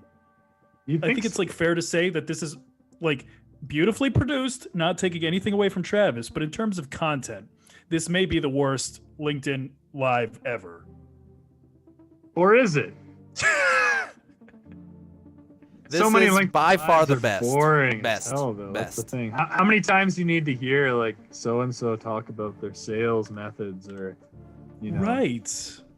I think it's like fair to say that this is like beautifully produced, not taking anything away from Travis, but in terms of content, this may be the worst LinkedIn Live ever. Or is it? This so many is by far the best. Boring. Best. Hell, though. Best. That's the thing. How many times do you need to hear like so and so talk about their sales methods, or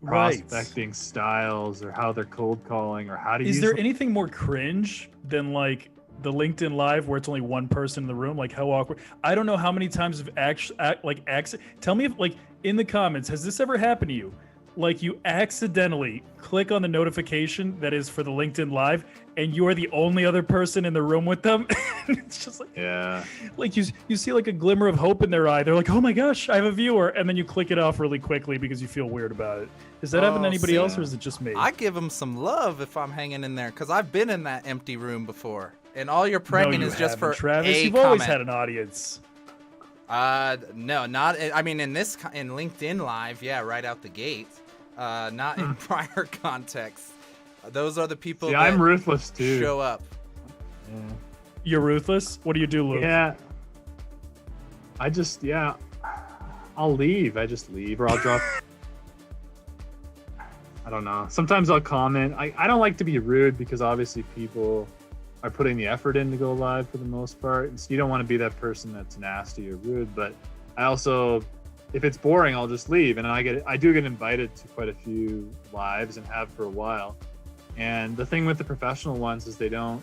prospecting styles, or how they're cold calling, or how to use? Is there anything more cringe than like the LinkedIn Live where it's only one person in the room? Like, how awkward. I don't know how many times have tell me if, like, in the comments, has this ever happened to you? Like, you accidentally click on the notification that is for the LinkedIn Live, and you are the only other person in the room with them. It's just like, yeah, like you see like a glimmer of hope in their eye. They're like, oh my gosh, I have a viewer, and then you click it off really quickly because you feel weird about it. Does that happen to anybody else, or is it just me? I give them some love if I'm hanging in there, because I've been in that empty room before, and all you're praying is just for Travis. You've comment. always had an audience. No, not. I mean, in LinkedIn Live, yeah, right out the gate. Not in prior context. Those are the people that I'm ruthless too. Show up. Yeah. You're ruthless? What do you do, Luke? Yeah. I'll leave. I just leave, or I'll drop. I don't know. Sometimes I'll comment. I don't like to be rude, because obviously people are putting the effort in to go live for the most part. And so you don't want to be that person that's nasty or rude. But I also, if it's boring, I'll just leave. And I do get invited to quite a few lives, and have for a while. And the thing with the professional ones is they don't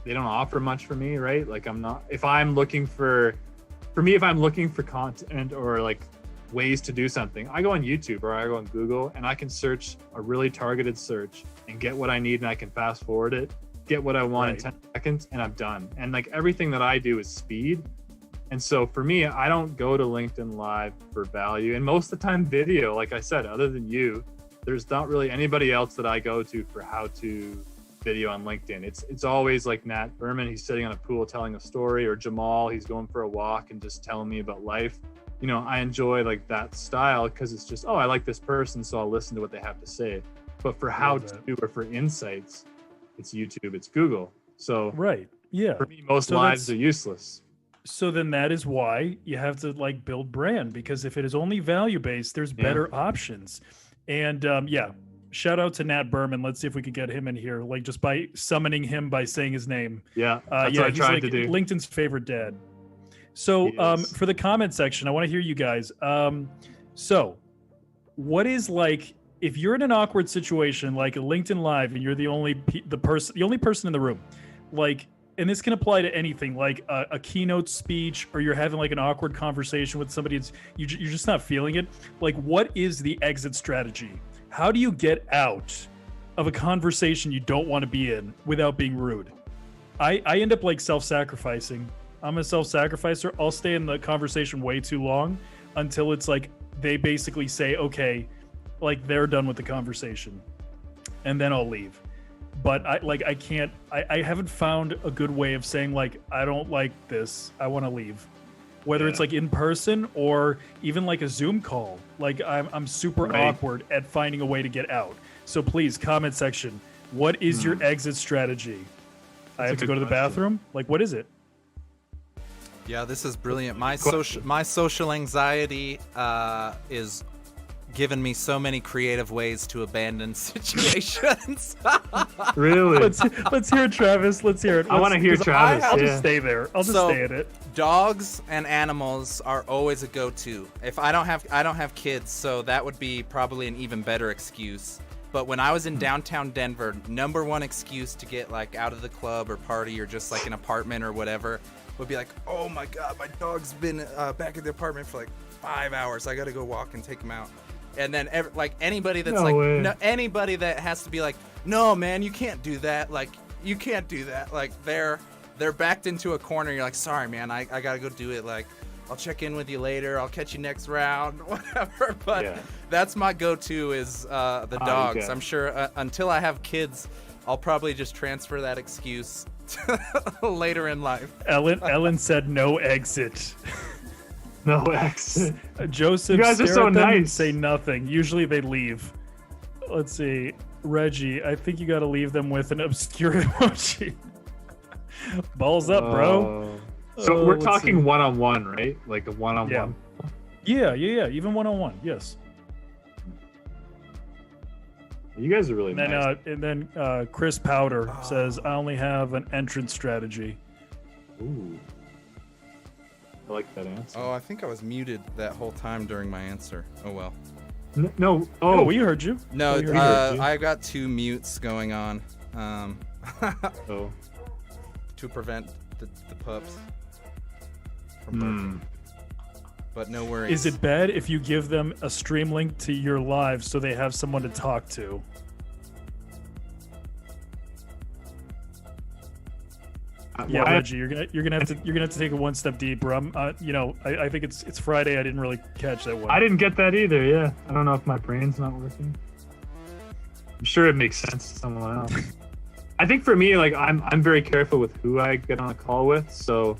offer much for me, right? Like, if I'm looking for content or like ways to do something, I go on YouTube or I go on Google, and I can search a really targeted search and get what I need, and I can fast forward it, get what I want in 10 seconds, and I'm done. And like, everything that I do is speed. And so for me, I don't go to LinkedIn Live for value. And most of the time video, like I said, other than you, there's not really anybody else that I go to for how to video on LinkedIn. It's always like Nat Berman, he's sitting on a pool telling a story, or Jamal, he's going for a walk and just telling me about life. You know, I enjoy like that style, because it's just, I like this person, so I'll listen to what they have to say. But for how to, or for insights, it's YouTube, it's Google. So for me, most lives are useless. So then that is why you have to like build brand, because if it is only value based, there's better options. And shout out to Nat Berman. Let's see if we could get him in here, like just by summoning him by saying his name. Yeah, that's what I tried to do. LinkedIn's favorite dad. So for the comment section, I want to hear you guys. So what is, like, if you're in an awkward situation like a LinkedIn Live and you're the only person in the room, like, and this can apply to anything, like a keynote speech, or you're having like an awkward conversation with somebody, you're just not feeling it. Like, what is the exit strategy? How do you get out of a conversation you don't want to be in without being rude? I end up like self-sacrificing. I'm a self-sacrificer. I'll stay in the conversation way too long until it's like they basically say, okay, like they're done with the conversation, and then I'll leave. But I haven't found a good way of saying, like, I don't like this, I want to leave. Whether it's like in person or even like a Zoom call. Like, I'm super awkward at finding a way to get out. So please, comment section, what is your exit strategy? I have to go to the bathroom? Like, what is it? Yeah, this is brilliant. My social anxiety is given me so many creative ways to abandon situations. Really? Let's hear it, Travis. Let's hear it. I want to hear Travis. I'll yeah. just stay there. I'll just So- stay in it. Dogs and animals are always a go-to. If I don't have kids, so that would be probably an even better excuse. But when I was in downtown Denver, number one excuse to get like out of the club or party or just like an apartment or whatever would be like, oh my God, my dog's been back at the apartment for like 5 hours. I gotta go walk and take him out. And then like anybody that's No way. anybody that has to be like, no man, you can't do that. Like you can't do that. Like they're backed into a corner. You're like, sorry man, I gotta go do it. Like I'll check in with you later. I'll catch you next round, whatever. But Yeah. that's my go-to is the dogs. okay. I'm sure until I have kids, I'll probably just transfer that excuse to later in life. Ellen said no exit. No exit. Joseph, You guys are stare so at them and nice. say nothing. Usually they leave. Let's see. Reggie, I think you got to leave them with an obscure emoji. Balls up, bro. So we're let's talking see. one-on-one, right? Like a one-on-one. Yeah. Even one-on-one. Yes. You guys are really And then, nice. Chris Powder says, I only have an entrance strategy. Ooh. I like that answer. Oh, I think I was muted that whole time during my answer. Oh well. No. Oh, Oh, we heard you. No, We heard you. I got 2 mutes going on oh. to prevent the pups from Hmm. barking. But no worries. Is it bad if you give them a stream link to your live so they have someone to talk to? Yeah, Why- Reggie, you're gonna have to take it one step deeper. I think it's Friday. I didn't really catch that one. I didn't get that either. Yeah, I don't know if my brain's not working. I'm sure it makes sense to someone else. I think for me, like I'm very careful with who I get on a call with. So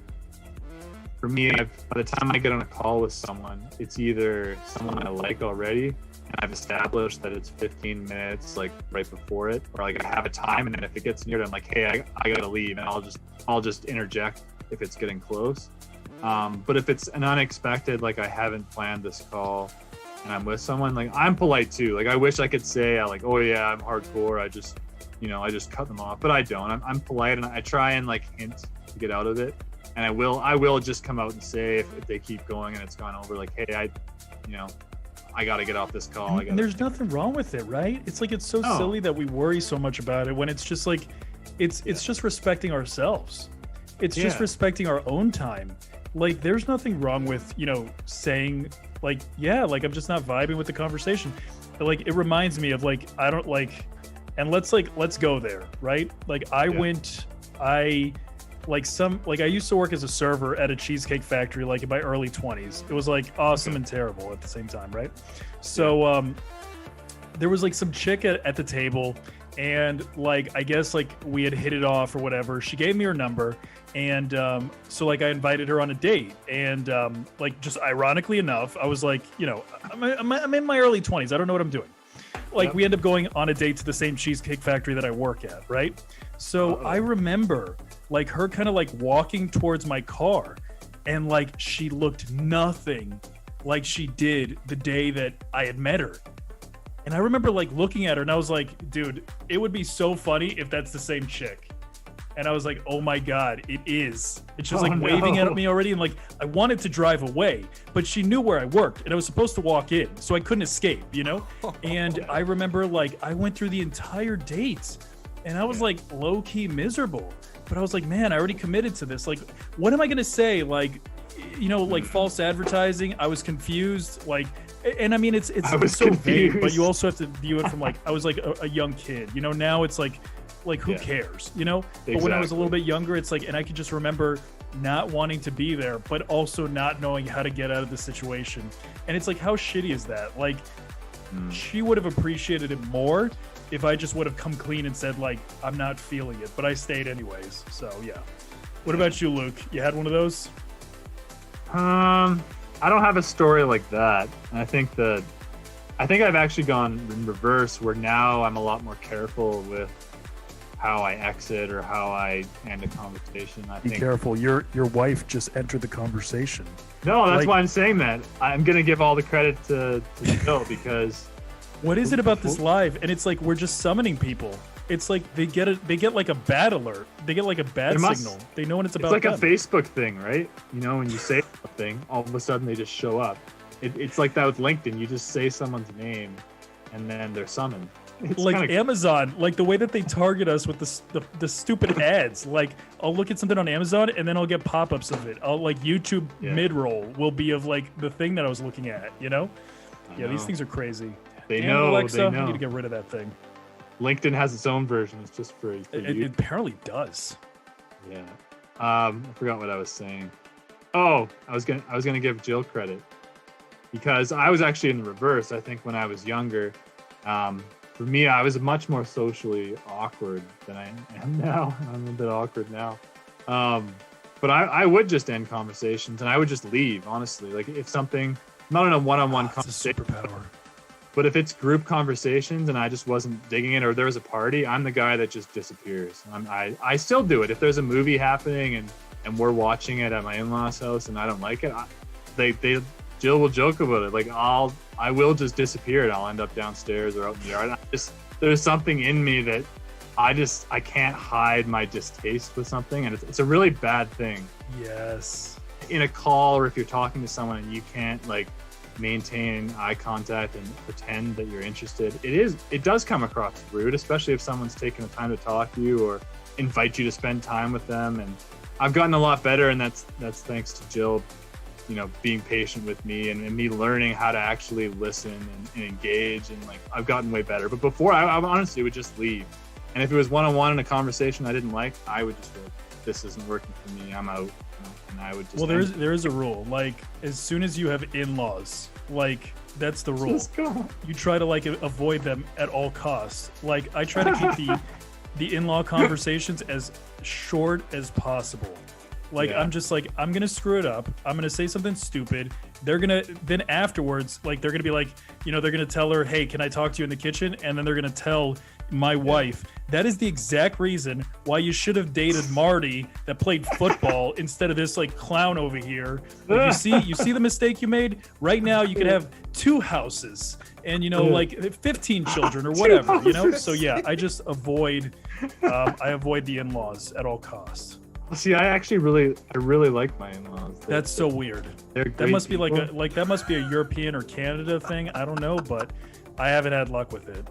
for me, by the time I get on a call with someone, it's either someone I like already, and I've established that it's 15 minutes, like right before it, or like I have a time, and then if it gets near it, I'm like, hey, I gotta leave, and I'll just interject if it's getting close. But if it's an unexpected, like I haven't planned this call, and I'm with someone, like I'm polite too. Like I wish I could say, like, oh yeah, I'm hardcore. I just cut them off, but I don't. I'm polite, and I try and like hint to get out of it. And I will just come out and say if they keep going and it's gone over, like, hey, I got to get off this call. And there's nothing wrong with it, right? It's like it's so No. silly that we worry so much about it when it's just like it's just respecting ourselves. It's just Yeah. respecting our own time. Like there's nothing wrong with, saying like, yeah, like I'm just not vibing with the conversation. Like it reminds me of like I don't like and let's go there, right? Like I used to work as a server at a cheesecake factory like in my early 20s. It was like awesome and terrible at the same time, right? So there was like some chick at the table, and like I guess like we had hit it off or whatever. She gave me her number, and so like I invited her on a date, and like just ironically enough, I was like, I'm in my early 20s. I don't know what I'm doing. Like we end up going on a date to the same cheesecake factory that I work at, right? So I remember like her kind of like walking towards my car, and like she looked nothing like she did the day that I had met her. And I remember like looking at her and I was like, dude, it would be so funny if that's the same chick. And I was like, oh my God, it is. It's just like waving at me already. And like, I wanted to drive away, but she knew where I worked and I was supposed to walk in. So I couldn't escape, And I remember like, I went through the entire date and I was like low key miserable, but I was like, man, I already committed to this. Like, what am I going to say? Like, like false advertising. I was confused. Like, and I mean, it's so vague, but you also have to view it from like, I was like a young kid, now it's like who cares, But when I was a little bit younger, it's like, and I could just remember not wanting to be there, but also not knowing how to get out of the situation. And it's like, how shitty is that? Like, she would have appreciated it more if I just would have come clean and said like, I'm not feeling it, but I stayed anyways. So yeah. What about you, Luke? You had one of those? I don't have a story like that. I think I've actually gone in reverse, where now I'm a lot more careful with how I exit or how I end a conversation. I Be think. careful. Your wife just entered the conversation. No, that's Like- why I'm saying that. I'm gonna give all the credit to Jill because What is it about this live? And it's like we're just summoning people. It's like they get like a bad alert. They get like a bad signal. They know when it's about it's like them. a Facebook thing, right? You know, when you say something, all of a sudden they just show up. It's like that with LinkedIn. You just say someone's name, and then they're summoned. It's Like kinda, Amazon, like the way that they target us with the stupid ads. Like I'll look at something on Amazon and then I'll get pop-ups of it. I'll like YouTube mid-roll will be of like the thing that I was looking at, you know? I Yeah, these know. things are crazy. They Damn, know. Alexa, They I know. need to get rid of that thing. LinkedIn has its own version. It's just for It you. apparently does. Yeah. I forgot what I was saying. Oh, I was gonna give Jill credit because I was actually in the reverse. I think when I was younger, for me, I was much more socially awkward than I am now. I'm a bit awkward now. But I would just end conversations and I would just leave. Honestly, like if something, not in a one-on-one It's a conversation, superpower. but if it's group conversations and I just wasn't digging it, or there was a party, I'm the guy that just disappears. I still do it if there's a movie happening and we're watching it at my in-laws' house and I don't like it. Jill will joke about it. Like I will just disappear and I'll end up downstairs or out in the yard. There's something in me that I can't hide my distaste with something, and it's a really bad thing. Yes. In a call, or if you're talking to someone and you can't like maintain eye contact and pretend that you're interested, it does come across rude, especially if someone's taking the time to talk to you or invite you to spend time with them. And I've gotten a lot better, and that's thanks to Jill, you know, being patient with me and me learning how to actually listen and engage, and like I've gotten way better. But before I honestly would just leave, and if it was one-on-one in a conversation I didn't like, I would just be like, this isn't working for me, I'm out. And I would just Well, there is a rule. Like as soon as you have in-laws, like that's the rule. Let's go. You try to like avoid them at all costs. Like I try to keep the in-law conversations as short as possible. Like Yeah. I'm just like, I'm gonna screw it up. I'm gonna say something stupid. They're gonna then afterwards, like they're gonna be like, you know, they're gonna tell her, hey, can I talk to you in the kitchen? And then they're gonna tell my wife. That is the exact reason why you should have dated Marty that played football instead of this like clown over here. Like, you see the mistake you made? Right now you could have 2 houses and like 15 children or whatever, you know? So yeah, I just avoid the in-laws at all costs. See, I really like my in-laws. That's so weird. They're That great must be people. that must be a European or Canada thing. I don't know, but I haven't had luck with it.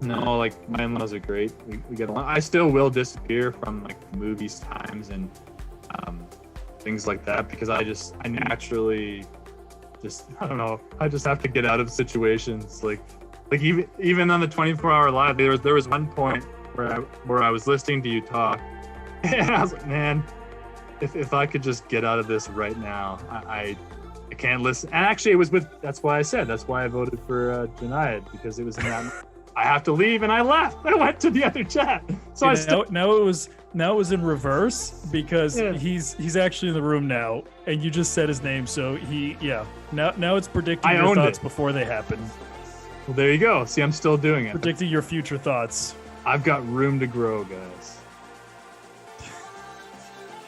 No, like my in-laws are great. We get along. I still will disappear from like movies times and things like that because I naturally just I don't know. I just have to get out of situations like even on the 24-hour live. There was one point where I was listening to you talk, and I was like, man, if I could just get out of this right now, I can't listen. And actually, it was that's why I voted for Janayad, because it was in that. I have to leave, and I left. I went to the other chat. So now it was in reverse because Yeah. he's actually in the room now, and you just said his name, so now it's predicting I your owned thoughts it. before they happen, well, there you go. See, I'm still doing it. predicting your future thoughts. I've got room to grow, guys.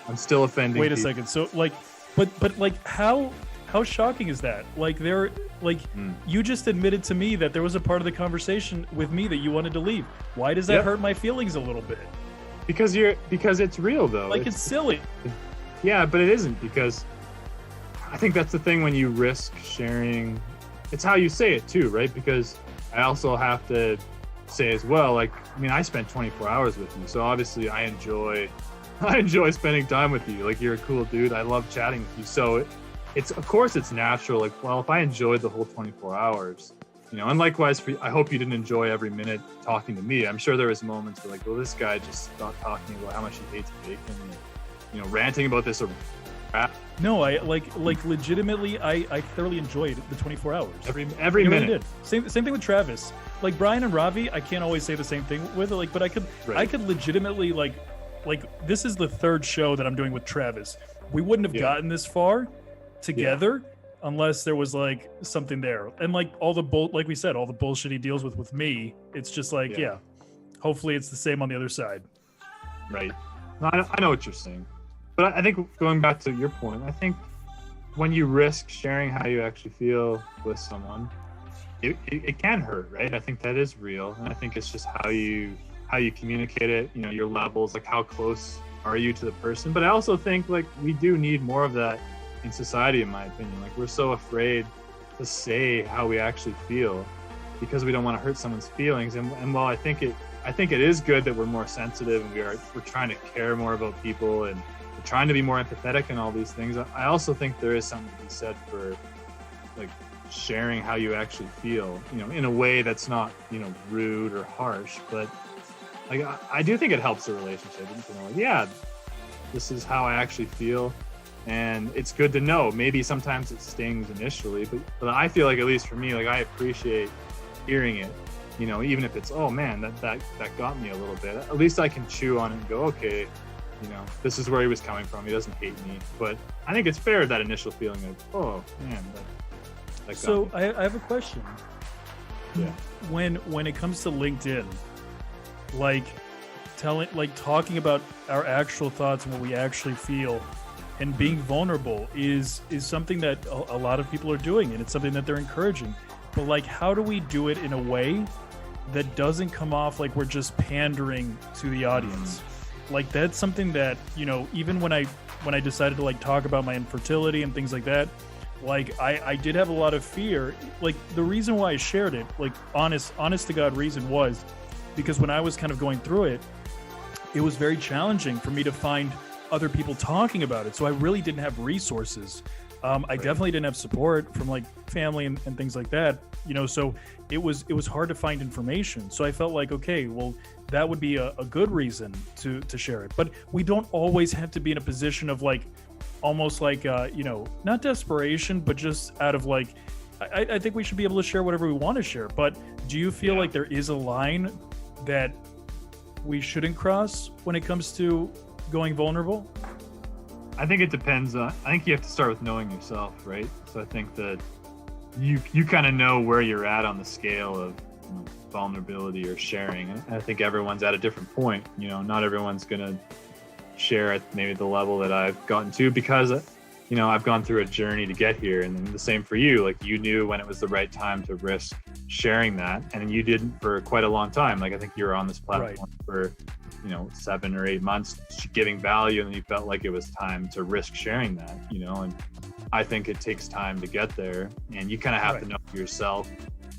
I'm still offending. Wait a people. second. So like, but like how shocking is that? Like you just admitted to me that there was a part of the conversation with me that you wanted to leave. Why does that Yep. hurt my feelings a little bit? Because it's real though. Like it's silly. Yeah, but it isn't, because I think that's the thing when you risk sharing. It's how you say it too, right? Because I also have to say as well, like, I mean, I spent 24 hours with you, so obviously I enjoy spending time with you. Like, you're a cool dude. I love chatting with you. So it's of course it's natural. Like, well, if I enjoyed the whole 24 hours, and likewise I hope you didn't enjoy every minute talking to me. I'm sure there was moments where like, well, this guy just stopped talking about how much he hates bacon and, ranting about this or crap. No, I like legitimately. I thoroughly enjoyed the 24 hours. Every I really minute. did. Same thing with Travis. Like Brian and Ravi, I can't always say the same thing with. Like, but I could legitimately like this is the 3rd show that I'm doing with Travis. We wouldn't have gotten this far together unless there was like something there. And like all the like we said, all the bullshit he deals with me. It's just like Hopefully it's the same on the other side. Right. No, I know what you're saying. But I think going back to your point, I think when you risk sharing how you actually feel with someone, it can hurt, right? I think that is real. And I think it's just how you communicate it, you know, your levels, like how close are you to the person. But I also think like we do need more of that in society, in my opinion. Like we're so afraid to say how we actually feel because we don't want to hurt someone's feelings. And while I think it is good that we're more sensitive and we're trying to care more about people and we're trying to be more empathetic and all these things, I also think there is something to be said for like sharing how you actually feel, you know, in a way that's not, you know, rude or harsh, but like I do think it helps a relationship. You know, like, yeah, this is how I actually feel, and it's good to know. Maybe sometimes it stings initially, but I feel like, at least for me, like I appreciate hearing it. You know, even if it's, oh man, that got me a little bit. At least I can chew on it and go, okay, you know, this is where he was coming from. He doesn't hate me. But I think it's fair, that initial feeling of, oh man, that So got me. I have a question. Yeah. When it comes to LinkedIn, like talking about our actual thoughts and what we actually feel and being vulnerable is something that a lot of people are doing, and it's something that they're encouraging. But like, how do we do it in a way that doesn't come off like we're just pandering to the audience? Like that's something that, you know, even when I decided to like talk about my infertility and things like that, like I did have a lot of fear. Like the reason why I shared it, like honest to God reason, was because when I was kind of going through it, it was very challenging for me to find other people talking about it. So I really didn't have resources. I definitely didn't have support from like family and things like that, you know, so it was hard to find information. So I felt like, okay, well, that would be a good reason to share it. But we don't always have to be in a position of like, almost like, you know, not desperation, but just out of like, I think we should be able to share whatever we want to share. But do you feel like there is a line that we shouldn't cross when it comes to going vulnerable? I think it depends on, I think you have to start with knowing yourself, right? So I think that you kind of know where you're at on the scale of, you know, vulnerability or sharing. And I think everyone's at a different point. You know, not everyone's going to share at maybe the level that I've gotten to, because, you know, I've gone through a journey to get here. And then the same for you. Like you knew when it was the right time to risk sharing that, and you didn't for quite a long time. Like I think you were on this platform for, you know, 7 or 8 months giving value, and then you felt like it was time to risk sharing that, you know. And I think it takes time to get there, and you kind of have to know yourself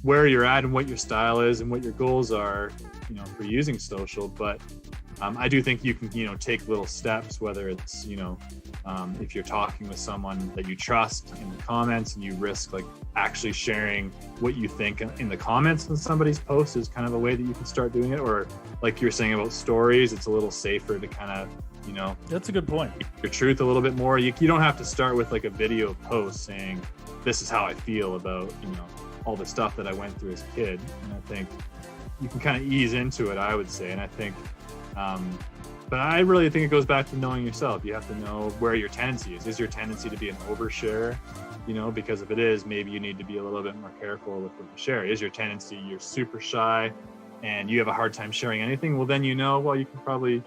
where you're at and what your style is and what your goals are, you know, for using social. But I do think you can, you know, take little steps, whether it's, you know, if you're talking with someone that you trust in the comments and you risk like actually sharing what you think in the comments on somebody's post, is kind of a way that you can start doing it. Or like you were saying about stories, it's a little safer to kind of, you know, that's a good point, your truth a little bit more. You don't have to start with like a video post saying, this is how I feel about, you know, all the stuff that I went through as a kid. And I think you can kind of ease into it, I would say. And I think, but I really think it goes back to knowing yourself. You have to know where your tendency is. Is your tendency to be an overshare? You know, because if it is, maybe you need to be a little bit more careful with what you share. Is your tendency you're super shy and you have a hard time sharing anything? Well, then, you know, well, you can probably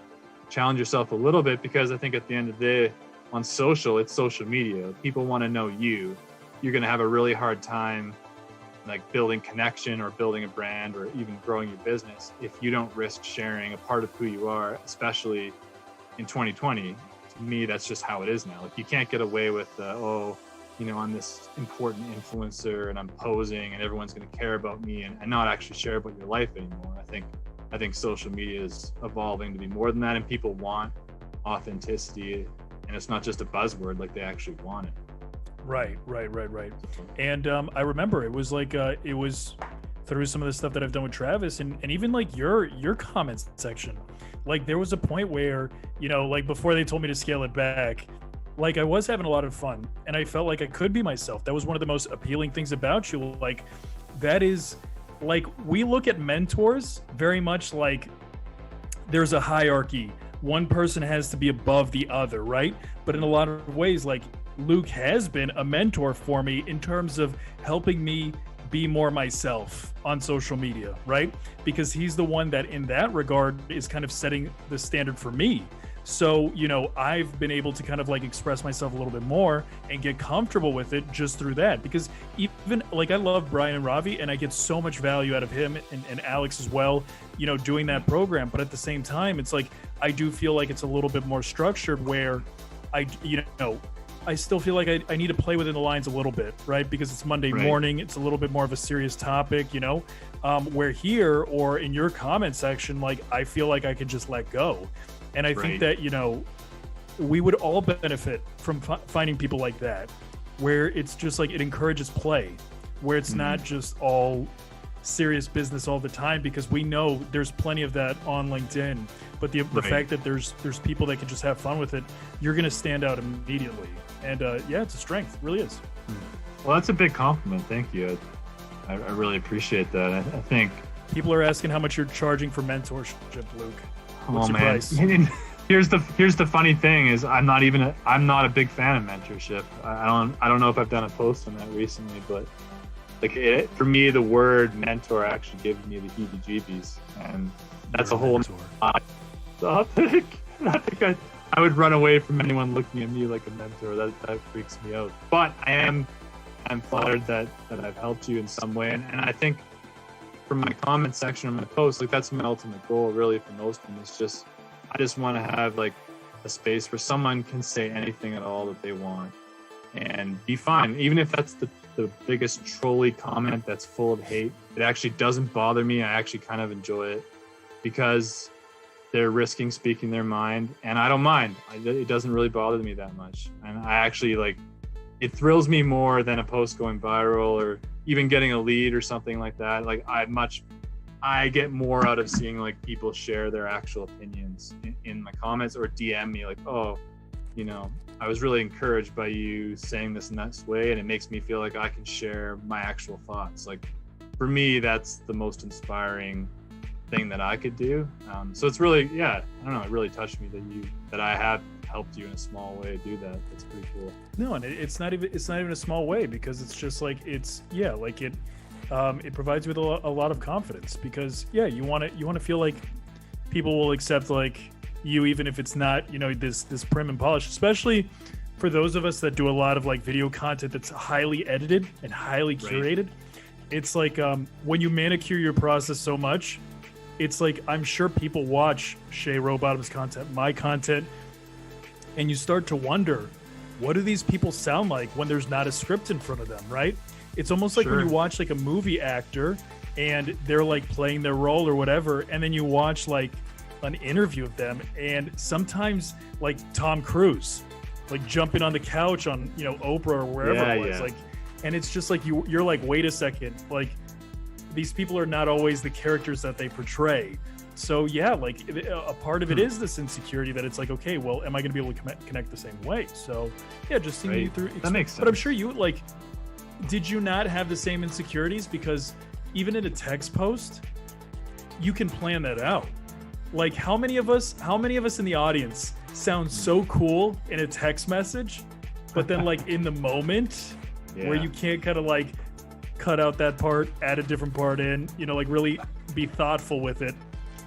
challenge yourself a little bit, because I think at the end of the day, on social, it's social media. People want to know you. You're going to have a really hard time like building connection or building a brand or even growing your business if you don't risk sharing a part of who you are, especially in 2020. To me, that's just how it is now. Like you can't get away with oh, you know, I'm this important influencer and I'm posing and everyone's going to care about me and not actually share about your life anymore. I think social media is evolving to be more than that, and people want authenticity, and it's not just a buzzword, like they actually want it. Right. And I remember it was like it was through some of the stuff that I've done with Travis and even like your comments section. Like there was a point where, you know, like before they told me to scale it back, like I was having a lot of fun and I felt like I could be myself. That was one of the most appealing things about you. Like that is like, we look at mentors very much like there's a hierarchy. One person has to be above the other, right? But in a lot of ways, like Luke has been a mentor for me in terms of helping me be more myself on social media, right? Because he's the one that in that regard is kind of setting the standard for me. So, you know, I've been able to kind of like express myself a little bit more and get comfortable with it just through that. Because even like I love Brian and Ravi, and I get so much value out of him and Alex as well, you know, doing that program. But at the same time, it's like I do feel like it's a little bit more structured where I still feel like I need to play within the lines a little bit, right? Because it's Monday morning. It's a little bit more of a serious topic, you know, where here or in your comment section, like I feel like I can just let go. And I think that, you know, we would all benefit from finding people like that, where it's just like it encourages play, where it's not just all serious business all the time, because we know there's plenty of that on LinkedIn. But the fact that there's people that can just have fun with it, you're going to stand out immediately. And yeah, it's a strength. It really is. Well, that's a big compliment. Thank you. I really appreciate that. I think people are asking how much you're charging for mentorship, Luke. What's oh your man, price? here's the funny thing is I'm not a big fan of mentorship. I don't know if I've done a post on that recently, but like for me, the word mentor actually gives me the heebie-jeebies, and that's a whole topic. I think I would run away from anyone looking at me like a mentor. That freaks me out. But I'm flattered that I've helped you in some way, and I think from my comment section on my post, like that's my ultimate goal really for most of them. It's just I just want to have like a space where someone can say anything at all that they want and be fine, even if that's the biggest trolly comment that's full of hate. It actually doesn't bother me. I actually kind of enjoy it because they're risking speaking their mind, and I don't mind. It doesn't really bother me that much, and I actually like it thrills me more than a post going viral or even getting a lead or something like that. Like I get more out of seeing like people share their actual opinions in my comments or DM me like, oh, you know, I was really encouraged by you saying this in that way, and it makes me feel like I can share my actual thoughts. Like for me, that's the most inspiring thing that I could do. So it's really, I don't know, it really touched me that I have helped you in a small way do that. That's pretty cool. No, and it's not even a small way, because it's just like it provides you with a lot of confidence, because you want to feel like people will accept like you, even if it's not, you know, this prim and polished, especially for those of us that do a lot of like video content that's highly edited and highly curated. It's like when you manicure your process so much, it's like I'm sure people watch Shay Rowbottom's content, my content, and you start to wonder, what do these people sound like when there's not a script in front of them, right? It's almost like when you watch like a movie actor and they're like playing their role or whatever, and then you watch like an interview of them, and sometimes like Tom Cruise like jumping on the couch on, you know, Oprah or wherever it was, like, and it's just like you're like, wait a second, like these people are not always the characters that they portray. So like a part of it is this insecurity that it's like, okay, well, am I going to be able to connect the same way? So just seeing you through that makes sense. But I'm sure you like, did you not have the same insecurities? Because even in a text post, you can plan that out. Like how many of us in the audience sound so cool in a text message, but then like in the moment where you can't kind of like cut out that part, add a different part in, you know, like really be thoughtful with it.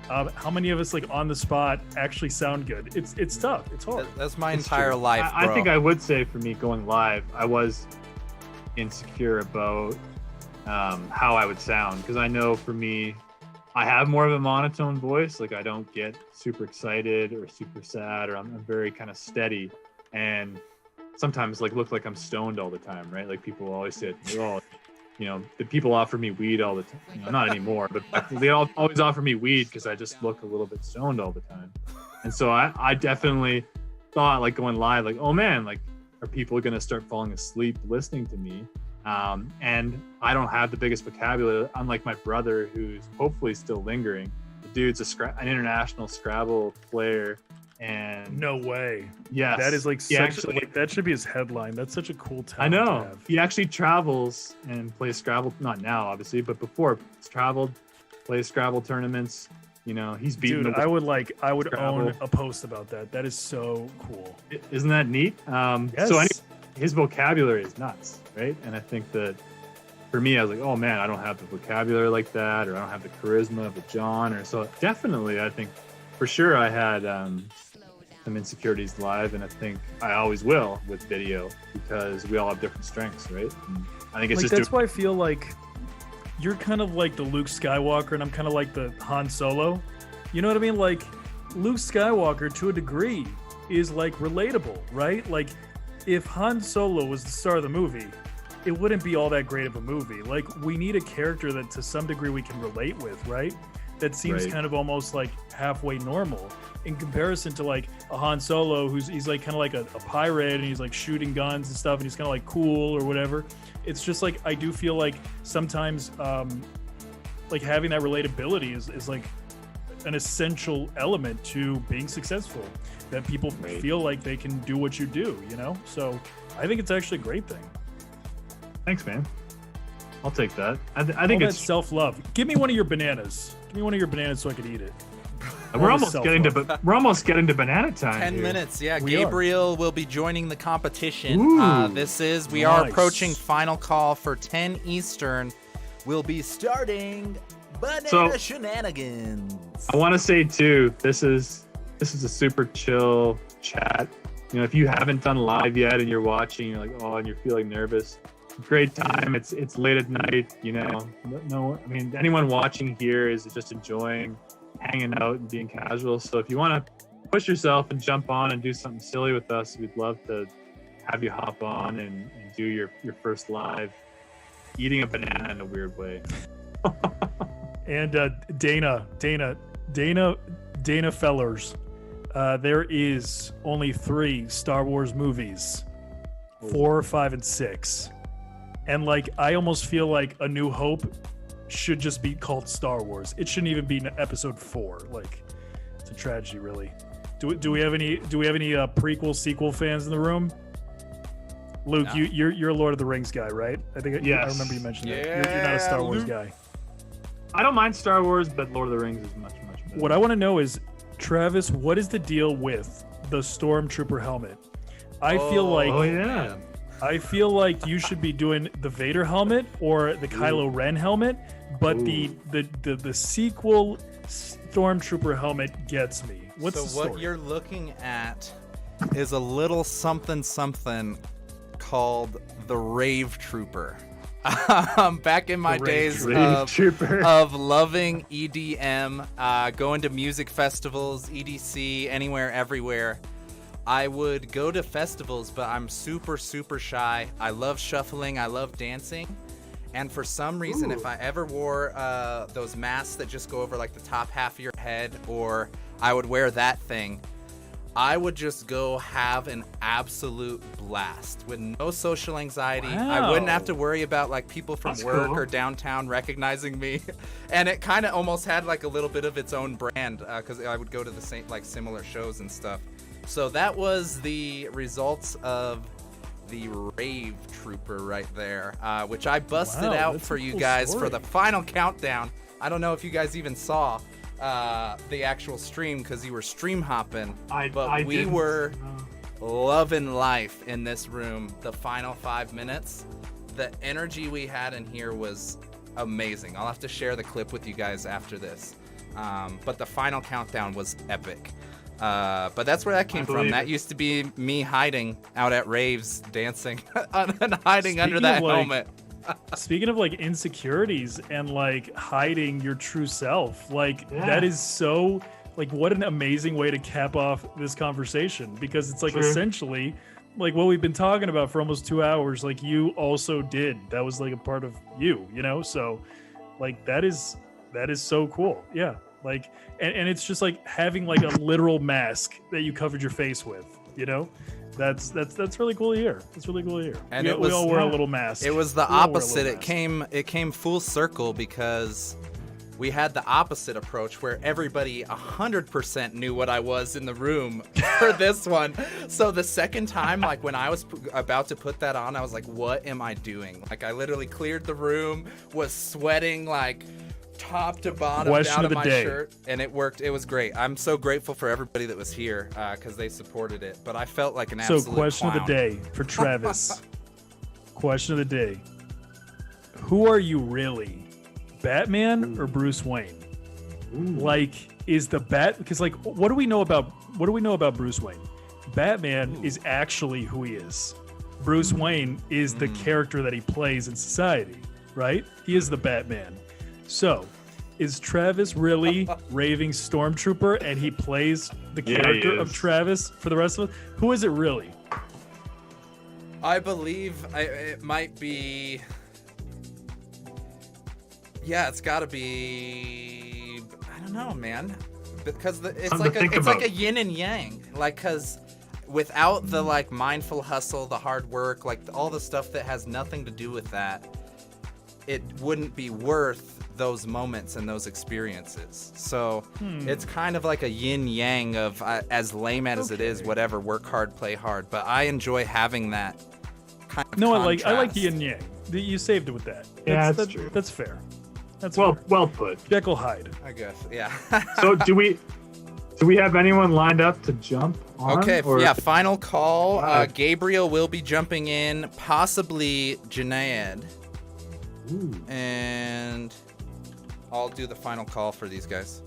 How many of us like on the spot actually sound good? It's tough. It's hard. That's my entire life, bro. I think I would say for me going live, I was insecure about how I would sound, because I know for me, I have more of a monotone voice. Like I don't get super excited or super sad, or I'm very kind of steady, and sometimes like look like I'm stoned all the time, right? Like people always say, oh, you know, the people offer me weed all the time. You know, not anymore, but they always offer me weed because I just look a little bit stoned all the time. And so I definitely thought like going live, like, oh man, like are people going to start falling asleep listening to me? And I don't have the biggest vocabulary, unlike my brother, who's hopefully still lingering. The dude's an international Scrabble player. And no way. Yes. That is like that should be his headline. That's such a cool talent. I know. To have. He actually travels and plays Scrabble, not now obviously, but before he's traveled, plays Scrabble tournaments. You know, he's beaten. Dude, I would Scrabble. own a post about that. That is so cool. Isn't that neat? Yes. So his vocabulary is nuts, right? And I think that for me, I was like, oh man, I don't have the vocabulary like that, or I don't have the charisma of a John, or so definitely, I think for sure I had some insecurities live, and I think I always will with video because we all have different strengths, right? And I think it's Like just that's why I feel like you're kind of like the Luke Skywalker, and I'm kind of like the Han Solo. You know what I mean? Like Luke Skywalker, to a degree, is like relatable, right? Like if Han Solo was the star of the movie, it wouldn't be all that great of a movie. Like we need a character that to some degree we can relate with, right? That seems Right. kind of almost like halfway normal in comparison to like a Han Solo he's like kind of like a pirate, and he's like shooting guns and stuff, and he's kind of like cool or whatever. It's just like I do feel like sometimes like having that relatability is like an essential element to being successful, that people Right. feel like they can do what you do, you know? So I think it's actually a great thing. thanks, man. I'll take that. I think All that it's self-love. Give me one of your bananas. Give me one of your bananas so I can eat it. we're all the almost getting to banana time. 10 here. minutes. Yeah, We are. Gabriel will be joining the competition. Ooh. We are Nice. approaching final call for 10 Eastern. We'll be starting Banana So- Shenanigans. I want to say too, this is a super chill chat. You know, if you haven't done live yet and you're watching, you're like, oh, and you're feeling nervous. Great time. It's late at night. You know, no, I mean, anyone watching here is just enjoying hanging out and being casual. So if you want to push yourself and jump on and do something silly with us, we'd love to have you hop on and do your first live eating a banana in a weird way. And Dana Fellers, there is only 3 Star Wars movies, 4, 5, and 6. And like, I almost feel like A New Hope should just be called Star Wars. It shouldn't even be in episode 4. Like, it's a tragedy, really. Do we have any prequel sequel fans in the room? Luke, No. you're a Lord of the Rings guy, right? I think I Yes. remember you mentioned that. Yeah, You're not a Star Wars Luke. guy. I don't mind Star Wars, but Lord of the Rings is much better. What I want to know is, Travis, what is the deal with the Stormtrooper helmet? I feel like Oh yeah. I feel like you should be doing the Vader helmet or the Kylo Ren helmet, but the sequel Stormtrooper helmet gets me. What's the So story? what you're looking at is a little something called the Rave Trooper. Back in my The days Rave Trooper. of loving EDM, going to music festivals, EDC, anywhere, everywhere, I would go to festivals, but I'm super, super shy. I love shuffling. I love dancing. And for some reason, if I ever wore those masks that just go over like the top half of your head, or I would wear that thing, I would just go have an absolute blast with no social anxiety. I wouldn't have to worry about like people from That's work cool. or downtown recognizing me. And it kind of almost had like a little bit of its own brand because I would go to the same like similar shows and stuff. So that was the results of the Rave Trooper right there, which I busted Wow, out that's for a you cool guys story. for the final countdown. I don't know if you guys even saw the actual stream because you were stream hopping, but I we didn't. were loving life in this room. The final 5 minutes, the energy we had in here was amazing. I'll have to share the clip with you guys after this. But the final countdown was epic. But that's where that came from. believe That it. used to be me hiding out at raves, dancing, and hiding under Speaking that of, like, helmet. Speaking of like insecurities and like hiding your true self, like Yeah. that is so like what an amazing way to cap off this conversation, because it's like True. essentially like what we've been talking about for almost 2 hours, like you also did. That was like a part of you, you know? So like that is so cool. Yeah. Like and it's just like having like a literal mask that you covered your face with, you know? That's really cool to hear. That's really cool to hear. And we, it was- we all wear a yeah. little mask. It was the We all wear a opposite. little mask. It came full circle because we had the opposite approach where everybody 100% knew what I was in the room for this one. So the second time, like when I was about to put that on, I was like, what am I doing? Like I literally cleared the room, was sweating like top to bottom Question down of to the my day. shirt, and it worked. It was great. I'm so grateful for everybody that was here because they supported it. But I felt like an So, absolute question clown. of the day for Travis. Question of the day. who are you really, Batman or Bruce Wayne? Like, is the because like, what do we know about Bruce Wayne? Batman is actually who he is. Bruce Wayne is the character that he plays in society, right? He is the Batman. So, is Travis really raving Stormtrooper and he plays the character of Travis for the rest of us? Who is it really? I believe it might be. Yeah, it's got to be. I don't know, man, because it's like a yin and yang. Like, because without the like mindful hustle, the hard work, like all the stuff that has nothing to do with that, it wouldn't be worth those moments and those experiences. So it's kind of like a yin yang of as lame as it is, whatever, work hard, play hard. But I enjoy having that kind of contrast. I like yin yang. You saved it with that. That's true. That's fair. That's well fair. Put. Jekyll Hyde. I guess, yeah. So do we have anyone lined up to jump on? Okay, or? yeah, final call. Gabriel will be jumping in, possibly Junaid. And I'll do the final call for these guys.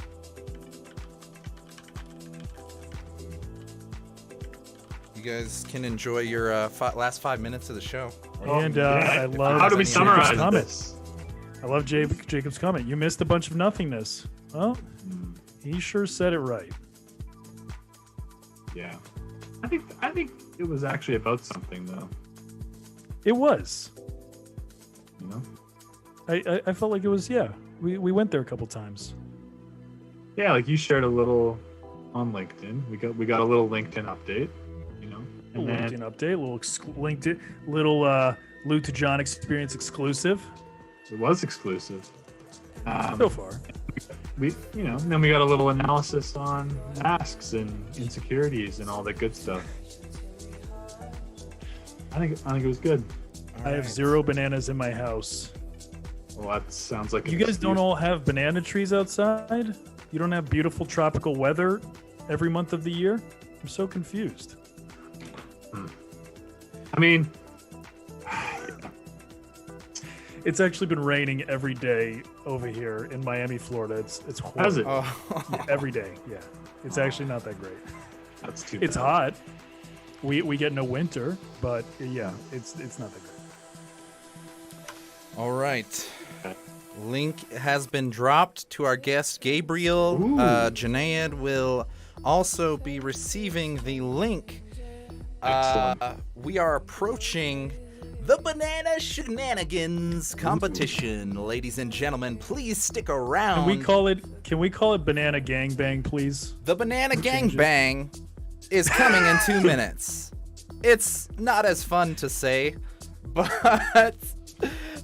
You guys can enjoy your last 5 minutes of the show. And I love. How do we Jacob's summarize comment. this? I love Jacob's comment. You missed a bunch of nothingness. Well, he sure said it right. Yeah, I think it was actually about something though. It was. You know. I felt like it was. Yeah, we went there a couple times. Yeah, like you shared a little on LinkedIn. We got a little LinkedIn update. You know, A little LinkedIn update, little LukedJon experience exclusive. It was exclusive. So far. Then we got a little analysis on masks and insecurities and all that good stuff. I think it was good. I have 0 bananas in my house. Well, that sounds like You guys don't all have banana trees outside? You don't have beautiful tropical weather every month of the year? I'm so confused. I mean, it's actually been raining every day over here in Miami, Florida. It's horrible. how's it? Yeah, every day. Yeah, it's actually not that great. That's too It's bad. hot. We get no winter, but yeah, it's not that great. All right. Link has been dropped to our guest, Gabriel. Junaid will also be receiving the link. Excellent. We are approaching the Banana Shenanigans competition. Ladies and gentlemen, please stick around. Can we call it Banana Gangbang, please? The Banana Gangbang is coming in 2 minutes. It's not as fun to say, but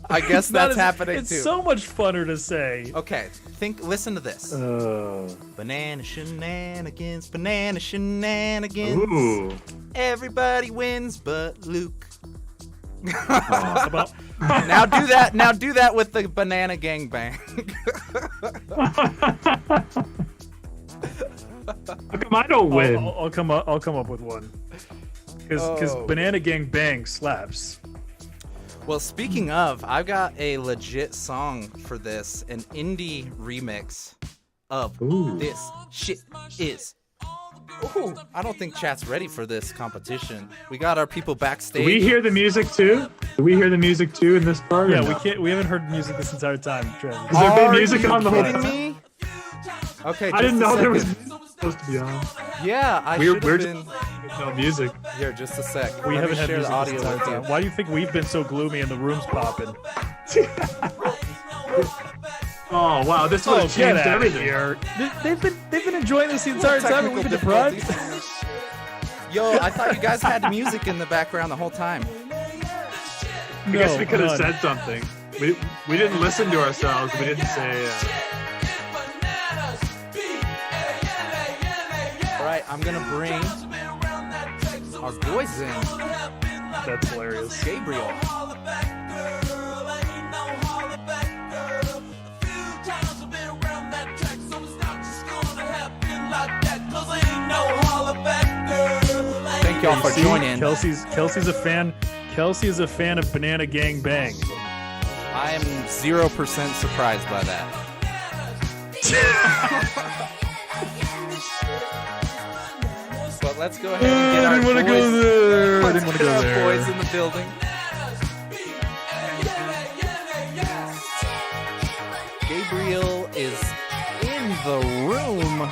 I guess that's happening it's too. It's so much funner to say. Okay, listen to this. Banana Shenanigans, Banana Shenanigans. Ooh. Everybody wins but Luke. About Now do that with the Banana Gangbang. How come I don't win? I'll come up with one. Because Banana Gangbang slaps. Well, speaking of, I've got a legit song for this, an indie remix of This Shit Is. Ooh, I don't think chat's ready for this competition. We got our people backstage. Do we hear the music too? Do we hear the music too in this part? Yeah, or no? we can't. We haven't heard music this entire time, Travis. Has there been music on the whole kidding time? me? Okay, I didn't know there was second. supposed to be on. Yeah, We're should have just been. there's no music. Here, just a sec. We Let haven't me had share music the audio this entire with you. time. Why do you think we've been so gloomy and the room's popping? Oh wow, this would have get changed out of everything. here. They've been enjoying this the entire time, and we've been Technical deprived. difficulties. Yo, I thought you guys had music in the background the whole time. I guess we could have none. said something. We didn't listen to ourselves. We didn't say. All right, I'm gonna bring our boys in. That's hilarious. Gabriel. Thank y'all for See, joining. Kelsey's a fan. Kelsey is a fan of Banana Gang Bang. I am 0% surprised by that. But let's go ahead and get I our didn't want to boys. go there. I Let's didn't want to get go our there. boys in the building. Gabriel is in the room.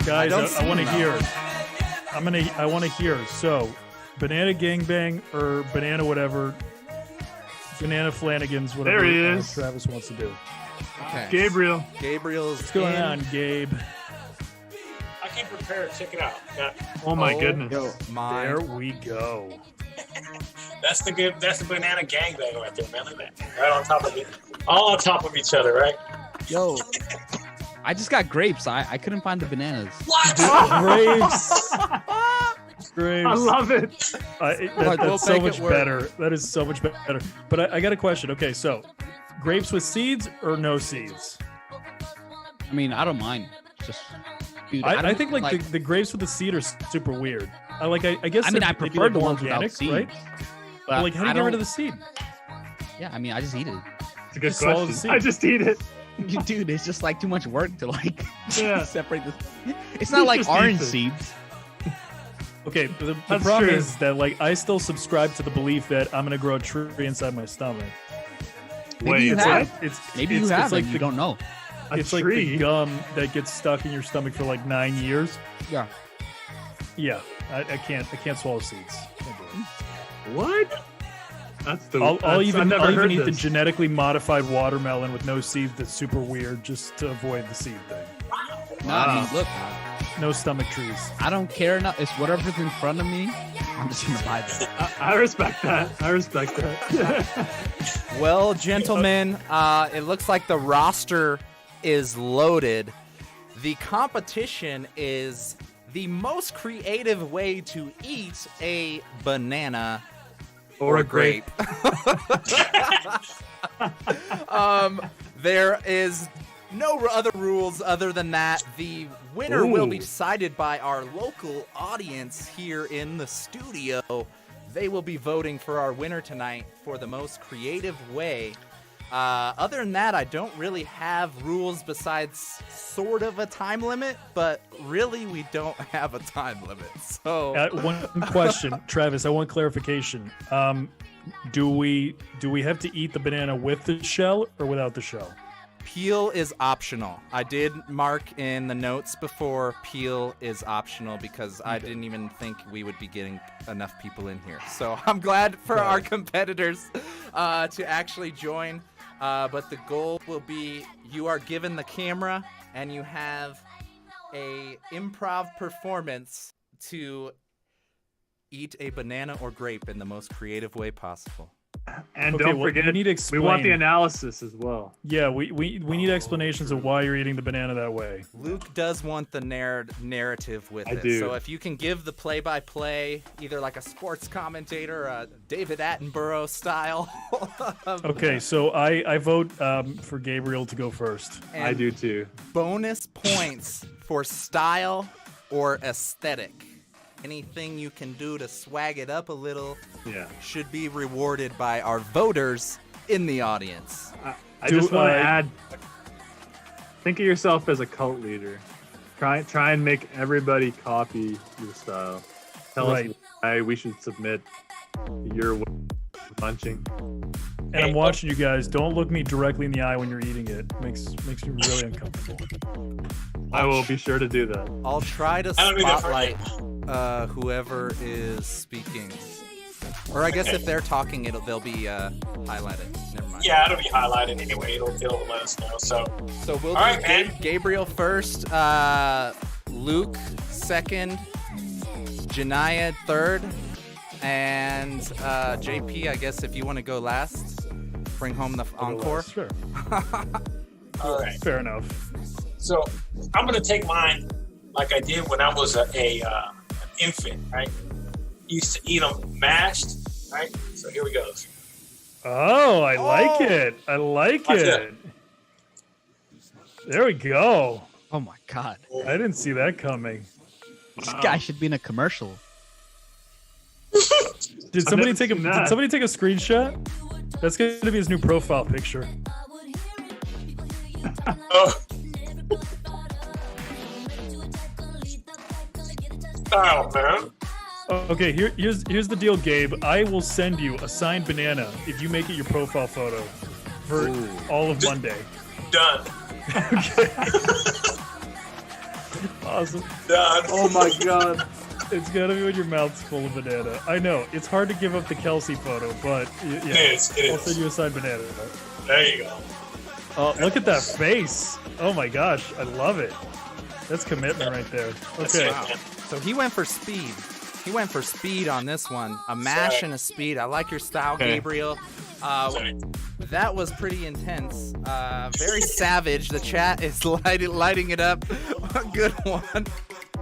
Guys, don't see I want to him, hear. though. I want to hear. So, banana gangbang or banana whatever, banana Flanagans, whatever. There he is. Travis wants to do. Okay. Gabriel. Gabriel's What's going in. on, Gabe? I came prepared. Check it out. Got, Oh my goodness. There we go. that's the banana gangbang right there, man. Look at that. Right on top of it. All on top of each other, right? Yo, I just got grapes. I couldn't find the bananas. What? Grapes. Grapes. I love it. We'll That's so make it much work. better. That is so much better. But I got a question. Okay, so grapes with seeds or no seeds? I mean, I don't mind. Just, dude, I don't think like the grapes with the seed are super weird. I guess. I mean, I maybe prefer like the more ones without organic, seeds. right? But like, how do you get rid of the seed? Yeah, I mean, I just eat it. It's a good Just swallow the question. seed. I just eat it. Dude, it's just like too much work to like Yeah. separate the. It's not like Just orange eats it. seeds. Okay, the That's problem true. is that like I still subscribe to the belief that I'm gonna grow a tree inside my stomach. Maybe Wait, you It's have. like it's Maybe it's, you have, it's like and the, you don't know. a it's like tree. the gum that gets stuck in your stomach for like 9 years. Yeah. Yeah, I can't swallow seeds. Can't do it. What? That's the. I'll I've even never heard eat the this. genetically modified watermelon with no seeds. That's super weird, just to avoid the seed thing. No, I mean, look, No stomach trees. I don't care enough. It's whatever's in front of me. I'm just gonna buy that. I respect that. I respect that. Well, gentlemen, it looks like the roster is loaded. The competition is the most creative way to eat a banana Or a grape. There is no other rules other than that. The winner will be Ooh. decided by our local audience here in the studio. They will be voting for our winner tonight for the most creative way. Other than that, I don't really have rules besides sort of a time limit, but really we don't have a time limit. So One question, Travis. I want clarification. Do we have to eat the banana with the shell or without the shell? peel is optional. I did mark in the notes before peel is optional because I didn't even think we would be getting enough people in here. So I'm glad for our competitors to actually join. But the goal will be you are given the camera and you have a improv performance to eat a banana or grape in the most creative way possible. And Okay, don't well, forget, you need to we want the explain. analysis as well. Yeah, we need explanations of why you're eating the banana that way. Luke does want the narrative with I it. do. So if you can give the play-by-play, either like a sports commentator, David Attenborough style. Okay, so I vote for Gabriel to go first. And I do too. bonus points for style or aesthetic. Anything you can do to swag it up a little Yeah. should be rewarded by our voters in the audience. I just want to I- add. Think of yourself as a cult leader. Try and make everybody copy your style. Tell Right. us why we should submit your way of munching. And I'm watching you guys. Don't look me directly in the eye when you're eating it. Makes me really uncomfortable. I will be sure to do that. I'll try to I don't mean that spotlight whoever is speaking. Or I guess if they're talking, they'll be highlighted. Never mind. Yeah, it'll be highlighted anyway. It'll let us know. So So we'll All do right, man. Gabriel first, Luke second, Janiyah third, and JP, I guess if you want to go last, bring home the encore. Sure. all right. Fair enough. So I'm gonna take mine like I did when I was an infant, right? Used to eat them mashed, right? So here we go. Oh, I like it. I like Watch it. There we go. Oh my god, I didn't see that coming. this guy should be in a commercial. Did somebody never take a seen that. Did somebody take a screenshot? That's going to be his new profile picture. Oh. Style, man. Okay, here's the deal, Gabe. I will send you a signed banana if you make it your profile photo for all of Monday. Done. Awesome. Done. Oh my god. It's gotta be when your mouth's full of banana. I know it's hard to give up the Kelsey photo, but yeah, It I'll is. send you a signed banana. There you go. Oh, look at that face! Oh my gosh, I love it. That's commitment right there. That's Okay. it, man. So he went for speed. He went for speed on this one. A mash Sorry. and a speed. I like your style, Okay. Gabriel. Sorry. That was pretty intense. Very savage. The chat is lighting it up. Good one.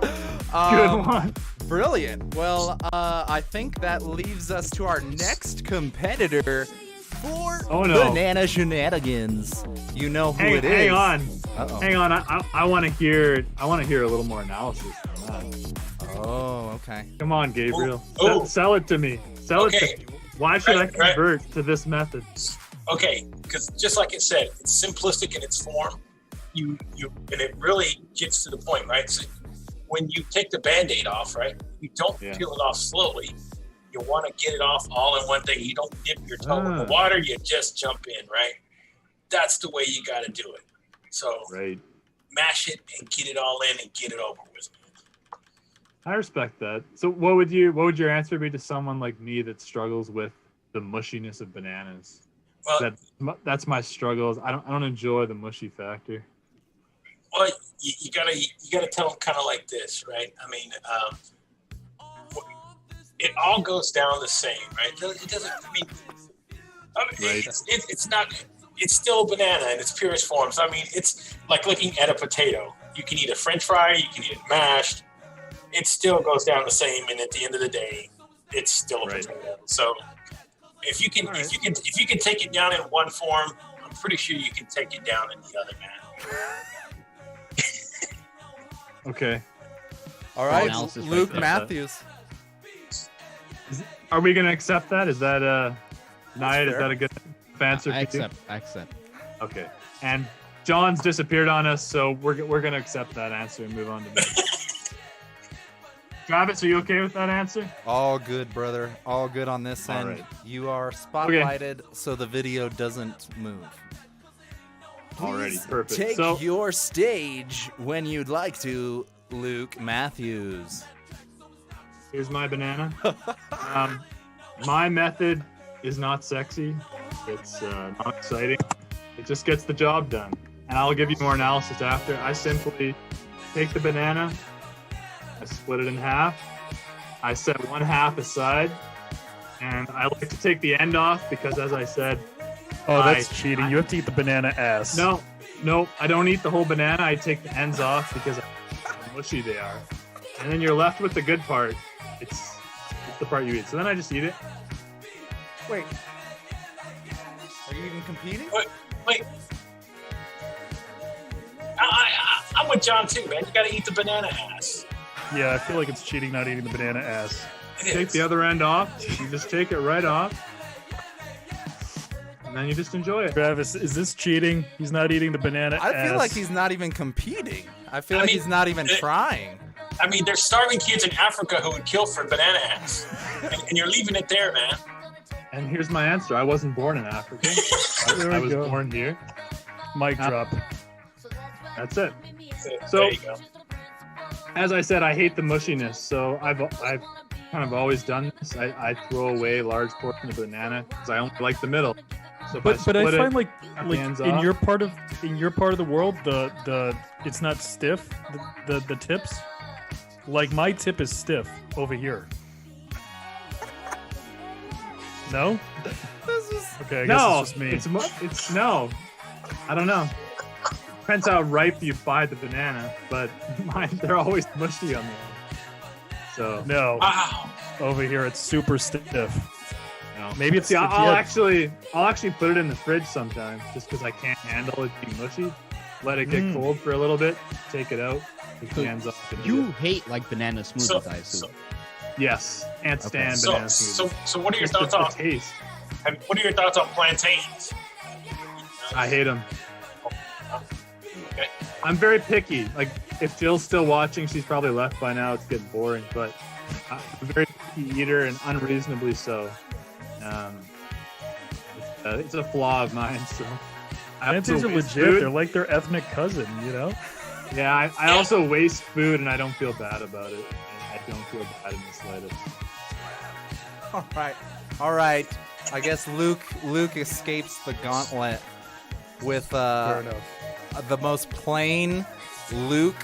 Good one. Brilliant. Well, I think that leaves us to our next competitor for Oh, no. Banana Shenanigans. You know who it is. Hang on. Uh-oh. Hang on. I want to hear a little more analysis on that. Oh, okay. Come on, Gabriel. Ooh. Sell it to me. Sell it Okay. to me. Why should Right, I convert to this method? Okay, because just like it said, it's simplistic in its form. You and it really gets to the point, right? So when you take the Band-Aid off, right? You don't Yeah. peel it off slowly. You want to get it off all in one thing. You don't dip your toe in the water. You just jump in, right? That's the way you got to do it. So Right. mash it and get it all in and get it over with. I respect that. So what would your answer be to someone like me that struggles with the mushiness of bananas? Well, That's my struggles. I don't enjoy the mushy factor. well, you gotta tell them kind of like this, right? I mean, it all goes down the same, right? It doesn't. I mean, Right. it's not. It's still a banana in its purest form. So I mean, it's like looking at a potato. You can eat a French fry. You can eat it mashed. It still goes down the same, and at the end of the day, it's still a Right. potato. So if you can, All right. if you can take it down in one form, I'm pretty sure you can take it down in the other, man. Okay. All right, Analysis right Luke there. Matthews. Are we gonna accept that? Is that Nayat, is fair. that a good answer? I for you? accept. Okay. And John's disappeared on us, so we're gonna accept that answer and move on to that. Travis, are you okay with that answer? All good, brother. All good on this All end. right. You are spotlighted so the video doesn't move. Already, Please perfect. Take So- your stage when you'd like to, Luke Matthews. Here's my banana. My method is not sexy. It's not exciting. It just gets the job done. And I'll give you more analysis after. I simply take the banana, I split it in half, I set one half aside, and I like to take the end off because, as I said, Oh, that's cheating. You have to eat the banana ass. no, I don't eat the whole banana. I take the ends off because of how mushy they are. And then you're left with the good part. It's the part you eat. So then I just eat it. Wait. Are you even competing? Wait. I'm with John too, man. You gotta eat the banana ass. Yeah, I feel like it's cheating not eating the banana ass. It Take is. the other end off. You just take it right off. And then you just enjoy it. Travis, is this cheating? He's not eating the banana ass. I feel like he's not even competing. I feel like mean, he's not even trying. I mean, there's starving kids in Africa who would kill for banana ass, and you're leaving it there, man. And here's my answer. I wasn't born in Africa. There I we was go. born here. Mic drop. That's it. So- There you go. As I said, I hate the mushiness. So I've kind of always done this. I throw away large portions of banana because I only like the middle. So if But I split find it, like the ends in off. your part of the world, the it's not stiff. The tips, like my tip is stiff over here. No. Okay, I guess no, it's just me. it's no. I don't know. Depends how ripe you buy the banana, but mine they're always mushy on the end. So No, Wow. over here it's super stiff. no. Maybe it's See, if you I'll had- actually put it in the fridge sometimes, just because I can't handle it being mushy. Let it get cold for a little bit, take it out, take the ends off. And eat You it. hate like banana smoothies, I assume. Yes, and stand So, banana so, smoothies. so, what are your Just thoughts the on? taste. What are your thoughts on plantains? I hate them. Okay. I'm very picky. Like, if Jill's still watching, she's probably left by now. It's getting boring, but I'm a very picky eater and unreasonably so. It's a flaw of mine. So I also Plantains are waste legit. food. They're like their ethnic cousin, you know? Yeah, I also waste food, and I don't feel bad about it. And I don't feel bad in the slightest. All right. I guess Luke escapes the gauntlet with Fair enough. the most plain Luke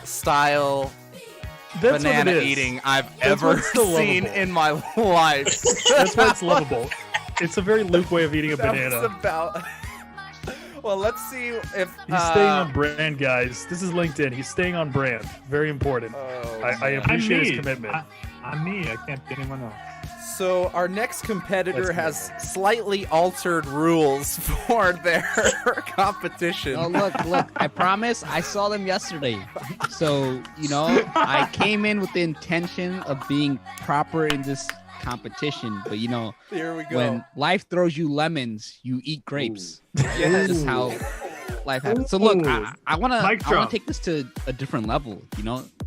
style That's what banana it is. eating I've That's ever what's so seen lovable. in my life. That's why it's lovable. It's a very Luke way of eating a That banana. was about. Well, let's see if He's staying on brand, guys. This is LinkedIn. He's staying on brand. Very important. I I'm appreciate his me. commitment. I'm me. I can't be anyone else. So our next competitor That's has slightly altered rules for their competition. Oh, look, I promise I saw them yesterday. So, I came in with the intention of being proper in this competition. But, Here we go. when life throws you lemons, you eat grapes. Yes. That's just how life happens. So, look, Ooh. I want Mic to drop. take this to a different level,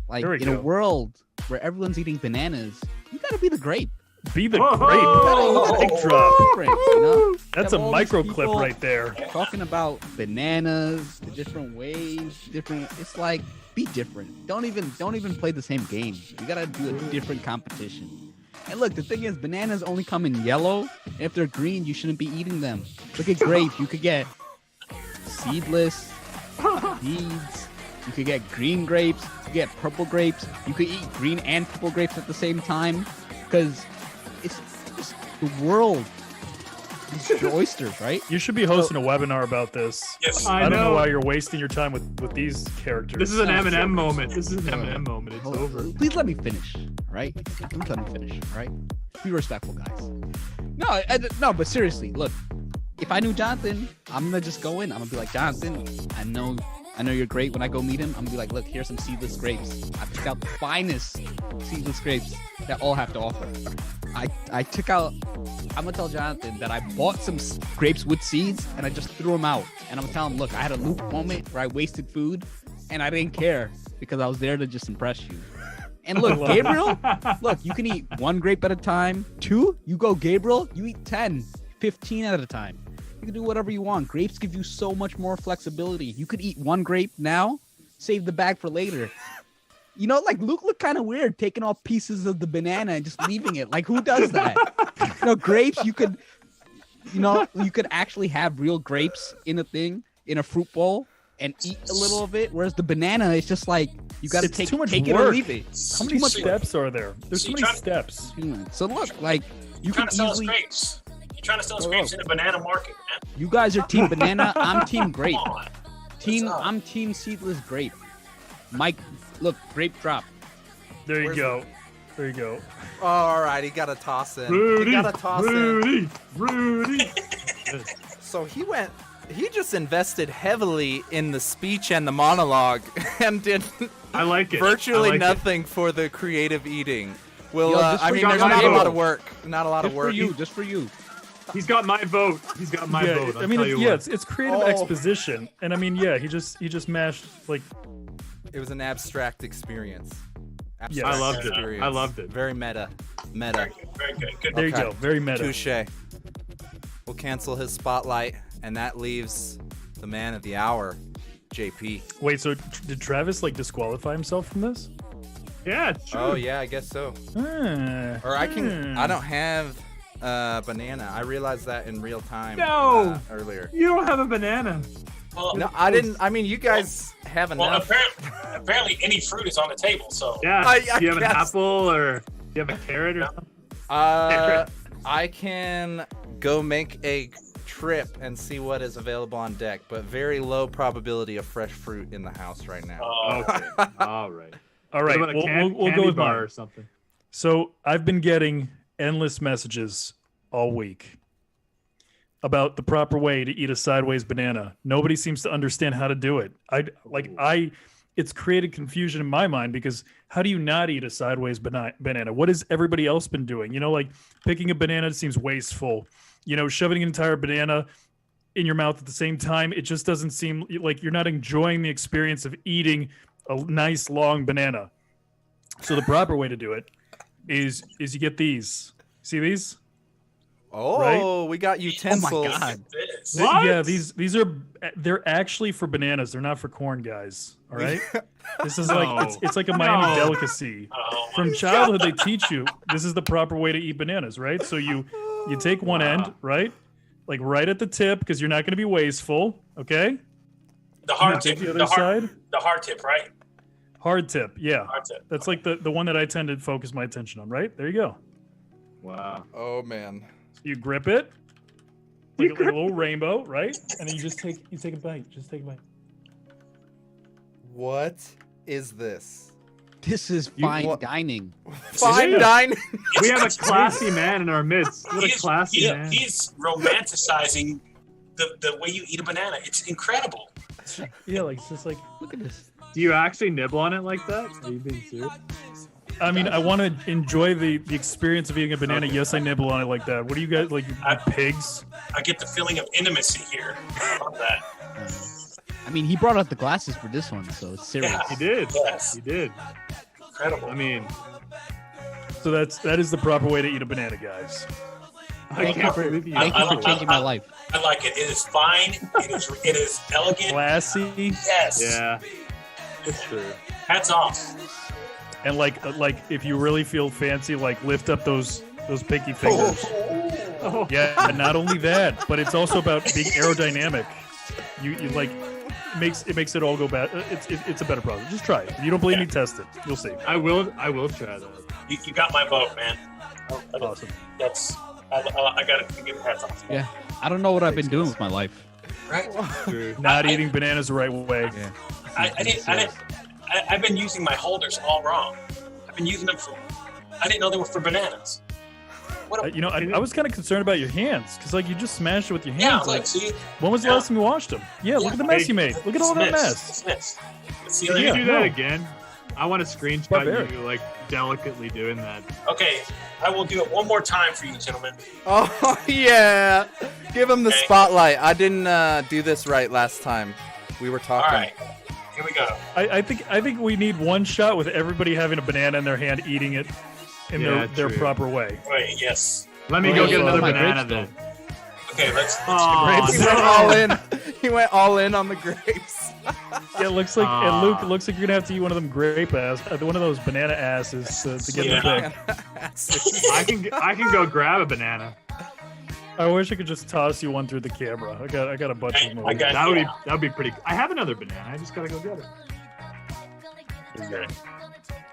Like, There we in a go. world where everyone's eating bananas, you got to be the grape. Be the Whoa! grape. You Mic gotta drop. Grape, That's Have a all micro these clip people right there. talking about bananas, the different ways, it's like, be different. Don't even play the same game. You gotta do a different competition. And look, the thing is, bananas only come in yellow. If they're green, you shouldn't be eating them. Look at grape. You could get seedless, seeds. You could get green grapes. You could get purple grapes. You could eat green and purple grapes at the same time. Because it's just the world. It's your oysters, right? You should be hosting a webinar about this. Yes. I don't know know. why you're wasting your time with these characters. This is an No, Eminem moment. This is an Eminem moment. It's Hold on. over. Please let me finish, all right? Please let me finish, all right? Be respectful, guys. No, but seriously, look. If I knew Jonathan, I'm gonna just go in. I'm gonna be like, Jonathan, I know you're great. When I go meet him, I'm gonna be like, look, here's some seedless grapes. I picked out the finest seedless grapes that all have to offer. I took out. I'm gonna tell Jonathan that I bought some grapes with seeds and I just threw them out. And I'm gonna tell him, look, I had a Luke moment where I wasted food and I didn't care because I was there to just impress you. And look, Gabriel, look, you can eat one grape at a time. 2, you go Gabriel, you eat 10, 15 at a time. You can do whatever you want. Grapes give you so much more flexibility. You could eat one grape now, save the bag for later. Like Luke looked kind of weird taking off pieces of the banana and just leaving it. Like, who does that? Grapes, you could actually have real grapes in a fruit bowl and eat a little of it. Whereas the banana is just like, you got to It's take too much it or work. leave it. How many steps are there? There's So so you many trying- steps. So look, like, you Trying could to sell us easily, grapes. You're trying to sell us grapes in the banana market, man. you guys are team banana, I'm team grape. Come on. What's up? I'm team seedless grape. Mike, look, grape drop. There you Where's go. There you go. Oh, all right, he got a toss in. Rudy, He got a toss in. Rudy. So he just invested heavily in the speech and the monologue and did I like it. virtually I like nothing for the creative eating. Well, Yo, just I for mean, you, there's got not my a lot vote. of work. Not a lot of work. Just for you. it. He's got my vote. He's got my Yeah, vote. I'll I mean, tell you yeah, what. it's creative Oh. exposition, and I mean, yeah, he just mashed like. It was an abstract experience. Yes. I loved it. experience. I loved it. Very meta. Meta. Very good. Good. There you Okay. go. Very meta. Touche. We'll cancel his spotlight, and that leaves the man of the hour, JP. Wait, so did Travis like disqualify himself from this? Yeah, it's true. Oh yeah, I guess so. Ah, Or I can. hmm. I don't have banana. I realized that in real time. No! Earlier. You don't have a banana. Well, No, I didn't. I mean, you guys have well enough. apparently any fruit is on the table, so Yeah. I Do you have an guess. apple or do you have a carrot or something? I can go make a trip and see what is available on deck, but very low probability of fresh fruit in the house right now. Okay. All right. All right, What about a we'll go candy with bar mine. or something. So I've been getting endless messages all week about the proper way to eat a sideways banana. Nobody seems to understand how to do it. It's created confusion in my mind because how do you not eat a sideways banana? What has everybody else been doing? Like picking a banana seems wasteful. shoving an entire banana in your mouth at the same time, it just doesn't seem like you're not enjoying the experience of eating a nice long banana. So the proper way to do it is you get these. See these? Oh, Right? we got utensils. Oh my god. This. Yeah, they're actually for bananas. They're not for corn, guys. All right. This is like it's like a Miami delicacy. Oh, From childhood, they teach you this is the proper way to eat bananas, right? So you take one end, right, like right at the tip, because you're not going to be wasteful. Okay. the hard Take tip. the other side. The hard tip, right? Hard tip. Yeah. Hard tip. That's like the one that I tend to focus my attention on. Right there, you go. Wow. Oh man. You grip it, like a little rainbow, right? And then you take a bite. Just take a bite. What is this? This is fine dining. Fine dining. We have a classy man in our midst. What a classy man. He's romanticizing the way you eat a banana. It's incredible. Yeah, like it's just like. Look at this. Do you actually nibble on it like that? Are you being serious? I mean, I want to enjoy the experience of eating a banana. Yes, I nibble on it like that. What do you guys like? You pigs? I get the feeling of intimacy here. I love that. I mean, he brought out the glasses for this one, so it's serious. Yeah. He did. Yes. He did. Incredible. I mean, So that is the proper way to eat a banana, guys. I can't believe you. Thank you for changing my life. I like it. It is fine. It is elegant. Classy, Yes. Yeah, it's true. Hats off. and like if you really feel fancy, like lift up those pinky fingers. Oh. Yeah, and not only that, but it's also about being aerodynamic. You like it makes it all go bad. It's a better product. Just try it. If you don't believe me, test it. You'll see. I will try that. You got my vote, man. Awesome. That's I got to give hats off. Yeah, I don't know what I've been doing with my life. Right. True. Not eating bananas the right way. Yeah. I've been using my holders all wrong. I've been using them for. I didn't know they were for bananas. What? I was kind of concerned about your hands because like you just smashed it with your Yeah, hands. like see. When was the last time you washed them? Yeah, look at the mess you made. Look at all that mess. Smiths. See, Can you Yeah, do that no. again? I want to screenshot Barbaric. you like delicately doing that. Okay, I will do it one more time for you, gentlemen. Oh yeah. Give him the Okay. spotlight. I didn't do this right last time. We were All talking. right, here we go. I think we need one shot with everybody having a banana in their hand, eating it in Yeah, their true. proper way. Wait, yes. Let me Oh, go yeah, get another my banana grapes then. Okay, let's Oh, He do went no. all in. He went all in on the grapes. Yeah, it looks like and Luke, it looks like you're gonna have to eat one of them grape ass, one of those banana asses to get Yeah. the pick. I can go grab a banana. I wish I could just toss you one through the camera. I got a bunch of them. I got- That would be pretty. I have another banana. I just gotta go get it. Okay.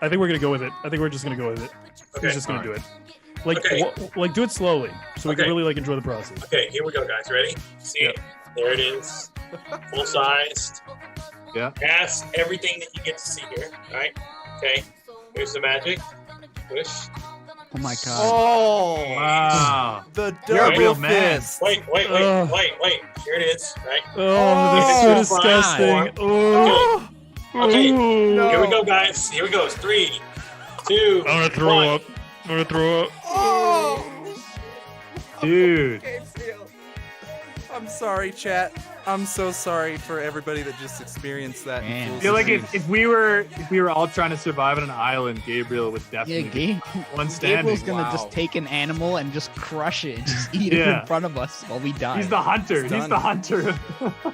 I think we're gonna go with it. I think we're just gonna go with it. Okay, He's just gonna alright. do it. Like, Okay. like do it slowly, so we Okay. can really like enjoy the process. Okay, here we go, guys. Ready? See it? There it is. Full sized. Yeah. That's everything that you get to see here. Right? Okay. Here's the magic. Push. Oh my god. Oh, Wow. the You're a double real man. fist. Wait. Ugh. Here it is. Right? Oh, that's so Oh, disgusting. Oh, Okay. no. Here we go, guys. Here we go. 3, 2. I'm gonna throw 1. up. I'm gonna throw up. Oh. Dude. I'm sorry, chat. I'm so sorry for everybody that just experienced that. Man. in I full feel like stream. if we were all trying to survive on an island, Gabriel would Yeah, definitely be one standing. Gabriel's gonna Wow. just take an animal and just crush it and just eat it Yeah. in front of us while we die. He's the hunter. He's He's done. the hunter.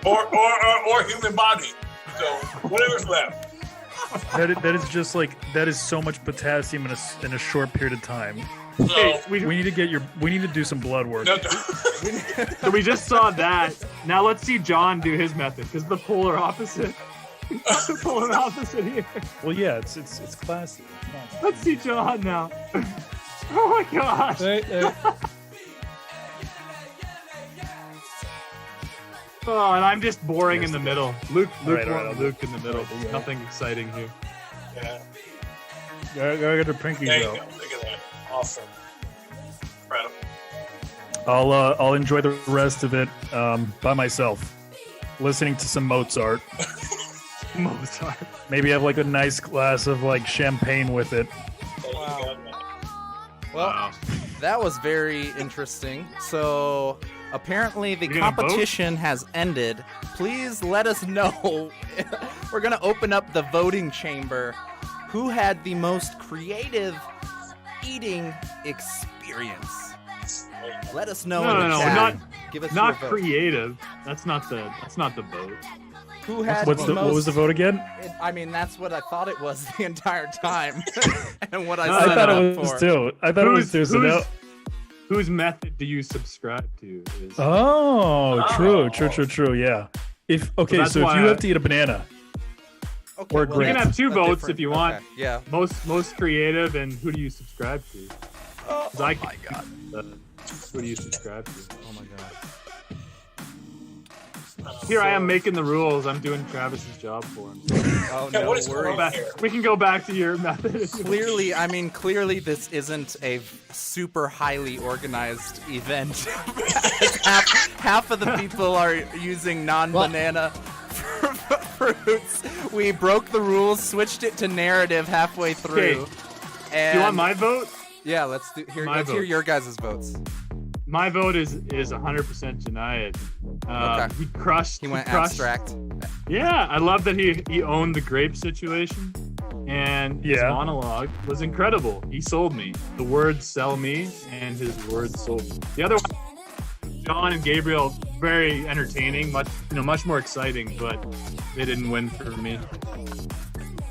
Or human body. So whatever's left. That is just like that is so much potassium in a short period of time. So, We need to do some blood work. no, So we just saw that. Now let's see John do his method, because the polar opposite. The polar opposite here. Well, yeah, it's classy. Let's see John now. Oh my gosh. Oh, and I'm just boring in the middle. Luke Alright, I'll do Luke in the middle. Yeah. Nothing exciting here. yeah. I got the pinkies There you go. out. Look at that. Awesome. Incredible. I'll enjoy the rest of it by myself, listening to some Mozart. Mozart. Maybe have like a nice glass of like champagne with it. There you Wow. go, man. Well, Wow. That was very interesting. So apparently the You're gonna competition has ended. Please let us know. We're gonna open up the voting chamber. Who had the most creative eating experience? Let us know in the No, chat. Give us not your vote. creative. That's not the vote. Who had What was the vote again? I mean, that's what I thought it was the entire time, and what I No, set I thought it it up was for. too. I thought it was too. So now, Whose method do you subscribe to? True. Yeah. If that's if you why have to eat a banana, Okay, Or well, grape. You can that's have two a votes different- if you want. okay, yeah. Most creative, and who do you subscribe to? Oh, 'Cause I my god. Who do you subscribe to? Oh my god. Here I am making the rules. I'm doing Travis's job for him. So Oh Yeah, no what is going worries. on here? we can go back to your method. Clearly this isn't a super highly organized event. half of the people are using non-banana fruits. We broke the rules, switched it to narrative halfway through. Okay. And Do you want my vote? Yeah, let's hear My vote. your guys' votes. My vote is 100% Janayad. Okay. He crushed. He went crushed. abstract. Yeah, I love that he owned the grape situation, and his Yeah. monologue was incredible. He sold me. The words sell me, and his words sold me. The other one, John and Gabriel, very entertaining, much more exciting, but they didn't win for me.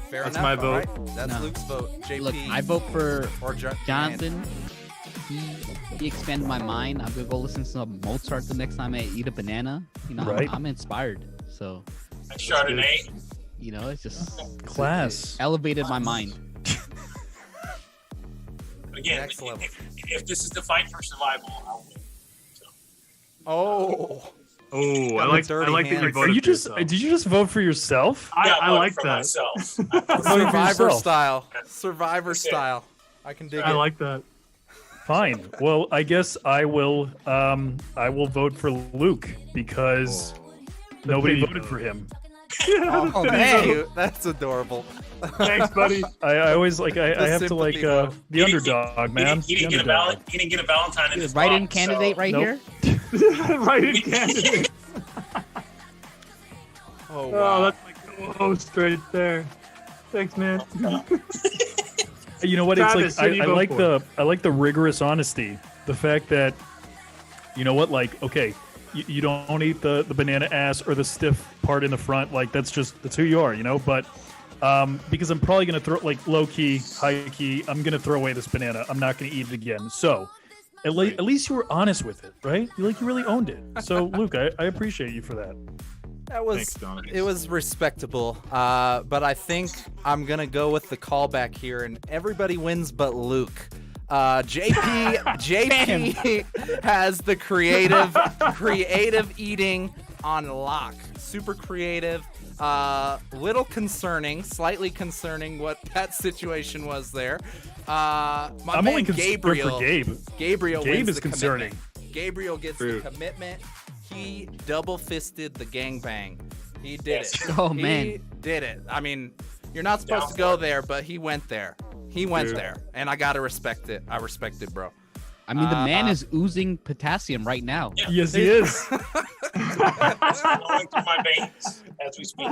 Fair That's enough. my all vote. right. That's No. Luke's vote. JP Look, I vote for or Jonathan. He expanded my mind. I'm gonna go listen to some Mozart the next time I eat a banana. You know, Right. I'm inspired. So, And Chardonnay. you know, it's just class. elevated my mind. Again, Next level. if this is the fight for survival, I'll win. Oh. Oh, Got I a like dirty that you hand. voted Are you for just? yourself. Did you just vote for yourself? Yeah, I voted like for that. myself. Survivor yourself. style. Survivor That's it. style. I can dig I it. like that. Fine. Well, I guess I will. I will vote for Luke because nobody pity voted vote. for him. Oh man, that's adorable. Thanks, buddy. I always like. I have to like sympathy vote. the underdog, man. He didn't The get a underdog. he didn't get a Valentine in his Write-in box, candidate so- right Nope. here. Right in candidate. Oh Oh, wow. that's my co-host right there. Thanks, man. You know what? Travis, It's who do like you I vote like for? I like the rigorous honesty. The fact that you know what, like, okay, you don't eat the banana ass or the stiff part in the front. Like that's who you are, you know. But because I'm probably gonna throw like low key, high key, I'm gonna throw away this banana. I'm not gonna eat it again. So at least you were honest with it, right? You really owned it. So Luke, I appreciate you for that. That was Thanks, Jonathan. it was respectable. But I think I'm gonna go with the callback here, and everybody wins but Luke. JP has the creative eating on lock. Super creative. Little concerning, slightly concerning what that situation was there. My I'm man only concerned Gabriel. for Gabe. Gabriel Gabe wins is the concerning. commitment. Gabriel gets True. the commitment. He double fisted the gangbang. He did Yes. it. Oh, He man. did it. I mean, you're not supposed Down to go for it. there, but he went there. He went True. there, and I gotta respect it. I respect it, bro. I mean, the man is oozing potassium right now. Yeah. Yes, he is. It's flowing through my veins as we speak.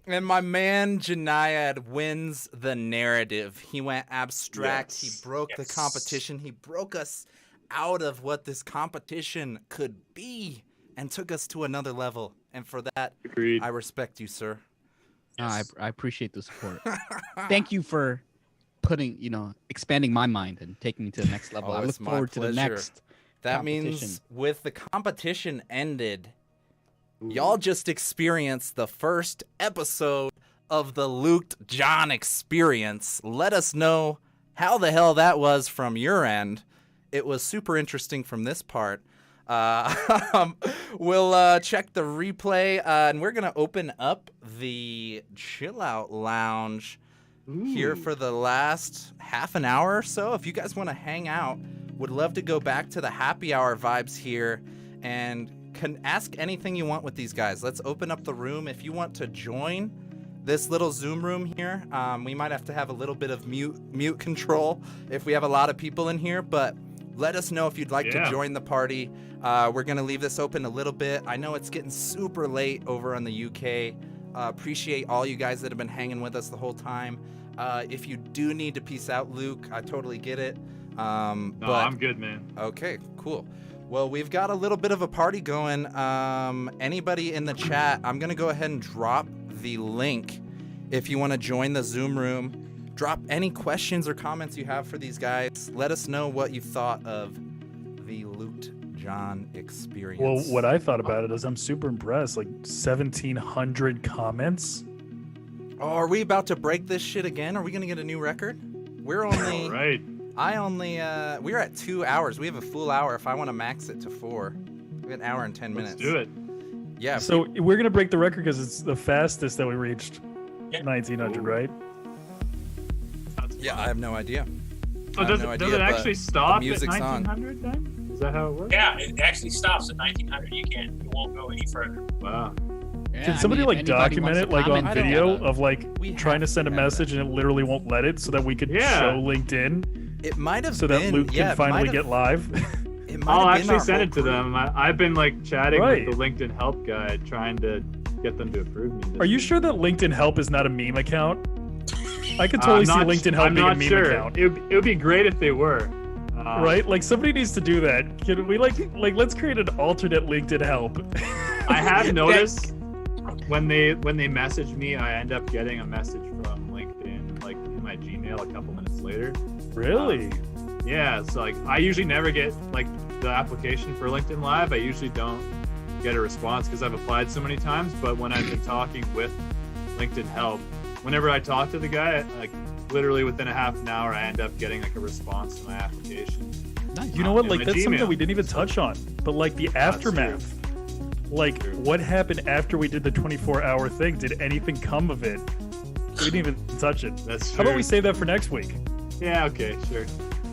And my man Janayad wins the narrative. He went abstract. Yes. He broke the Yes. competition. He broke us out of what this competition could be and took us to another level. And for that, Agreed. I respect you, sir. No, I appreciate the support. Thank you for expanding my mind and taking me to the next level. Oh, I look it's my forward to the pleasure. next. That means competition. with the competition ended, y'all just experienced the first episode of the LukedJon experience. Let us know how the hell that was from your end. It was super interesting from this part. We'll check the replay, and we're going to open up the Chillout Lounge here for the last half an hour or so. If you guys want to hang out, would love to go back to the happy hour vibes here and can ask anything you want with these guys. Let's open up the room. If you want to join this little Zoom room here, we might have to have a little bit of mute control if we have a lot of people in here, but let us know if you'd like to join the party. We're going to leave this open a little bit. I know it's getting super late over in the UK. Appreciate all you guys that have been hanging with us the whole time. If you do need to peace out, Luke, I totally get it. No, I'm good, man. Okay, cool. Well, we've got a little bit of a party going. Anybody in the chat, I'm going to go ahead and drop the link if you want to join the Zoom room. Drop any questions or comments you have for these guys. Let us know what you thought of the LukedJon experience. Well, what I thought about it is I'm super impressed. Like 1,700 comments. Oh, are we about to break this shit again? Are we going to get a new record? We're only... Right. We're at 2 hours. We have a full hour if I want to max it to 4. We have an hour and 10 minutes. Let's do it. Yeah. So we're going to break the record because it's the fastest that we reached 1,900, right? Yeah, I have no idea. So does it actually stop at 1,900 then? Is that how it works? Yeah, it actually stops at 1,900. You won't go any further. Wow. Yeah, Can somebody like document it like on video gotta- of like trying to send a message and it literally won't let it so that we could show LinkedIn It might have so been. that Luke can finally get live? I'll actually send it to them. I've been like chatting with the LinkedIn help guy trying to get them to approve me. Are you sure that LinkedIn help is not a meme account? I could totally see LinkedIn help being a meme account. It would be great if they were. Right? Like somebody needs to do that. Can we like let's create an alternate LinkedIn help? I have noticed when they message me, I end up getting a message from LinkedIn like in my Gmail a couple minutes later. Really? Yeah, so like I usually never get like the application for LinkedIn Live. I usually don't get a response because I've applied so many times. But when I've been talking with LinkedIn Help, whenever I talk to the guy, like literally within a half an hour, I end up getting like a response to my application. Nice. You know what? Like that's something that we didn't even touch on. But like the aftermath. Like what happened after we did the 24-hour thing? Did anything come of it? We didn't even touch it. That's true. How about we save that for next week? Yeah, okay, sure.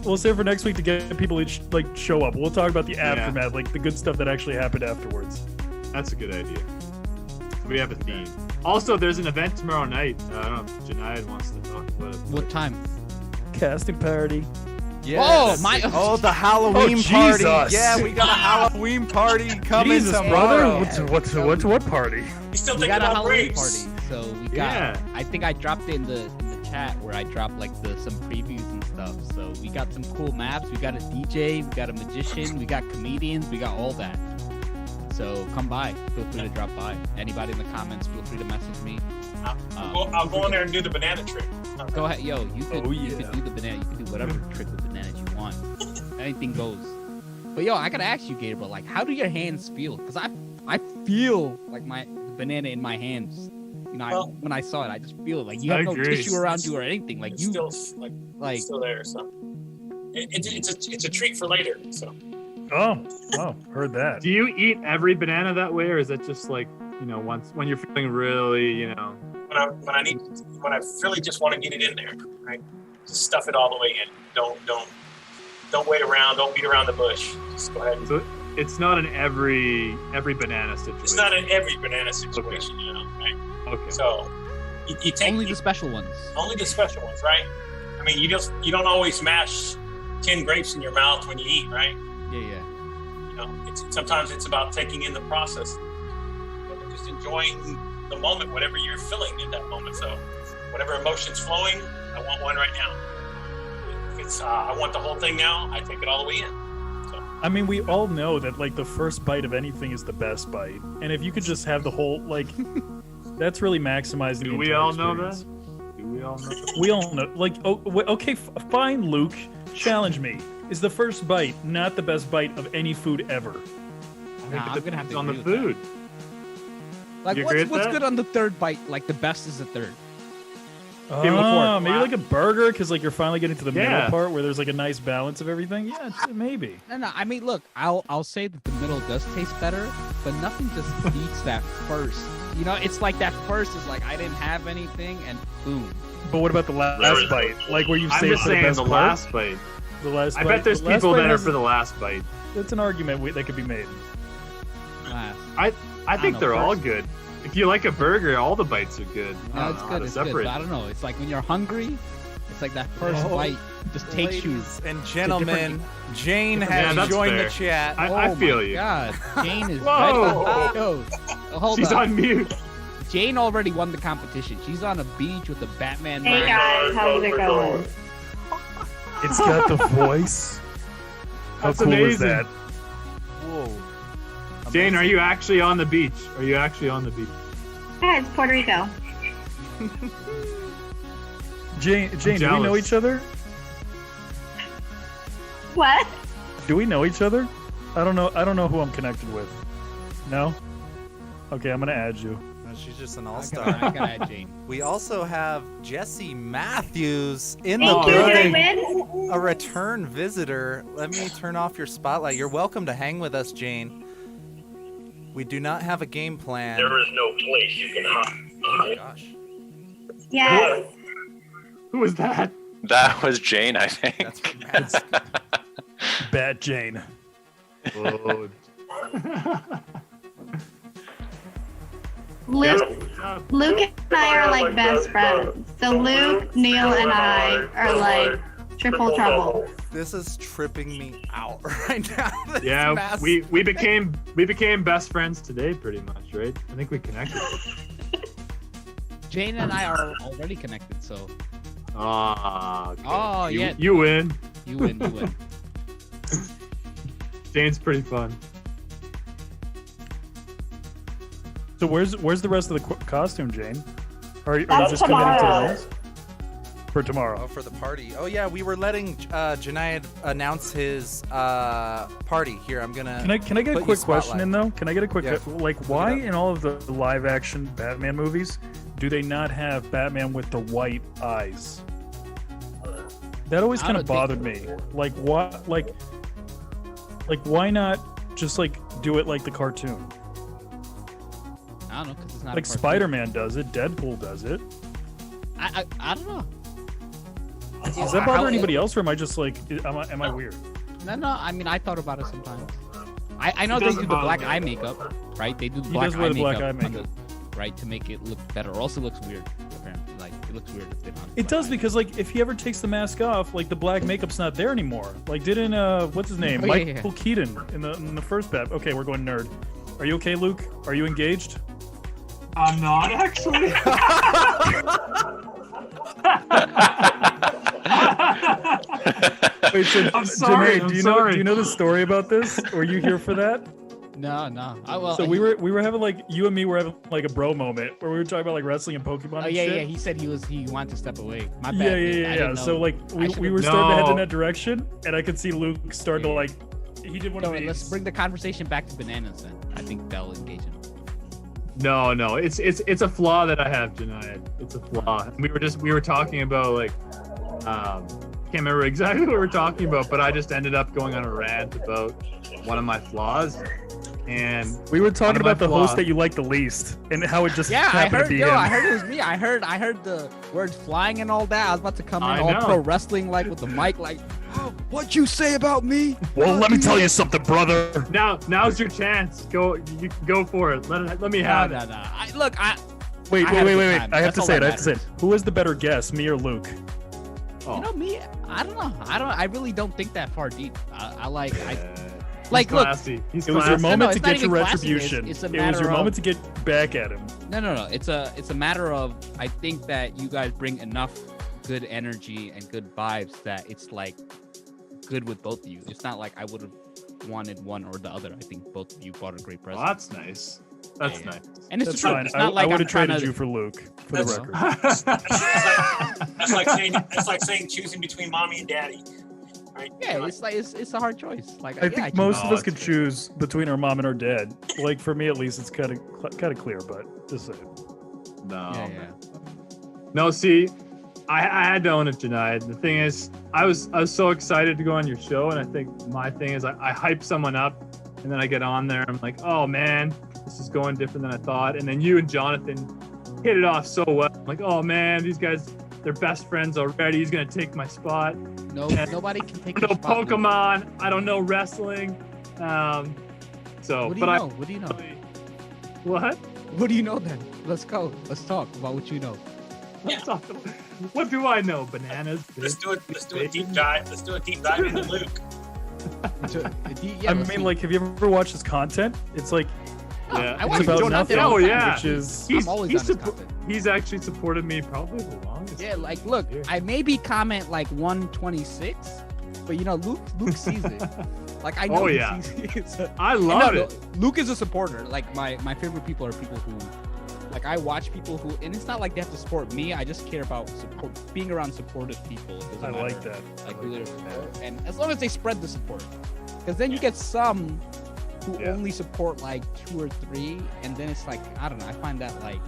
We'll save it for next week to get people to like show up. We'll talk about the aftermath, like the good stuff that actually happened afterwards. That's a good idea. We have a theme. Also, there's an event tomorrow night. I don't know if Janayad wants to talk about it. What time? Casting party. Yes. The Halloween party. Jesus. Yeah, we got a Halloween party coming Jesus, tomorrow. brother. What's what party? You still We thinking got a about Halloween grapes? party, so we got. I think I dropped it in the chat where I dropped like some previews and stuff. So we got some cool maps. We got a DJ. We got a magician. We got comedians. We got all that. So come by. Feel free to drop by. Anybody in the comments, feel free to message me. I'll go in there and do the banana trick. Go ahead, yo. You could do the banana. You could do whatever trick with bananas you want. Anything goes. But yo, I gotta ask you, Gabriel. Like, how do your hands feel? Because I feel like the banana in my hands. You know, when I saw it, I just feel it. Like you have no tissue around you or anything. Like it's you still like still there. So it's a treat for later. So. Oh, heard that. Do you eat every banana that way, or is it just like once when you're feeling really when I really just want to get it in there, right? Just stuff it all the way in. Don't wait around. Don't beat around the bush. Just go ahead. So it's not in every banana situation. It's not in every banana situation, right? Okay. So you take only the special ones. Only the special ones, right? I mean, you don't always mash 10 grapes in your mouth when you eat, right? Yeah. Sometimes it's about taking in the process, just enjoying the moment, whatever you're feeling in that moment. So, whatever emotion's flowing, I want one right now. If it's I want the whole thing now, I take it all the way in. So. I mean, we all know that like the first bite of anything is the best bite, and if you could just have the whole that's really maximizing. Do we all know that? Do we all know that? We all know. Like, okay, fine, Luke. Challenge me. Is the first bite not the best bite of any food ever? I'm gonna have to on the agree with food. Like, what's good on the third bite? Like, the best is the third. Maybe like a burger, because like you're finally getting to the middle part where there's like a nice balance of everything. Yeah, maybe. No. I mean, look, I'll say that the middle does taste better, but nothing just beats that first. It's like that first is like I didn't have anything, and boom. But what about the last bite? Like where you I'm say just for the saying best the part? last bite. The last I bite. bet there's The last people bite that are has- for the last bite. That's an argument that could be made. I think they're all good. If you like a burger, all the bites are good. I No, don't it's know how good. to It's good. separate. But I don't know. It's like when you're hungry, it's like that first Oh, bite just takes you. Ladies and gentlemen, Jane Yeah, has that's joined fair. the chat. I feel my you. God, Jane is Whoa. ready. Yo, hold She's on. on mute. Jane already won the competition. She's on a beach with a Batman. Hey mask. guys, how's it going? It's got the voice. How That's cool is amazing. that? Whoa. Jane, are you actually on the beach? Are you actually on the beach? Yeah, it's Puerto Rico. Jane, do we know jealous. each other? What? Do we know each other? I don't know who I'm connected with. No? Okay, I'm gonna add you. No, she's just an I all-star. gotta add Jane. We also have Jesse Matthews in the Thank you. Did I building. win? A return visitor. Let me turn off your spotlight. You're welcome to hang with us, Jane. We do not have a game plan. There is no place you can hide. Oh my gosh. Yes. Who was that? That was Jane, I think. That's what Matt's. Bat Jane. Oh. Luke and I are like best friends. So Luke, Neil, and I are like triple trouble. This is tripping me out right now. This Yeah, mass- we became best friends today, pretty much, right? I think we connected. Jane and I are already connected, so Okay. Oh, you, yeah. You win. you win. You win. Jane's pretty fun. So where's the rest of the costume, Jane? Are you That's just committing to tomorrow. the house? For tomorrow. Oh, for the party. Oh yeah, we were letting Janiyad announce his party. Here, I'm gonna. Can I get a put you quick question spotlight. in though? Can I get a quick Yeah. like why it up. in all of the live action Batman movies do they not have Batman with the white eyes? That always I kind of don't bothered me. Like what like why not just like do it like the cartoon? I don't know because it's not Like a cartoon. Spider-Man does it, Deadpool does it. I don't know. Does that bother anybody else, or am I just like am I weird? No. I mean, I thought about it sometimes. I know It they do doesn't the bother black me. eye makeup, right? They do the He black does wear eye the black makeup, eye on makeup. right, to make it look better. Or else it looks weird. Apparently, like it looks weird if they don't. have It black does eye. because like if he ever takes the mask off, like the black makeup's not there anymore. Like didn't what's his name? Oh, yeah, Michael Keaton in the first Bat. Okay, we're going nerd. Are you okay, Luke? Are you engaged? I'm not actually. Wait, so I'm sorry, Janae, I'm do you sorry. know the story about this? Were you here for that? No. Well, So we were having like you and me were having like a bro moment where we were talking about like wrestling and Pokemon. Oh and yeah, shit. yeah. He said he wanted to step away. My bad. Yeah, man. I yeah. didn't So know. like I we should've- were starting to head in No. that direction, and I could see Luke starting to like he did one No, of these. let's bring the conversation back to bananas then. I think that'll engage him. No, it's a flaw that I have, Janiyad. It's a flaw. We were talking about like can't remember exactly what we were talking about, but I just ended up going on a rant about one of my flaws. And We were talking one of my about the host flaws- that you like the least, and how it just Yeah, I happened to heard. be Yo, him. I heard it was me. I heard the words flying and all that. I was about to come in I all know. pro wrestling, like with the mic, like, oh, "What you say about me?" Well, let me tell you something, brother. now's your chance. You go for it. Let me No, have no. it. Wait, I had a good wait. time. I have That's to all say it. that I have to say it. Who is the better guest, me or Luke? Oh. You know me. I don't know. I really don't think that far deep. He's Like, look, classy. He's It was your classy. moment No, to it's not get your even classy. retribution. It's a It was matter your of- moment to get back at him. No. It's a matter of I think that you guys bring enough good energy and good vibes that it's like good with both of you. It's not like I would have wanted one or the other. I think both of you brought a great Well, present. that's nice. That's Yeah. nice. And it's That's the truth. fine. It's not like I would I'm have traded trying to, you for Luke, for the That's- record. That's like saying choosing between mommy and daddy. Right? Yeah, it's a hard choice. Like I think most of No, us could it's- choose between our mom and our dad. Like for me, at least, it's kind of clear. But just saying. No. Yeah. No, see, I had to own it, Janiyad. The thing is, I was so excited to go on your show, and I think my thing is I hype someone up, and then I get on there, I'm like, oh man, this is going different than I thought. And then you and Jonathan hit it off so well. I'm like, oh man, these guys, they're best friends already. He's gonna take my spot. No, nobody can take I don't your know spot, Luke. Pokemon. I don't know wrestling. So, What do you but know? What do you know? What? What do you know then? Let's go. Let's talk about what you know. What do I know? Bananas. Let's do it. Let's do a deep dive. Let's do a deep dive into Luke. I mean, like, have you ever watched his content? It's like, Yeah. I it's watch about Joe nothing. all the time. yeah. Which is, I'm always on his content. He's actually supported me probably the longest. Yeah, like, look, I maybe comment like 126, but you know, Luke sees it. Like, I know Oh, he yeah. sees it. I love it. Luke is a supporter. Like, my favorite people are people who, like, I watch people who, and it's not like they have to support me. I just care about being around supportive people. It doesn't I matter, like that. Like, who they're support. And as long as they spread the support, because then you get some who only support like 2 or 3, and then it's like, I don't know. I find that like,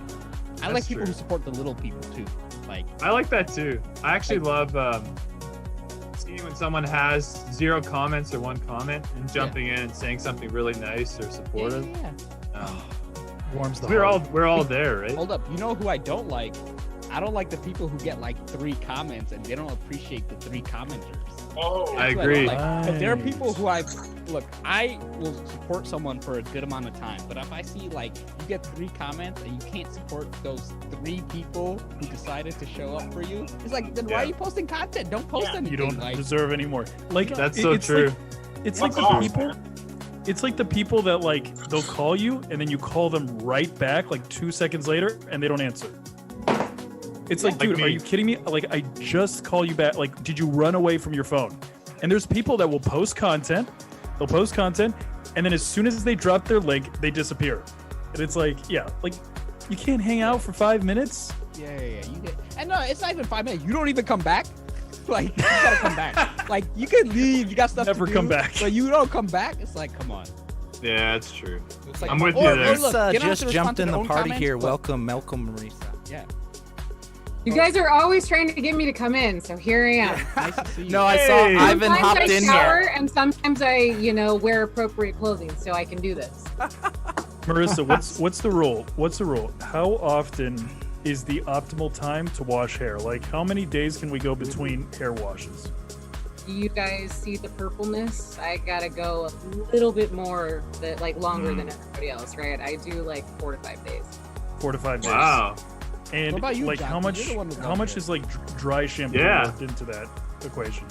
I like people who support the little people too. Like, I like that too. I actually love seeing when someone has 0 comments or 1 comment and jumping in and saying something really nice or supportive. warms the We're heart. all there, right? Hold up. You know who I don't like? I don't like the people who get like 3 comments and they don't appreciate the 3 commenters. Oh, I That's what agree. don't like. But there are people who I will support someone for a good amount of time. But if I see like you get 3 comments and you can't support those 3 people who decided to show up for you, it's like, then why are you posting content? Don't post anything. You don't like, deserve any more. Like, That's so it's true. Like, it's like Fuck the off, people. man. It's like the people that like they'll call you and then you call them right back like 2 seconds later and they don't answer. It's like, Like dude, me. are you kidding me? Like, I just call you back. Like, did you run away from your phone? And there's people that will post content. They'll post content, and then as soon as they drop their link, they disappear. And it's like, yeah, like you can't hang out for 5 minutes. Yeah. You get, and no, it's not even 5 minutes. You don't even come back. Like, you gotta come back. Like, you can leave. You got stuff Never to do. come back. But you don't come back. It's like, come on. Yeah, that's true. It's like, I'm with you or there. look, Marisa they don't have just to respond jumped to in their the own party comments, here. but- Welcome, Marisa. Yeah. You guys are always trying to get me to come in, so here I am. Nice to see you. No, I saw Hey. Ivan Sometimes hopped I in shower, here. and sometimes I, wear appropriate clothing so I can do this. Marissa, what's the rule? What's the rule? How often is the optimal time to wash hair? Like, how many days can we go between hair washes? Do you guys see the purpleness? I gotta go a little bit more, longer than everybody else, right? I do like 4 to 5 days. 4 to 5 days. Wow. And What about you, like, Jonathan? how much? You're the one with How long much hair. is like dry shampoo Yeah. worked into that equation?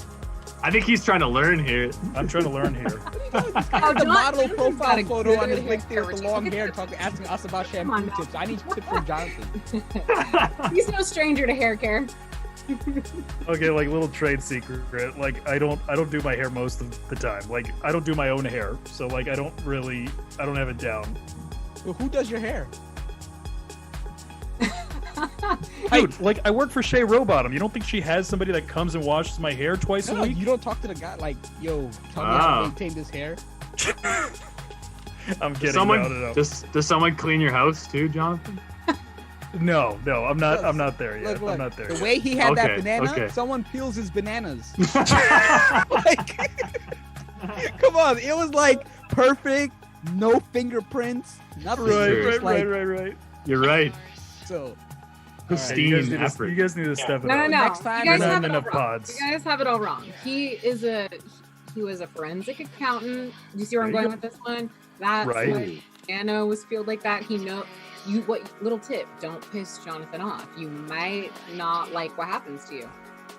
I think he's trying to learn here. I'm trying to learn here. the John- model Jonathan's profile got a photo on his good LinkedIn hair with the routine. long hair, asking us about shampoo on now. tips. I need tips from Jonathan. He's no stranger to hair care. Okay, like little trade secret. Like, I don't do my hair most of the time. Like, I don't do my own hair, so like I don't have it down. Well, who does your hair? Dude, like, I work for Shay Rowbottom. You don't think she has somebody that comes and washes my hair twice a No, week? you don't talk to the guy like, yo, tell me how Wow. to maintain this hair. I'm kidding. Someone no. does someone clean your house too, Jonathan? No, I'm not there yet. Look, I'm not there the yet. way he had that Okay, banana, okay. someone peels his bananas. Like, come on, it was like perfect, no fingerprints, nothing. Right, Just like, right. You're right. So, Pristine You effort. guys need to step it No, up. Next time, You guys You're not have in it all enough wrong. pods. You guys have it all wrong. He was a forensic accountant. Do you see where I'm There you going with this one? That's Right. why Anna was feel like that. Little tip, don't piss Jonathan off. You might not like what happens to you.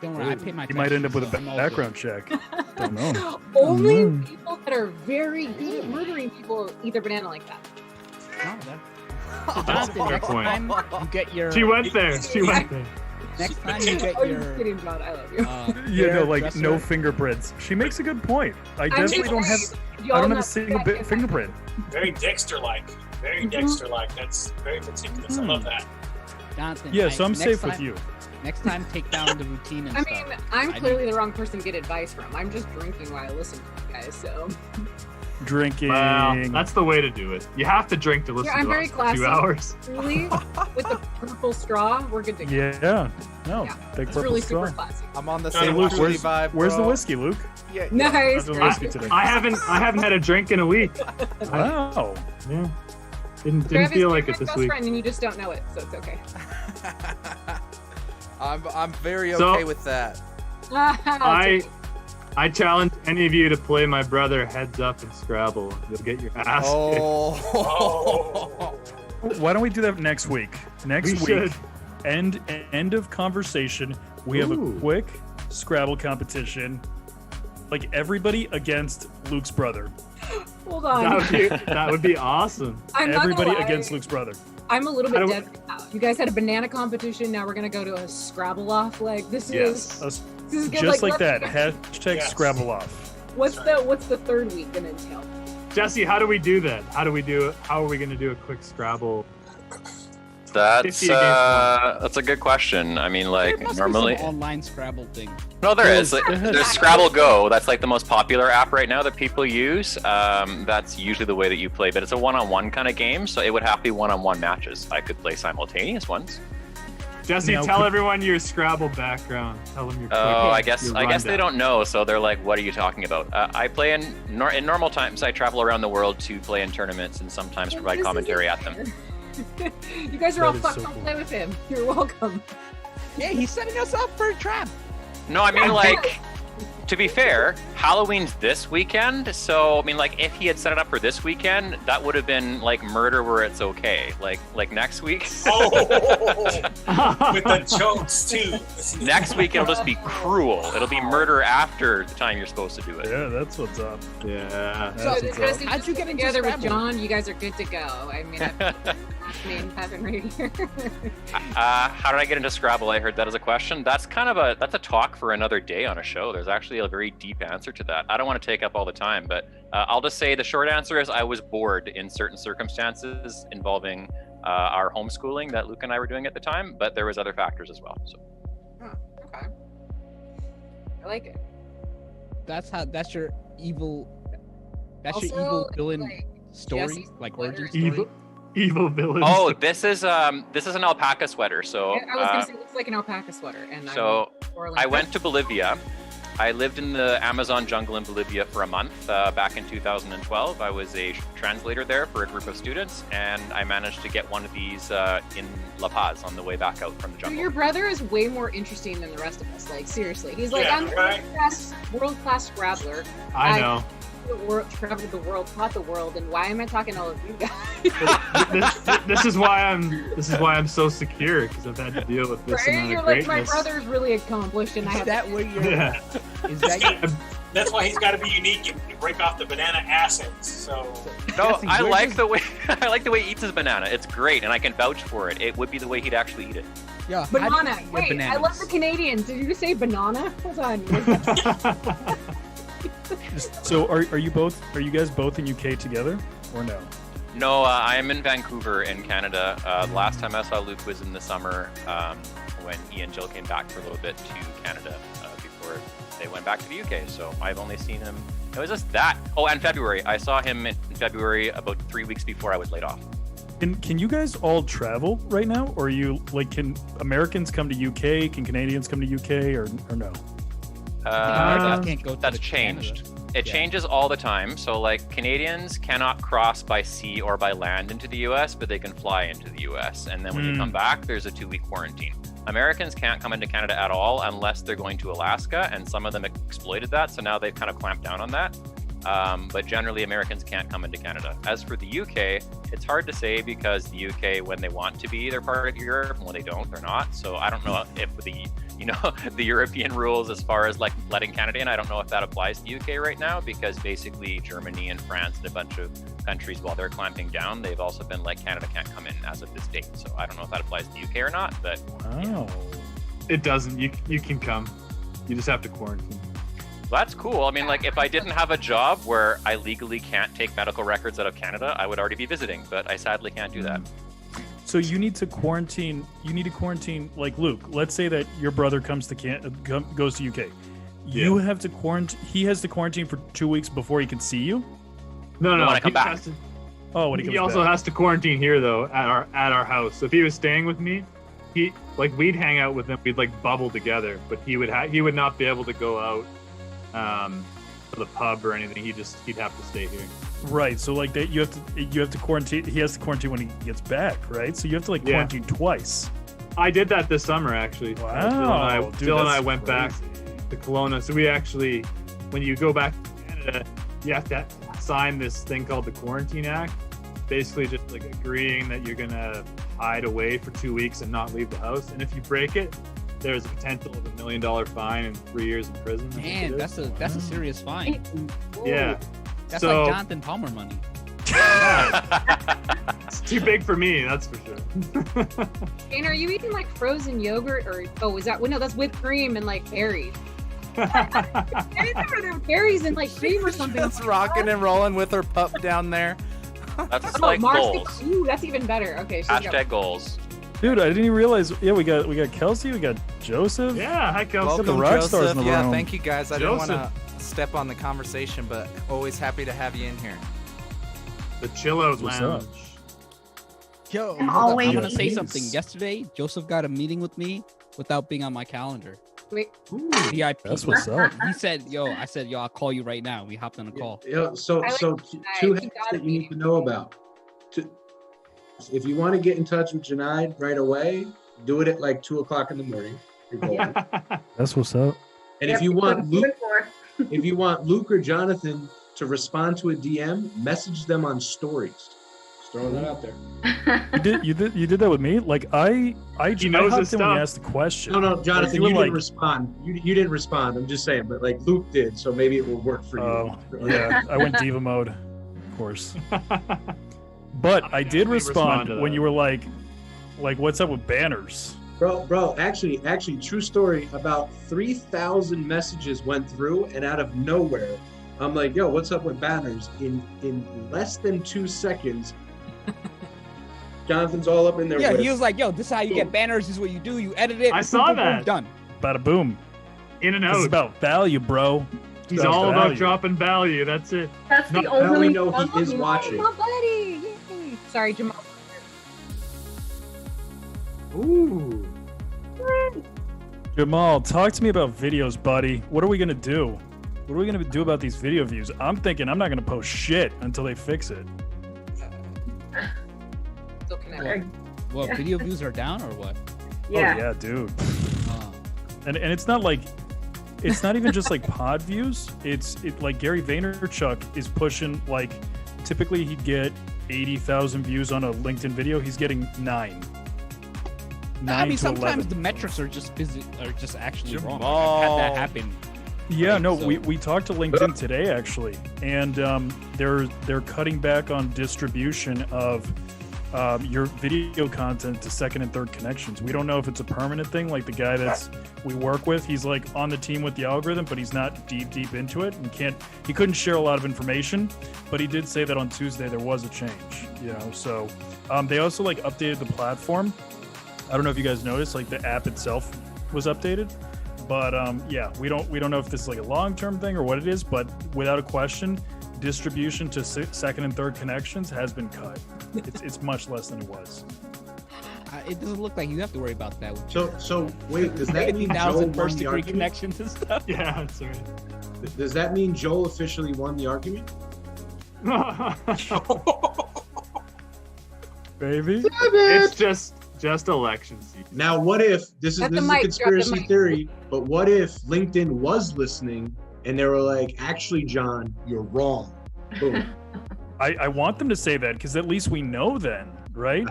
don't worry, I pay my You might end up with a taxes, so I'm all background check. Don't know. Only people that are very good at murdering people eat their banana like that. good. No, that- That's a Jonathan, fair next point. time you get your She went there. She went there. next time you get Oh, you're your kidding, John. I love you. Yeah, no, hair like no dresser- fingerprints. She makes a good point. I I'm definitely just don't have. saying, I y'all don't have know a single that bit is- fingerprint. very Dexter-like. Very Dexter-like. That's very meticulous. I love that. Jonathan, Yeah, so I'm next safe time- with you. Next time, take down the routine and I stuff. mean, I'm I clearly the wrong person to get advice from. I'm just drinking while I listen to you guys, so. Drinking. Wow, that's the way to do it. You have to drink to listen Yeah, I'm to very us for classy. 2 hours. Truly, with the purple straw, we're good to go. Yeah. No. Yeah, Big It's purple really straw. super classy. I'm on the Hey, same Luke, truly vibe. Where's the bro. whiskey, Luke? Yeah, Nice. How's the whiskey today? I haven't had a drink in a week. Wow. Yeah. Didn't Travis, feel you're like my it this best week. friend and you just don't know it, so it's okay. I'm very So- okay with that. I challenge any of you to play my brother Heads Up in Scrabble. You'll get your ass kicked. Oh. Oh. Why don't we do that next week? Next We week, should. end of conversation. We have a quick Scrabble competition. Like everybody against Luke's brother. Hold on. That would be awesome. I'm not gonna Everybody lie. against Luke's brother. I'm a little bit dead right now. You guys had a banana competition. Now we're gonna go to a Scrabble off. Like this is good. Just like that. let's- Hashtag Scrabble off. What's the third week gonna entail? Jesse, how do we do that? How are we going to do a quick Scrabble? That's 50 against one. that's a good question. I mean, like There must normally, be some online Scrabble thing. no, there is. Like, there's Scrabble Go. That's like the most popular app right now that people use. That's usually the way that you play, but it's a one-on-one kind of game, so it would have to be one-on-one matches. I could play simultaneous ones. Jesse, Now, tell everyone your Scrabble background. Tell them your. Oh, I your guess they rundown. don't know, so they're like, "What are you talking about?" I play in normal times. I travel around the world to play in tournaments and sometimes provide This commentary at isn't them. fair. You guys are all That is fucked. so Don't cool. play with him. You're welcome. Yeah, he's setting us up for a trap. No, I mean, like, to be fair, Halloween's this weekend, so I mean, like, if he had set it up for this weekend, that would have been like murder where it's okay. Like next week. Oh, with the jokes too. Next week it'll just be cruel. It'll be murder after the time you're supposed to do it. Yeah, that's what's up. Yeah. So That's this what's is up. How'd you get into together with Scrabble? John? You guys are good to go. I mean, name Kevin right here. How did I get into Scrabble? I heard that as a question. That's kind of a talk for another day on a show. There's actually a very deep answer to that. I don't want to take up all the time, but I'll just say the short answer is I was bored in certain circumstances involving our homeschooling that Luke and I were doing at the time, but there was other factors as well. So Okay. I like it. That's your evil. That's your Also, evil villain like, story, Jesse's like sweater origin is story. Evil villain. oh, this is an alpaca sweater. So I was gonna say it looks like an alpaca sweater, and so I'm I went to Bolivia. I lived in the Amazon jungle in Bolivia for a month back in 2012. I was a translator there for a group of students, and I managed to get one of these in La Paz on the way back out from the So jungle. your brother is way more interesting than the rest of us. Like seriously, he's like, Yeah, I'm right. a world-class Scrabbler. I know. Traveled the world, taught the world, and why am I talking to all of you guys? This is why I'm so secure, because I've had to deal with this Right? amount You're of like, my greatness. brother's really accomplished, and I Is have that where you're? Yeah. Is that your? That's why he's got to be unique. You break off the banana acids. So No, Jesse, I you're like just- the way I like the way he eats his banana. It's great, and I can vouch for it. It would be the way he'd actually eat it. Yeah, how do you banana. eat your Wait, I bananas? love the Canadians. Did you just say banana? Hold on. So are you guys both in UK together or no? No, I am in Vancouver in Canada. The last time I saw Luke was in the summer when he and Jill came back for a little bit to Canada before they went back to the UK. So I've only seen him. It was just that. Oh, and February. I saw him in February, about 3 weeks before I was laid off. Can you guys all travel right now, or are you like, can Americans come to UK? Can Canadians come to UK or no? Americans can't go to That's the changed. Canada. It Yeah. changes all the time. So like Canadians cannot cross by sea or by land into the US, but they can fly into the US. And then when you come back, there's a 2-week quarantine. Americans can't come into Canada at all unless they're going to Alaska, and some of them exploited that. So now they've kind of clamped down on that. But generally, Americans can't come into Canada. As for the UK, it's hard to say because the UK, when they want to be, they're part of Europe, and when they don't, they're not. So I don't know if the European rules as far as like letting Canada in, I don't know if that applies to the UK right now, because basically Germany and France and a bunch of countries, while they're clamping down, they've also been like, Canada can't come in as of this date. So I don't know if that applies to the UK or not, but Oh, It doesn't. You can come. You just have to quarantine. that's cool. I mean, like, if I didn't have a job where I legally can't take medical records out of Canada, I would already be visiting, but I sadly can't do that. so you need to quarantine. You need to quarantine. Like Luke, let's say that your brother goes to UK. You have to quarantine. He has to quarantine for 2 weeks before he can see you. No, When I come he back. has to- Oh, when he comes He also back. has to quarantine here though at our house. So if he was staying with me, we'd hang out with him. We'd like bubble together, but he would not be able to go out to the pub or anything. He'd have to stay here. Right. So like that, you have to quarantine. He has to quarantine when he gets back, right? So you have to like Yeah. quarantine twice. I did that this summer actually. Wow. Dude, Jill and I that's went back crazy. to Kelowna. So we actually, when you go back to Canada, you have to sign this thing called the Quarantine Act. basically just like agreeing that you're gonna hide away for 2 weeks and not leave the house. And if you break it, there's a potential of $1 million fine and 3 years in prison. I think Man, it is. that's a serious fine. Yeah. That's So- like Jonathan Palmer money. It's too big for me, that's for sure. Shane, are you eating like frozen yogurt or is that no? That's whipped cream and like berries. I remember there were berries and like cream or something. Just rocking and rolling with her pup down there. That's Oh, like Marcy, goals. ooh, that's even better. Okay, she's got- Hashtag goals. Dude, I didn't even realize. Yeah, we got Kelsey, we got Joseph. Yeah, hi Kelsey. the Welcome, rock stars in Joseph. the Yeah, room. thank you guys. I didn't want Joseph. to step on the conversation, but always happy to have you in here. The Chillout What's Lounge. up? Yo, I'm hold up, always I'm gonna say eating. something. Yesterday, Joseph got a meeting with me without being on my calendar. Wait, VIP. That's what's up. He said, I said, yo, I'll call you right now. We hopped on a call. Yeah, so I like so that. two You hacks gotta that you need be- to know about. If you want to get in touch with Junaid right away, do it at like 2:00 in the morning. You're golden. That's what's up. And if you want Luke or Jonathan to respond to a DM, message them on stories. Just throwing that out there. You did that with me? Like I knows hopped his in when you stuff. asked the question. No, Jonathan, were you like- didn't respond. You didn't respond. I'm just saying, but like Luke did, so maybe it will work for you. Oh, yeah. I went diva mode, of course. But I did definitely respond respond to when that. you were like, what's up with banners? Bro, actually, true story. About 3,000 messages went through, and out of nowhere, I'm like, "Yo, what's up with banners?" In less than 2 seconds, Jonathan's all up in there. Yeah, with he it. was like, yo, this is how you get banners. This is what you do. You edit it. I boom, saw boom, boom, that. Done. Bada boom. In and This is out. about value, bro. He's About all about value. dropping value. That's it. That's the Now we only know one he is you watching. my buddy. Yay. Sorry, Jamal. Ooh. Jamal, talk to me about videos, buddy. What are we gonna do? What are we gonna do about these video views? I'm thinking I'm not gonna post shit until they fix it. Still connected. Well, video views are down or what? Oh yeah, dude. And it's not like it's not even just like pod views. It's like Gary Vaynerchuk is pushing like typically he'd get 80,000 views on a LinkedIn video. He's getting 9. I mean, to sometimes 11. the metrics are just actually wrong. Like, Jamal. I've had that happen. Yeah, Right, no, so- we talked to LinkedIn today actually, and they're cutting back on distribution of your video content to second and third connections. We don't know if it's a permanent thing. Like the guy that's we work with, he's like on the team with the algorithm, but he's not deep into it and he couldn't share a lot of information. But he did say that on Tuesday there was a change. You know, so they also like updated the platform. I don't know if you guys noticed, like the app itself was updated. But yeah, we don't know if this is like a long-term thing or what it is, but without a question, distribution to second and third connections has been cut. It's much less than it was. It doesn't look like you have to worry about that. With So wait, does that mean Joe 50,000 won first the degree argument? connections and stuff. Yeah, that's right. Does that mean Joel officially won the argument? Baby. It's just election season. Now, what if this is Drop the a mic, drop the conspiracy mic. theory? But what if LinkedIn was listening and they were like, "Actually, John, you're wrong." Boom. I want them to say that because at least we know then, right?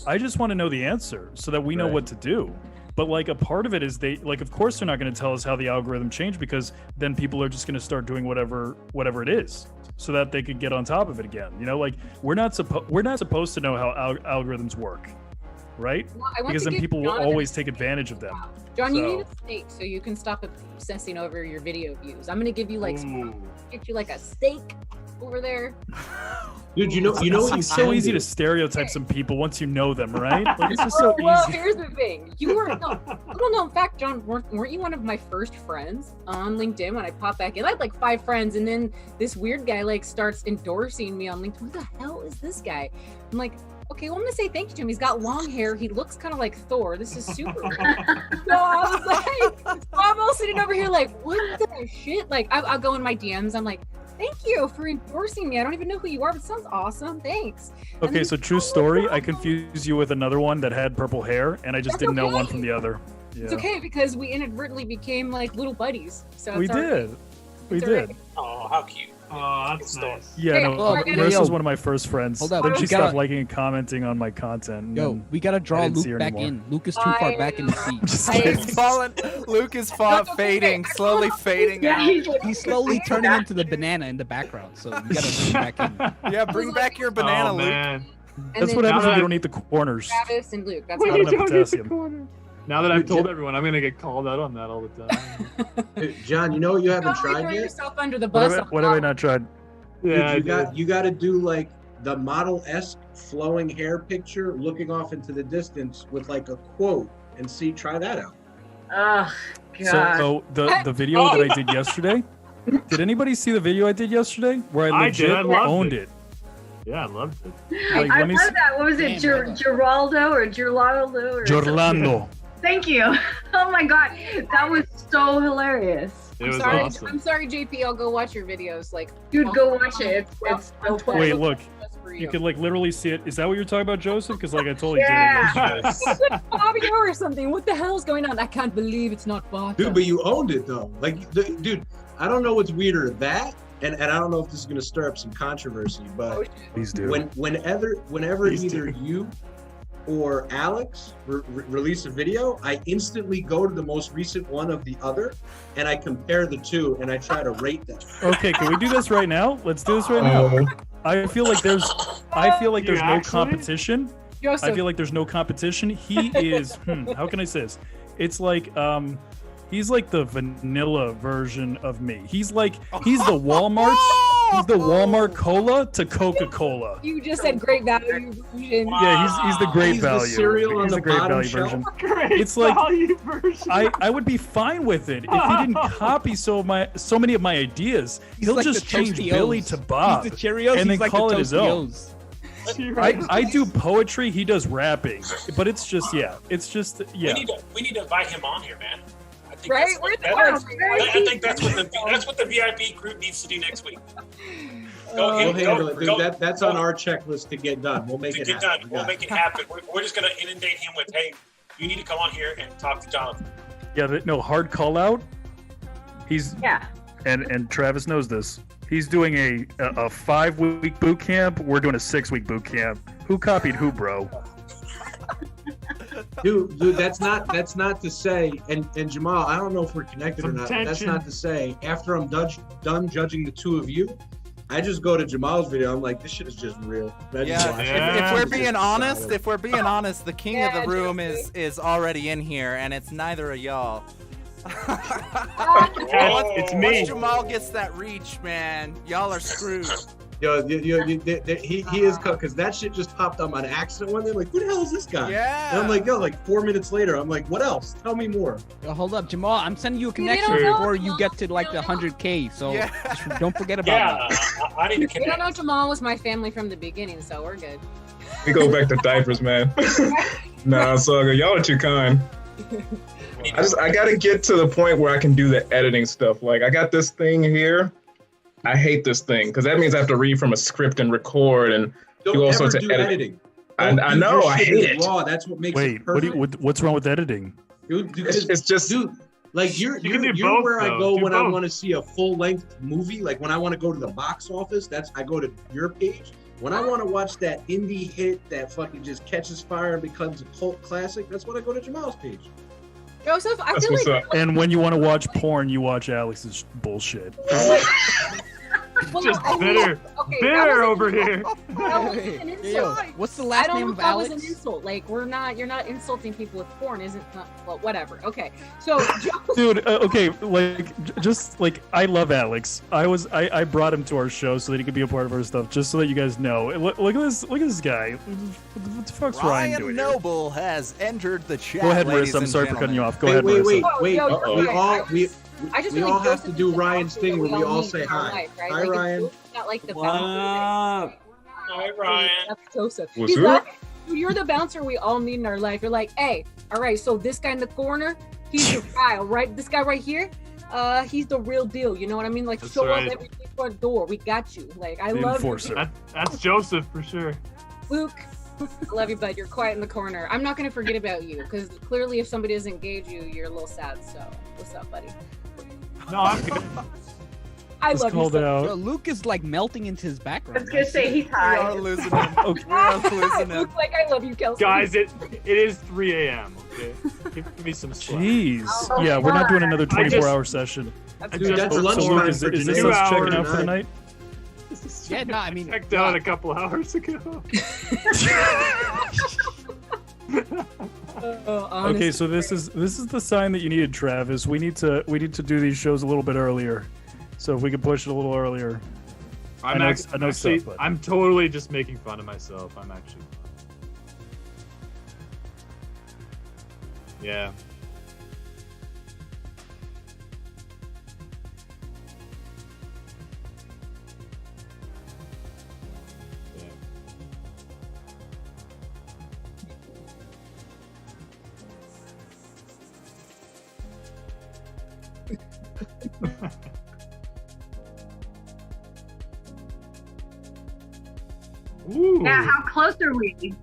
I just want to know the answer so that we know Right. what to do. But like a part of it is they like, of course they're not going to tell us how the algorithm changed because then people are just going to start doing whatever it is so that they could get on top of it again. You know, like we're not supposed to know how algorithms work, right? Well, I want Because to then give people will Jonathan always a take steak. advantage of them. John, you So- need a steak so you can stop obsessing over your video views. I'm gonna give you like get you like a steak over there. Dude, you know what you It's so can easy do? to stereotype some people once you know them, right? Like, it's just so Well, easy. here's the thing. You were little known fact, John. Weren't you one of my first friends on LinkedIn when I popped back in? I had like 5 friends, and then this weird guy like starts endorsing me on LinkedIn. Who the hell is this guy? I'm like, okay, well, I'm gonna say thank you to him. He's got long hair. He looks kind of like Thor. This is super weird. So I was like, I'm all sitting over here like, what the shit? Like, I'll go in my DMs. I'm like, thank you for endorsing me. I don't even know who you are, but it sounds awesome. Thanks. And Okay, then- so true story. I confused you with another one that had purple hair, and I just That's didn't know one okay. from the other. Yeah. It's okay because we inadvertently became like little buddies. So We it's all right. did. We It's all right. did. Oh, how cute. Oh, that's nice. Yeah, Hey, no, oh, Marissa's yo. one of my first friends. Hold up, Then we she gotta- stopped liking and commenting on my content. and Yo, then we gotta draw I didn't see Luke her back anymore. in. Luke is too far back in the seat. Just I- kidding. Luke is falling. Luke is fading, slowly fading Yeah, out. he's like, He's slowly turning into the banana in the background, so we gotta bring him back in. Yeah, bring back your banana, Oh, Luke. man. And That's then what happens when Now you that- don't eat the corners. Travis and Luke. That's Not how enough don't eat the potassium. Now that I've told everyone, I'm gonna get called out on that all the time. Hey, John, you know what you haven't Don't tried throw yet? yourself under the What bus. have I not tried? Yeah, I Dude, did. you got to do like the model-esque flowing hair picture, looking off into the distance with like a quote, and try that out. Oh, God. So the video that I did yesterday. Did anybody see the video I did yesterday where I I legit did, I loved owned it? Yeah, I loved it. Like, I let me love see. that. What was it? Damn, Geraldo or Geraldo? Or Jorlando. Thank you. Oh my God. That was so hilarious. It was sorry, awesome. I'm sorry, JP. I'll go watch your videos. Like, Dude, go watch it. It's so funny. Wait, look. just for You could like literally see it. Is that what you're talking about, Joseph? Because like I totally Yeah. did it yesterday. It's like Fabio or something. What the hell's going on? I can't believe it's not Bato. Dude, but you owned it though. Like, dude, I don't know what's weirder, that, and I don't know if this is gonna stir up some controversy, but Please do. whenever Please either do. you or Alex release a video, I instantly go to the most recent one of the other, and I compare the two, and I try to rate them. Okay, can we do this right now? Let's do this right now. I feel like there's You no actually? competition. Joseph, I feel like there's no competition. He is how can I say this? It's like he's like the vanilla version of me. He's the Walmart. He's the Walmart cola to Coca-Cola. you just said great value version. Yeah, he's the great He's the value. cereal on He's the the great bottom value shelf. version. Great It's like- value version. I would be fine with it if he didn't copy so many of my ideas. He's He'll like just the change Tostios. Billy to Bob. He's the Cheerios. and he's then like call the it his own. Tostios. I do poetry. He does rapping, but it's just We yeah. need to invite him on here, man. I think Right? that's Where's what- the that- poetry? I think that's what the VIP group needs to do next week. Go, We'll in, handle it. go, Dude, that's on our checklist to get done. We'll make to it get happen. done. We'll make it happen. We're just gonna inundate him with, hey, you need to come on here and talk to Jonathan. Yeah, no hard call out. He's Yeah. and Travis knows this. He's doing a 5-week boot camp. We're doing a 6-week boot camp. Who copied who, bro? Dude, that's not to say, and Jamal, I don't know if we're connected or Some not. But that's tension. not to say, after I'm done judging the two of you, I just go to Jamal's video. I'm like, this shit is just real. And I just Yeah, watch it. if we're It's being just honest, solid. the king Yeah, of the room Joseph. is already in here, and it's neither of y'all. It's me. Once Jamal gets that reach, man, y'all are screwed. Yo, he is because that shit just popped up on accident one day. Like, who the hell is this guy? Yeah. And I'm like, yo, like 4 minutes later, I'm like, what else? Tell me more. Yo, hold up, Jamal. I'm sending you a they connection don't know, before you Jamal. get to like They the don't know. 100K. So Yeah. just don't forget about Yeah, that. I need to You connect. don't know Jamal was my family from the beginning, so we're good. We go back to diapers, man. Nah, so y'all are too kind. I gotta get to the point where I can do the editing stuff. Like I got this thing here. I hate this thing because that means I have to read from a script and record and Don't do all ever sorts of do editing. Don't I do know, your I shit hate in it. Raw. That's what makes Wait, it perfect. what's wrong with editing? Dude, because, It's just dude, like You can do you're both, where I though. go Do when I both. want to see a full length movie. Like when I want to go to the box office, I go to your page. When I want to watch that indie hit that fucking just catches fire and becomes a cult classic, that's when I go to Jamal's page. Joseph, I That's feel what's like up. And when you want to watch porn, you watch Alex's bullshit. well, Just I mean, bitter. okay, Bitter that was over here. that wasn't an Yo, insult. what's the I last don't name know of if that was Alex? an insult. Like you're not insulting people with porn, isn't? Well, whatever. Okay, so Joseph, Dude, okay, like just like I love Alex. I brought him to our show so that he could be a part of our stuff, just so that you guys know. Look at this guy. What the fuck's Ryan Ryan doing here? Noble has entered the chat. Go ahead, ladies Marissa. I'm and sorry for cutting you gentlemen. off. Go Hey, ahead, wait, Marissa. wait. Yo, you're We right. all I just we feel all like have Joseph to do is the Ryan's bouncer thing that where we all need say in our hi. life, right? Hi, Like, if Ryan. Joseph's not like the What bouncer. up? Hi, Ryan. That's Joseph. What's He's up? like, you're the bouncer we all need in our life. You're like, hey, all right, so this guy in the corner, he's your guy, all right? This guy right here, he's the real deal. You know what I mean? Like, That's show right. us everything front door. We got you. Like, I The love enforcer. you. That's Joseph for sure. Luke, I love you, bud. You're quiet in the corner. I'm not going to forget about you because clearly if somebody doesn't engage you, you're a little sad. So, what's up, buddy? No, I'm good. I Just love you called so it out. Yo, Luke is like melting into his I background. was gonna say he's We are high. losing him. Okay. We are losing him. Luke's like, I love you, Kelsey. Guys, it is 3 a.m. Okay, give me some slack. Jeez. Oh, yeah, we're not doing God. another I just- 24-hour session. Dude, that's So lunchtime Luke, is for this today. us 2 checking out hours. for the night? Yeah, no, I mean, Checked out a couple hours ago. Okay, so this is the sign that you needed, Travis. We need to do these shows a little bit earlier. So if we could push it a little earlier. I'm I know actually, stuff, but- I'm totally just making fun of myself. I'm actually. Yeah. Ooh. Yeah, how close are we?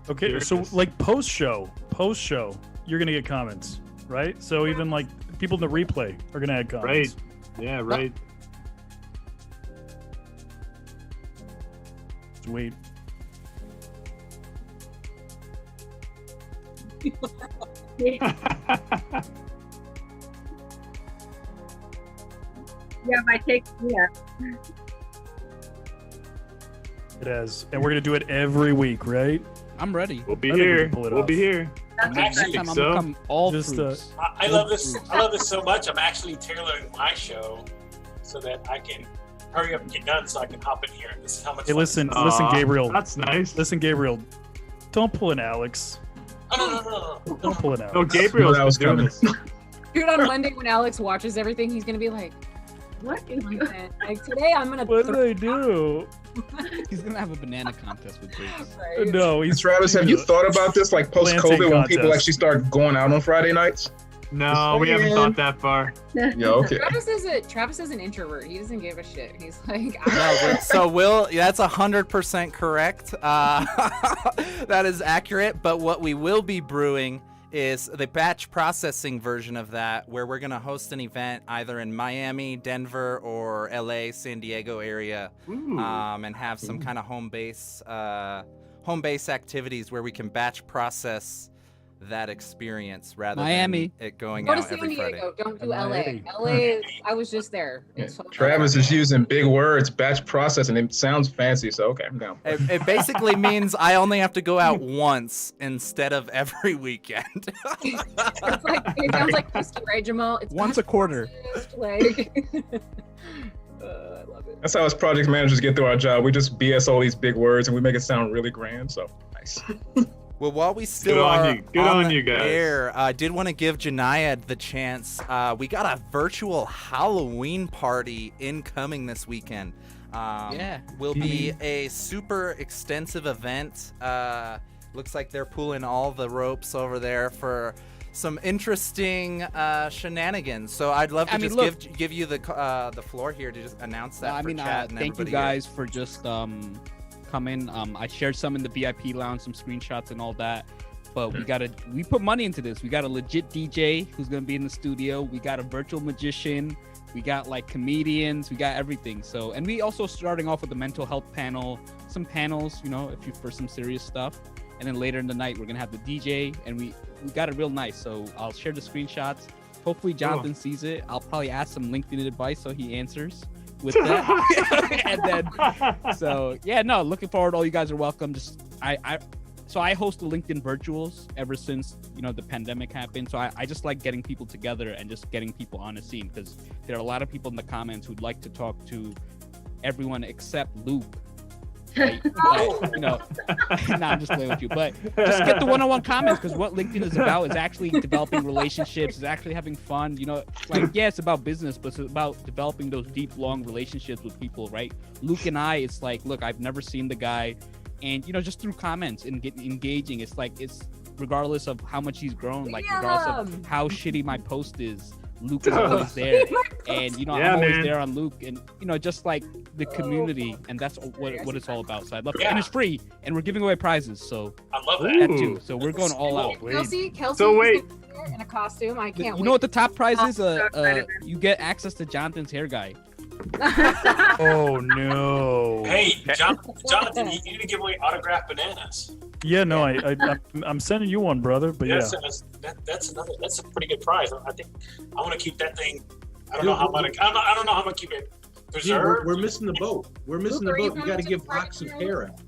Okay, so like post show, you're gonna get comments, right? So even like people in the replay are gonna add Right. comments. Yeah, right. Let's wait. Yeah, my take. Yeah. It has, and we're gonna do it every week, right? I'm ready. We'll be I think we here. can pull it We'll off. be here. That's Actually, Next time I'm so. gonna come all Just, fruits. I love this. I love this so much. I'm actually tailoring my show so that I can hurry up and get done, so I can hop in here. This is how much. Hey, fun listen, this is. listen, Aw, Gabriel. That's nice. Listen, Gabriel. Don't pull an Alex. Oh, no. Don't pull an Alex. No, Gabriel's that was been doing coming. this. Dude, on Monday when Alex watches everything, he's gonna be like, What is content? Like today, I'm gonna. What did I do? He's gonna have a banana contest with grapes. Right. No, he's Travis, have you thought about this, like post Planting COVID, when people contest. actually start going out on Friday nights? No, we haven't thought that far. Yeah, okay. Travis is an introvert. He doesn't give a shit. He's like, So that's 100% correct. That is accurate. But what we will be brewing is the batch processing version of that, where we're gonna host an event either in Miami, Denver, or LA, San Diego area, and have some kind of home base activities where we can batch process that experience rather Miami. than it going go to out San every Friday. Diego. Don't do LA. Miami. LA. I was just there. Yeah. It's so Travis is using big words, batch processing. It sounds fancy, so okay, I'm down. It basically means I only have to go out once instead of every weekend. It's like it sounds like whiskey, right, Jamal? It's Once a quarter. like. I love it. That's how us project managers get through our job. We just BS all these big words and we make it sound really grand. So nice. Well, while we still Good on are you. Good on the you guys. air, I did want to give Janiyad the chance. We got a virtual Halloween party incoming this weekend. Yeah. Will be a super extensive event. Looks like they're pulling all the ropes over there for some interesting shenanigans. So I'd love to give you the floor here to just announce that for chat and thank you everybody guys for just coming. I shared some in the VIP lounge, some screenshots and all that. But we put money into this. We got a legit DJ who's gonna be in the studio. We got a virtual magician. We got like comedians. We got everything. So, and we also starting off with the mental health panel, some panels, if you for some serious stuff. And then later in the night, we're gonna have the DJ, and we got it real nice. So I'll share the screenshots. Hopefully Jonathan sees it. I'll probably ask some LinkedIn advice so he answers with that. And then, so yeah, no, looking forward. All you guys are welcome. So I host the LinkedIn virtuals ever since the pandemic happened. So I just like getting people together and just getting people on the scene, because there are a lot of people in the comments who'd like to talk to everyone except Luke. Right? But, nah, I'm just playing with you. But just get the one-on-one comments, because what LinkedIn is about is actually developing relationships, is actually having fun. It's about business, but it's about developing those deep, long relationships with people, right? Luke and I, it's like, look, I've never seen the guy, and just through comments and engaging, it's regardless of how much he's grown, regardless of how shitty my post is, Luke is always there, and you know Yeah, I'm always man. there on Luke, and you know just like the community, and that's what it's all about. So I love it, Yeah. and it's free, and we're giving away prizes, so I love that that. too. So we're going all out. Kelsey So wait. is in a costume. I can't You wait. know what the top prize is? so excited. You get access to Jonathan's hair guy. Oh no. Hey, Jonathan, you need to give away autographed bananas. Yeah, no, I'm sending you one, brother. But yeah. That's a pretty good prize. I think I want to keep that thing. I don't know how I'm gonna keep it Yeah, preserved. we're missing the boat. We're missing the Luke, are you boat. You got to going give to locks of hair out.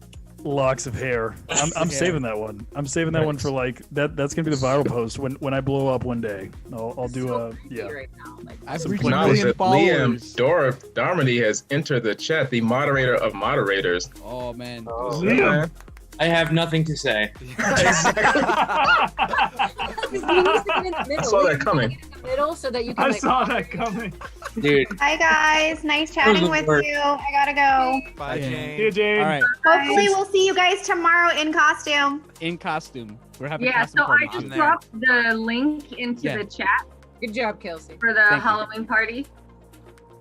Locks of hair. I'm saving that one. I'm saving that one for like that. That's gonna be the viral post when I blow up one day. I'll do a yeah. Right now. Like, I have a Acknowledge million that followers. Liam Darmody has entered the chat, the moderator of moderators. Oh man. Liam. I have nothing to say. I saw that coming. Middle so that you can I like, saw that coming. Dude, Hi guys, nice chatting with work. you. I gotta go. Bye, Jane. Here, Jane. All right, Hopefully we'll see you guys tomorrow in costume. in costume. We're having Yeah, costume so I party. just I'm there. dropped the link into Yeah. the chat Good job, Kelsey. for the Thank you. Halloween party.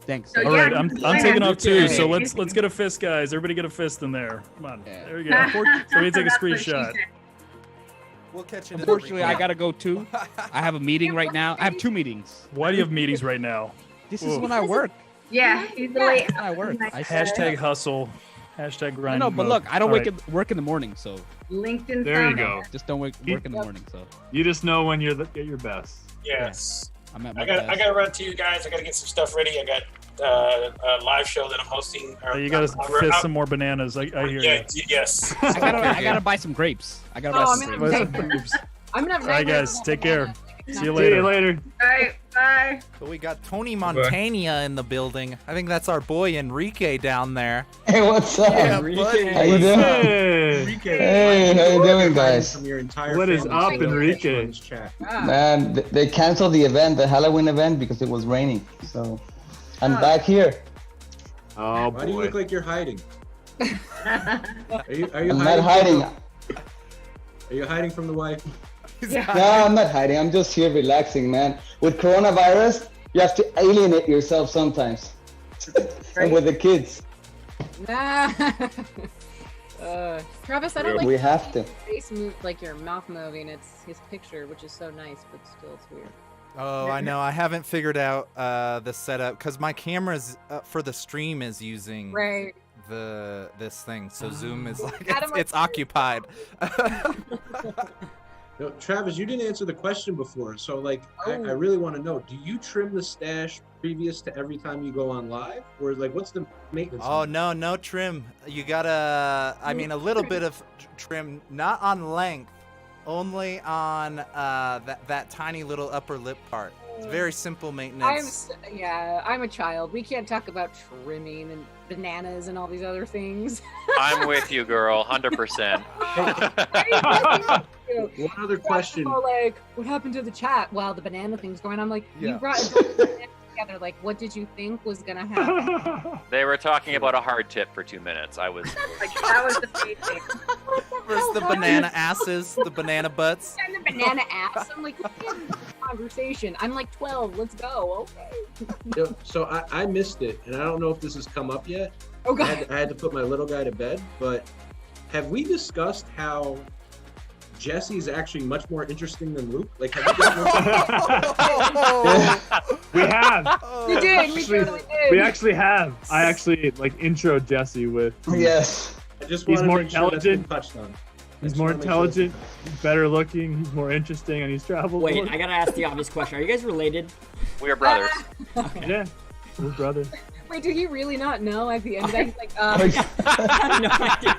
Thanks. So All yeah, right, I'm yeah. taking off too. Yeah. So let's get a fist, guys. Everybody get a fist in there. Come on. Yeah. There we go. So we take a That's what she screenshot. said. We'll catch you. Unfortunately, I gotta go too. I have a meeting right now. I have 2 meetings. Why do you have meetings right now? This is Whoa. when I work. Yeah, he's the late. When I work. I Hashtag hustle. Hashtag grind. No, but mode. look, I don't All work in the morning, so LinkedIn. There you found go. just don't work in the morning. So You just know when you're at your best. Yes. I'm at my I got best. to run to you guys. I got to get some stuff ready. I got a live show that I'm hosting. You gotta fist some more bananas. I hear Yeah, you. yes. I gotta buy some grapes. I gotta Oh, buy I'm some gonna grapes. take Oops. I'm gonna have All right, nightmares guys, about take care. bananas. See you See you later. later. All right, bye. So we got Tony Montana in the building. I think that's our boy Enrique down there. Hey, what's up? Yeah, Enrique. buddy. How you doing? Hey. Hey, how you doing, guys? From your entire What is family up, to the Enrique? X-Men's chat. Ah. Man, they canceled the event, the Halloween event, because it was raining. So I'm back here. Oh Why do you boy. look like you're hiding? Are you I'm not hiding. Are you hiding from the wife? No, I'm not hiding. I'm just here relaxing, man. With coronavirus, you have to alienate yourself sometimes. And with the kids, Nah. Travis, I don't like we have to. your face move, like your mouth moving. It's his picture, which is so nice, but still it's weird. Oh, I know. I haven't figured out the setup because my camera's for the stream is using Right. this thing. So Zoom is like Adam, it's occupied. No, Travis, you didn't answer the question before. So, like, I really want to know: do you trim the stash previous to every time you go on live, or like, what's the maintenance? Oh on it? no trim. You gotta. I mean, a little bit of trim, not on length, only on that tiny little upper lip part. It's very simple maintenance. I'm a child. We can't talk about trimming and bananas and all these other things. I'm with you, girl, 100%. One other question. People are like, what happened to the chat while the banana thing's going on? I'm like, Yeah. you brought bananas together. Like, what did you think was gonna happen? They were talking about a hard tip for 2 minutes. I was. Like that was amazing. Versus the banana asses, the banana butts. And the banana ass. I'm like, we can't have this conversation. I'm like 12. Let's go. Okay. Yo, so I missed it, and I don't know if this has come up yet. Oh I god. had to put my little guy to bed, but have we discussed how Jesse's actually much more interesting than Luke? Like, have you guys We have. We did. We Actually, totally did. we actually have. I actually like intro Jesse with. Yes. I just He's want to more make sure that's been intelligent. touched on. He's just more wanna make sure that's intelligent, better looking, he's more interesting, and he's traveled. Wait, more. I gotta ask the obvious question. Are you guys related? We are brothers. Yeah, we're brothers. Wait, did he really not know at the end of that? He's like, I have no idea.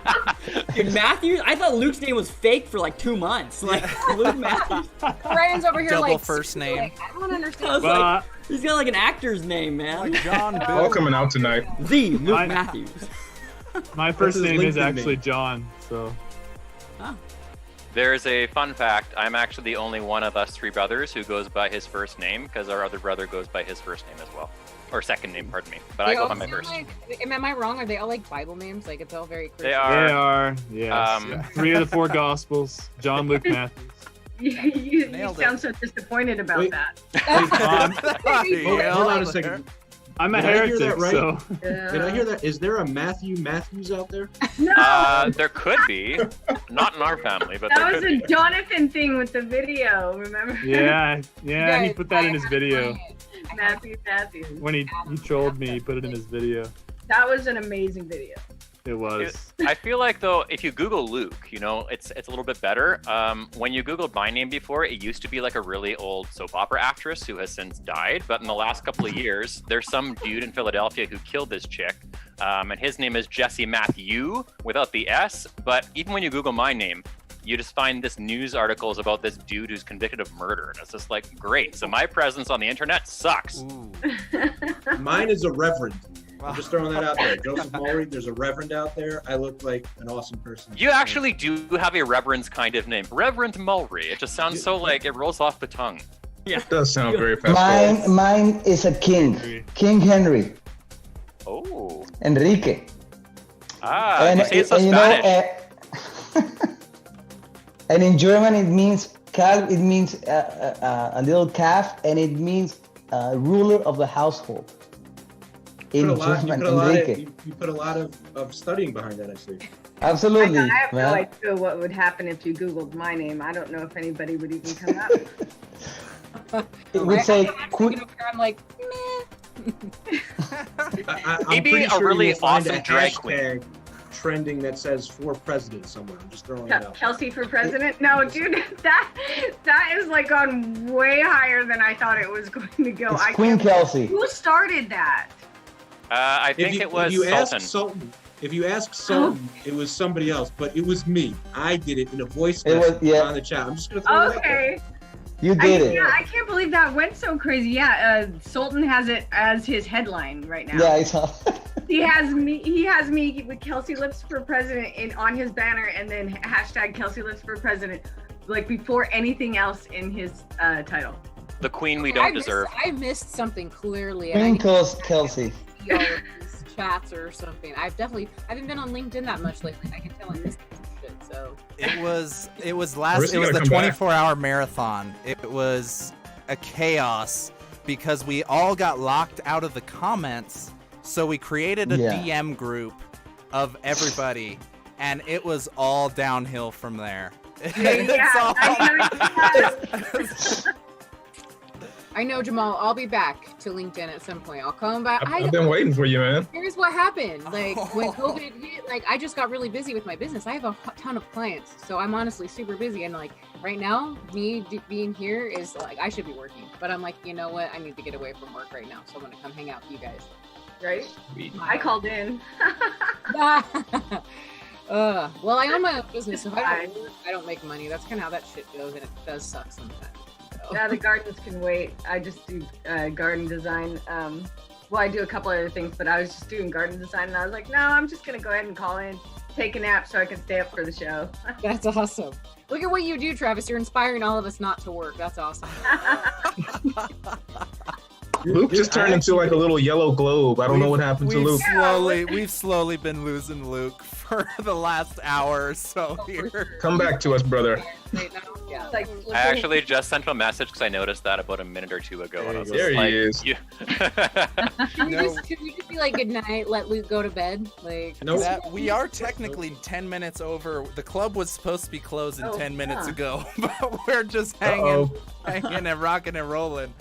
Dude, Matthew, I thought Luke's name was fake for like 2 months. Like, Luke Matthews. Ryan's over here Double like, first name. like, I don't I understand. was like, he's got like an actor's name, man. Like John Bill. All coming out tonight. Z, Luke I- Matthews. My first his name is LinkedIn actually name? John, so. There's a fun fact. I'm actually the only one of us 3 brothers who goes by his first name because our other brother goes by his first name as well. Or second name, pardon me. But I go by my first. Like, am I wrong? Are they all like Bible names? Like it's all very Christian. They are. They are, yes. 3 of the 4 Gospels. John, Luke, Matthews. You Nailed sound it. so disappointed about Wait. that. Hold on a second. I'm a Did I hear heretic, that right? so Did I hear that? Is there a Matthews out there? No, There could be, not in our family, but that there was could a be. Jonathan thing with the video. Remember? yeah, he Guys, put that I in his have video. plans. Matthews. When he trolled me, he put it in his video. That was an amazing video. It was. I feel like though, if you Google Luke, you know, it's a little bit better. When you Googled my name before, it used to be like a really old soap opera actress who has since died. But in the last couple of years, there's some dude in Philadelphia who killed this chick, and his name is Jesse Matthew without the S. But even when you Google my name, you just find this news articles about this dude who's convicted of murder, and it's just like, great. So my presence on the internet sucks. Mine is a reverend. I'm just throwing that out there. Joseph Mulry, there's a reverend out there. I look like an awesome person. You actually do have a reverend's kind of name, Reverend Mulry. It just sounds so like it rolls off the tongue. Yeah, it does sound very fast. Mine is a king. King Henry. Oh. Enrique. Ah, you say it's so you Spanish. And in German it means calf. It means a little calf, and it means ruler of the household. You In put a lot, German, you put a lot, Enrique. you put a lot of studying behind that, I see. Absolutely, I have no man. idea what would happen if you Googled my name. I don't know if anybody would even come up. It would say I'm like, I'm Maybe pretty a sure really you'll find awesome a drag hashtag trending that says "for president" somewhere. I'm just throwing it out. Kelsey for president? No, dude, that is like on way higher than I thought it was going to go. It's I Queen can't- Kelsey. Who started that? I think it was if you Sultan. ask Sultan, if you ask Sultan, it was somebody else, but it was me. I did it in a voice It was- message yeah. on the chat. I'm just gonna throw it out there. Okay. You did it. Yeah, I can't believe that went so crazy. Yeah, Sultan has it as his headline right now. Yeah, I saw. He has me with Kelsey Lips for president on his banner, and then hashtag Kelsey Lips for president, like before anything else in his title. The queen we don't deserve. I missed something clearly. Queen Kelsey. See all of these chats or something. I haven't been on LinkedIn that much lately. I can tell I missed some shit. So It was Marissa, you the gotta come back. 24-hour marathon. It was a chaos because we all got locked out of the comments. So we created a Yeah. DM group of everybody, and it was all downhill from there. It's all- I know, Jamal. I'll be back to LinkedIn at some point. I'll come back. I've been waiting for you, man. Here's what happened. Like when COVID hit, like I just got really busy with my business. I have a ton of clients, so I'm honestly super busy. And like right now, being here is like I should be working, but I'm like, you know what? I need to get away from work right now, so I'm gonna come hang out with you guys. Right? I called in. Well, I own my own business. If I don't work, I don't make money. That's kind of how that shit goes, and it does suck sometimes. So. Yeah, the gardens can wait. I just do garden design. Well, I do a couple other things, but I was just doing garden design, and I was like, no, I'm just gonna go ahead and call in, take a nap, so I can stay up for the show. That's awesome. Look at what you do, Travis. You're inspiring all of us not to work. That's awesome. Luke just turned into like a little yellow globe. I don't know what happened to Luke. We've slowly been losing Luke for the last hour or so here. Come back to us, brother. Yeah. Like, I actually just sent him a message because I noticed that about a minute or two ago. And I was just There he like, is. You... Can we just be like, good night, let Luke go to bed? Like, We are technically 10 minutes over. The club was supposed to be closing 10 minutes ago, but we're just hanging and rocking and rolling.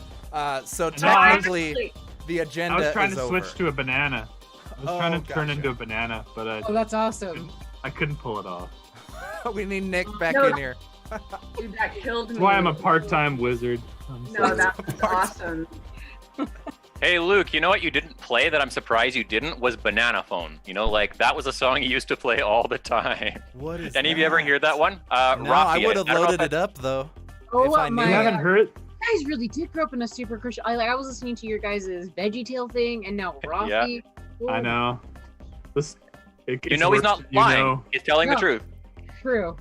So technically, the agenda is over. I was trying to switch to a banana. I was trying to turn gotcha. into a banana, but oh, that's awesome. I couldn't pull it off. We need Nick back No. in here. Dude, that killed me. That's why I'm a part-time wizard. No, that was awesome. Hey Luke, you know what you didn't play that I'm surprised you didn't was Banana Phone. You know, like that was a song you used to play all the time. What is Any of you ever hear that one? No, Rafi, I would have don't know loaded if it up though. Oh, if I knew. my You haven't heard? You guys really did grow up in a super Christian. I was listening to your guys' VeggieTale thing, and now Rafi. Yeah. I know. This. You know he's not lying. He's telling the No. truth. True.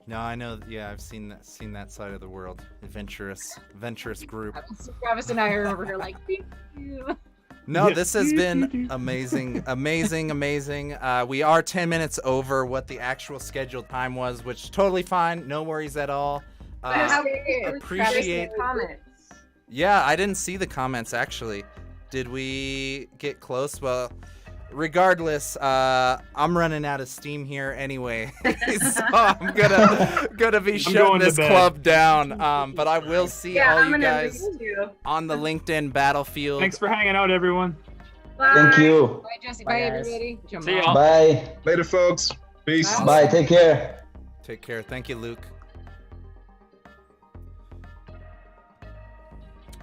No, I know. Yeah, I've seen that side of the world. Adventurous group. Travis and I are over here like, thank you. No, this has been amazing. We are 10 minutes over what the actual scheduled time was, which is totally fine. No worries at all. Appreciate. Comments. Yeah, I didn't see the comments actually. Did we get close? Well, regardless, I'm running out of steam here anyway, so I'm gonna be shutting this club down. But I will see all you guys on the LinkedIn battlefield. Thanks for hanging out, everyone. Bye. Thank you. Bye, Jesse. Bye, everybody. See y'all. Bye. Later, folks. Peace. Bye. Take care. Take care. Thank you, Luke.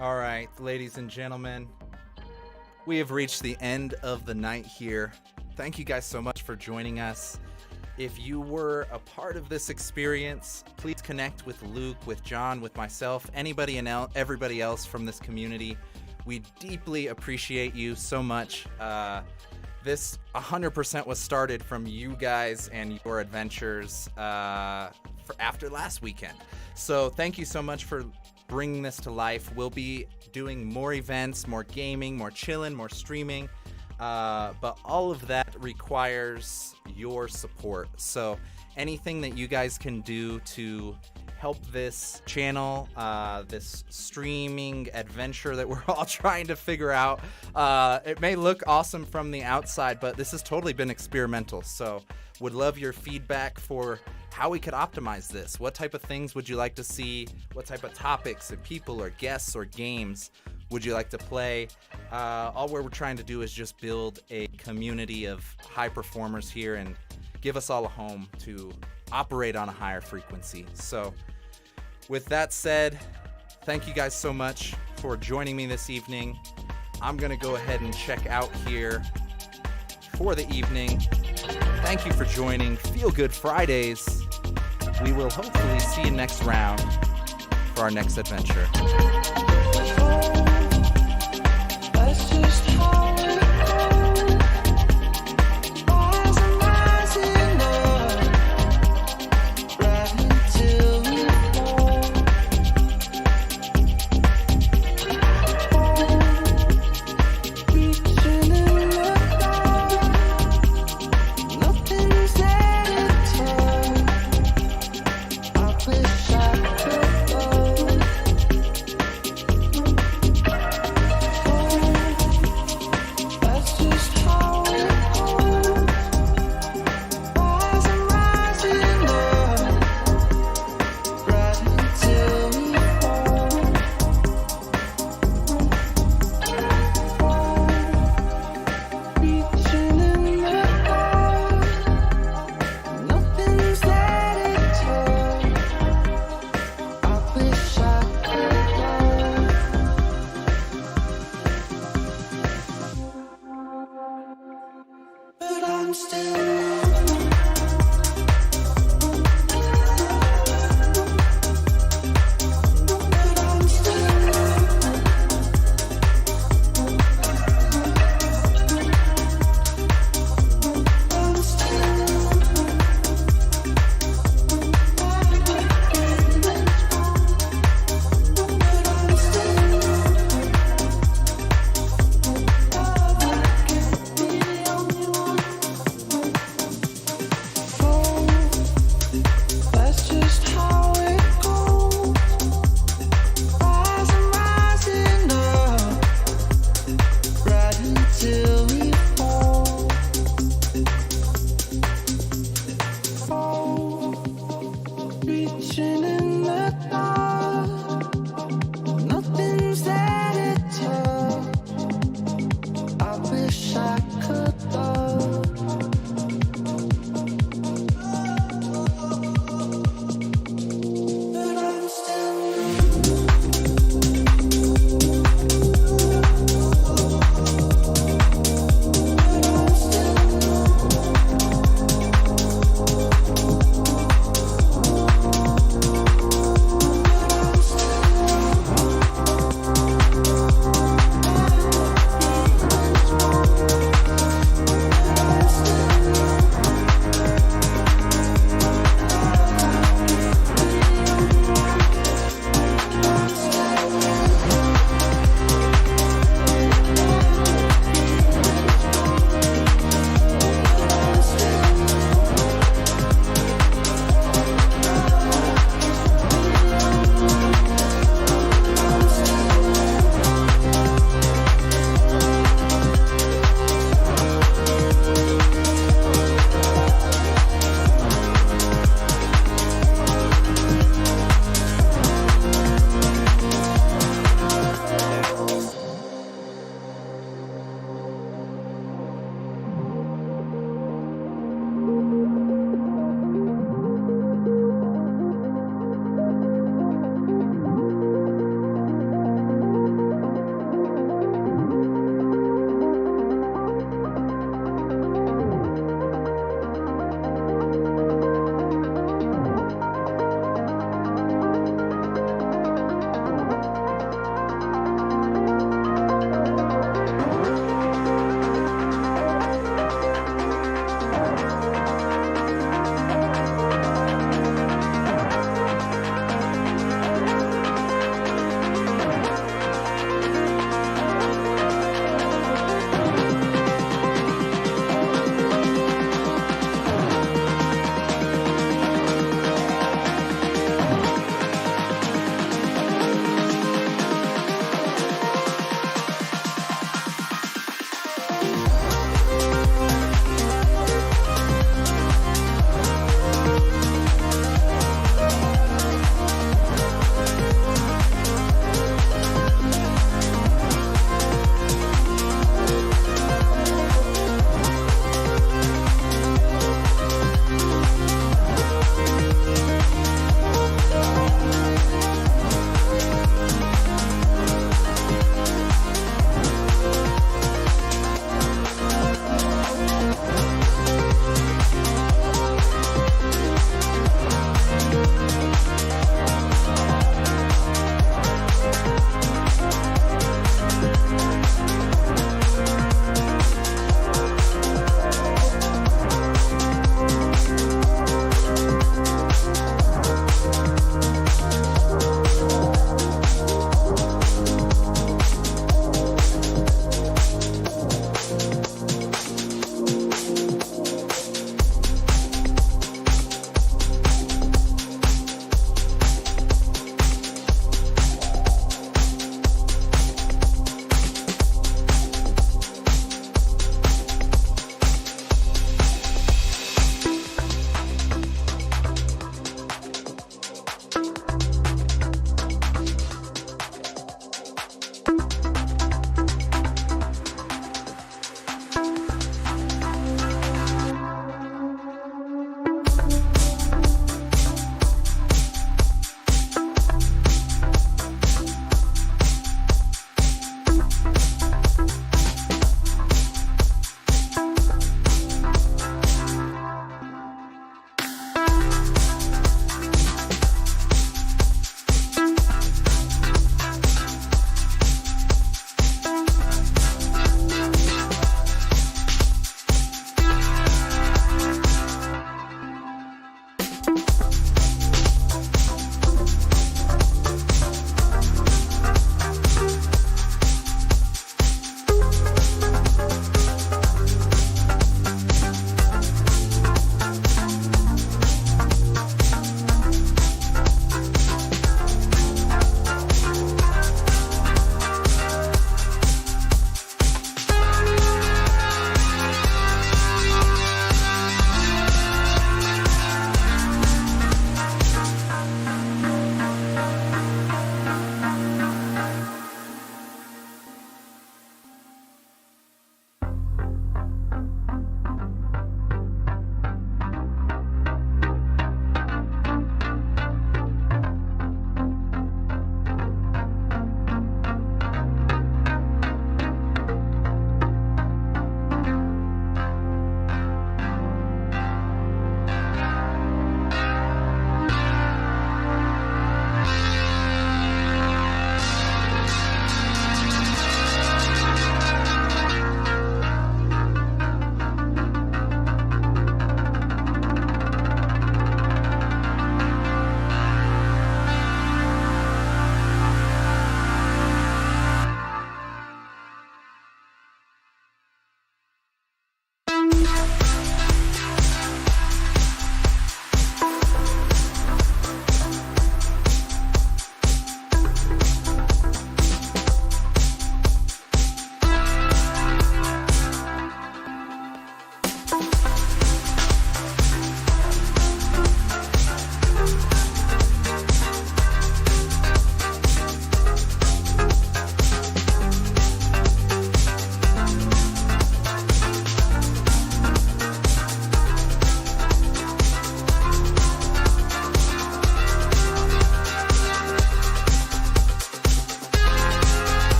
All right, ladies and gentlemen, we have reached the end of the night here. Thank you guys so much for joining us. If you were a part of this experience, please connect with Luke, with John, with myself, anybody and everybody else from this community. We deeply appreciate you so much. This 100% was started from you guys and your adventures after last weekend. So thank you so much for bringing this to life. We'll be doing more events, more gaming, more chilling, more streaming, but all of that requires your support. So anything that you guys can do to help this channel, this streaming adventure that we're all trying to figure out, it may look awesome from the outside, but this has totally been experimental. So would love your feedback for how we could optimize this. What type of things would you like to see? What type of topics and people or guests or games would you like to play? All we're trying to do is just build a community of high performers here and give us all a home to operate on a higher frequency. So with that said, thank you guys so much for joining me this evening. I'm gonna go ahead and check out here for the evening. Thank you for joining Feel Good Fridays. We will hopefully see you next round for our next adventure. Reaching